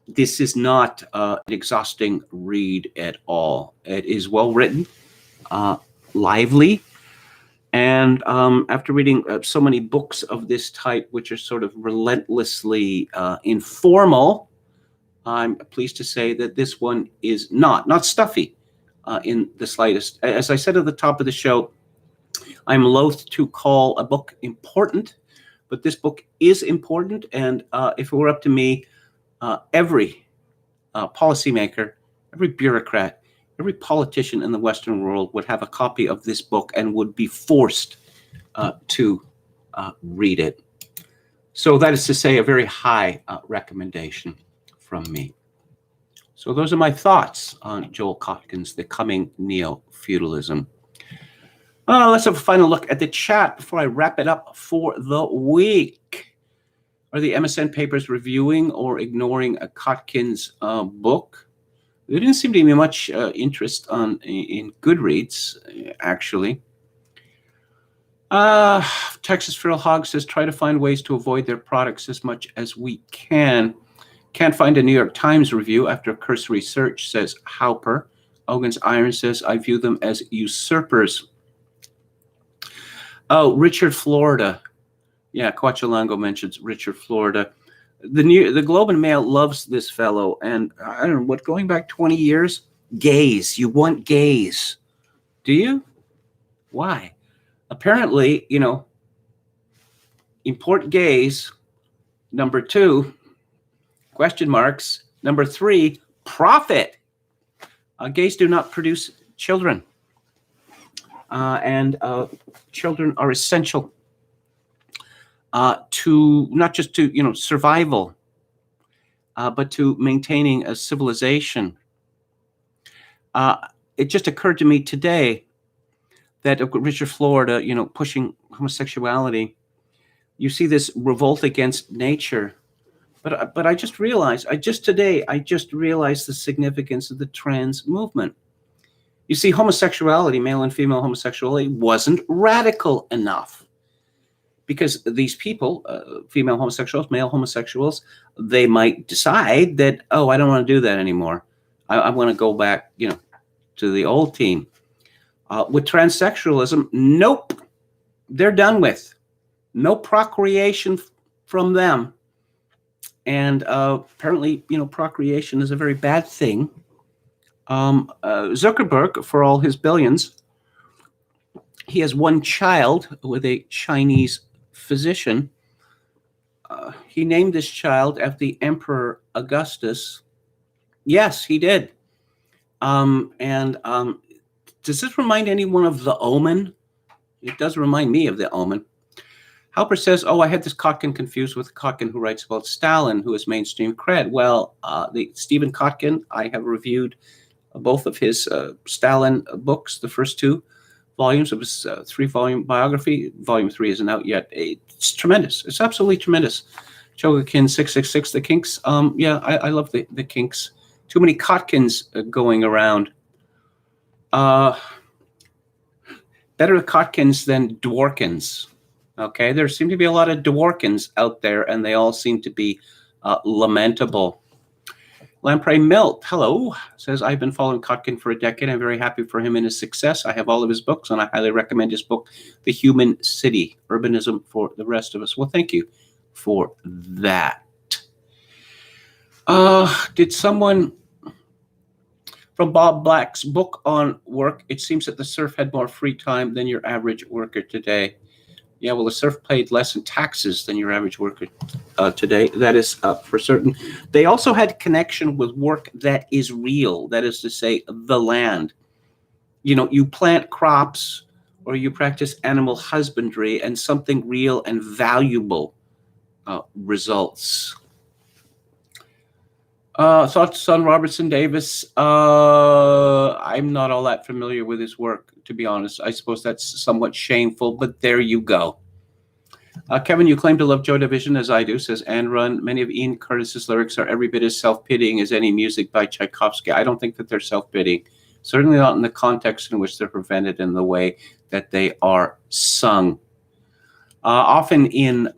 this is not an exhausting read at all. It is well written, lively, and after reading so many books of this type, which are sort of relentlessly informal, I'm pleased to say that this one is not stuffy in the slightest. As I said at the top of the show, I'm loath to call a book important, but this book is important. And if it were up to me, every policymaker, every bureaucrat, every politician in the Western world would have a copy of this book and would be forced to read it. So that is to say, a very high recommendation from me. So those are my thoughts on Joel Kotkin's The Coming Neo-Feudalism. Let's have a final look at the chat before I wrap it up for the week. Are the MSN papers reviewing or ignoring Kotkin's book? There didn't seem to be much interest in Goodreads, actually. Texas Feral Hog says, try to find ways to avoid their products as much as we can. Can't find a New York Times review after a cursory search, says Hauper. Ogan's Iron says, I view them as usurpers. Oh, Richard Florida. Yeah, Coachalango mentions Richard Florida. The Globe and Mail loves this fellow. And I don't know, what, going back 20 years? Gays. You want gays. Do you? Why? Apparently, import gays. Number 2, question marks. Number 3, profit. Gays do not produce children. And children are essential to not just to survival, but to maintaining a civilization. It just occurred to me today that Richard Florida, pushing homosexuality, you see this revolt against nature. But I just realized, I just realized the significance of the trans movement. You see, homosexuality, male and female homosexuality, wasn't radical enough. Because these people, female homosexuals, male homosexuals, they might decide that, oh, I don't want to do that anymore. I want to go back, to the old team. With transsexualism, nope. They're done with. No procreation from them. And apparently, procreation is a very bad thing. Zuckerberg, for all his billions, he has one child with a Chinese physician. He named this child after the Emperor Augustus. Yes, he did. Does this remind anyone of The Omen? It does remind me of The Omen. Halper says, oh, I had this Kotkin confused with Kotkin who writes about Stalin, who is mainstream cred. Well, the Stephen Kotkin, I have reviewed both of his Stalin books, the first 2 volumes of his 3-volume biography. Volume 3 isn't out yet. It's tremendous. It's absolutely tremendous. Chogakin 666, the Kinks. Yeah, I love the Kinks. Too many Kotkins going around. Better Kotkins than Dworkins. Okay, there seem to be a lot of Dworkins out there, and they all seem to be lamentable. Lamprey Milt, hello, says, I've been following Kotkin for a decade. I'm very happy for him and his success. I have all of his books, and I highly recommend his book, The Human City, Urbanism for the Rest of Us. Well, thank you for that. Did someone from Bob Black's book on work, it seems that the serf had more free time than your average worker today. Yeah, well, the serf paid less in taxes than your average worker today. That is for certain. They also had connection with work that is real. That is to say, the land. You plant crops or you practice animal husbandry and something real and valuable results. Thoughts on Robertson Davis? I'm not all that familiar with his work, to be honest. I suppose that's somewhat shameful, but there you go. Kevin, you claim to love Joy Division as I do, says Anne Run. Many of Ian Curtis's lyrics are every bit as self-pitying as any music by Tchaikovsky. I don't think that they're self-pitying. Certainly not in the context in which they're presented in the way that they are sung. often in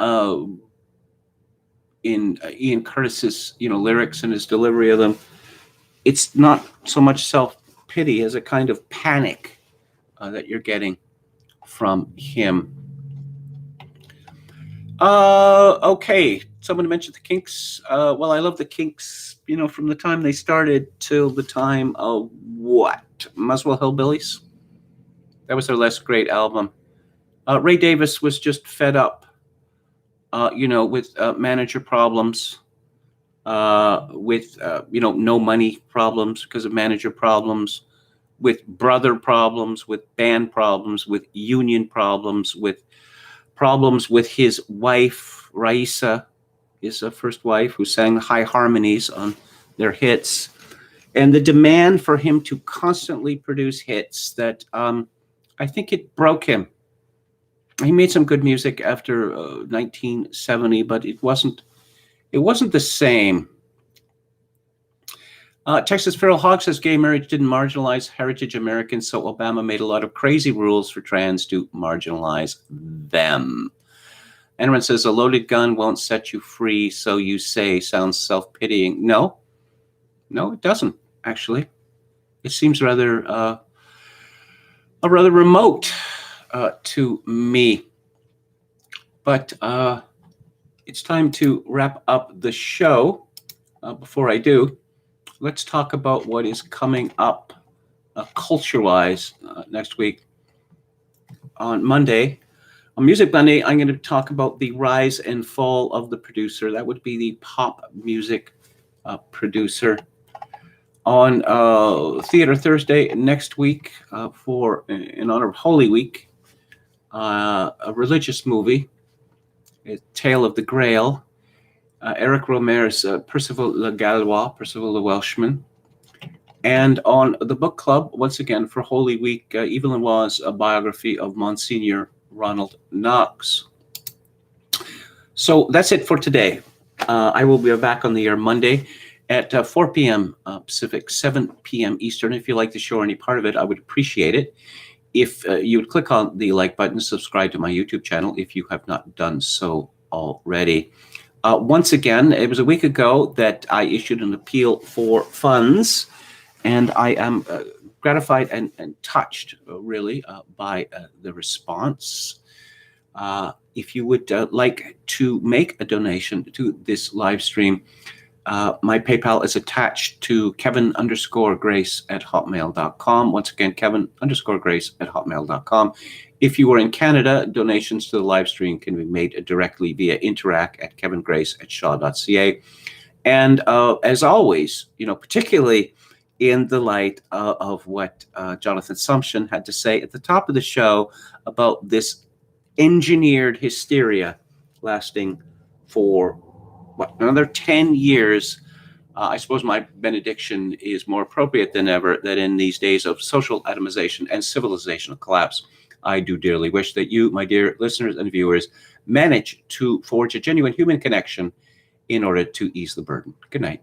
Ian Curtis's lyrics and his delivery of them, it's not so much self-pity as a kind of panic that you're getting from him. Okay, someone mentioned the Kinks. Well, I love the Kinks, from the time they started till the time of Muswell Hillbillies. That was their last great album. Ray Davis was just fed up, with manager problems, with no money problems because of manager problems, with brother problems, with band problems, with union problems, with problems with his wife, Raisa, his first wife, who sang high harmonies on their hits, and the demand for him to constantly produce hits that I think it broke him. He made some good music after 1970, but it wasn't the same. Texas Feral Hog says gay marriage didn't marginalize heritage Americans, so Obama made a lot of crazy rules for trans to marginalize them. Enron says a loaded gun won't set you free, so you say. Sounds self-pitying. No, it doesn't, actually. It seems rather remote to me. But it's time to wrap up the show. Before I do, let's talk about what is coming up culture-wise next week. On Monday, on Music Monday, I'm going to talk about the rise and fall of the producer. That would be the pop music producer. On Theater Thursday next week, in honor of Holy Week, a religious movie, A Tale of the Grail. Eric Romer's Percival le Gallois, Percival the Welshman. And on the book club, once again, for Holy Week, Yves Lenoir's biography of Monsignor Ronald Knox. So that's it for today. I will be back on the air Monday at 4 p.m. Pacific, 7 p.m. Eastern. If you like the show or any part of it, I would appreciate it if you would click on the like button, subscribe to my YouTube channel if you have not done so already. Once again, it was a week ago that I issued an appeal for funds, and I am gratified and touched, really, by the response. If you would like to make a donation to this live stream, my PayPal is attached to Kevin_Grace@hotmail.com. Once again, Kevin_Grace@hotmail.com. If you are in Canada, donations to the live stream can be made directly via interact@kevingrace@shaw.ca. And as always, particularly in the light of what Jonathan Sumption had to say at the top of the show about this engineered hysteria lasting for another 10 years. I suppose my benediction is more appropriate than ever, that in these days of social atomization and civilizational collapse, I do dearly wish that you, my dear listeners and viewers, manage to forge a genuine human connection in order to ease the burden. Good night.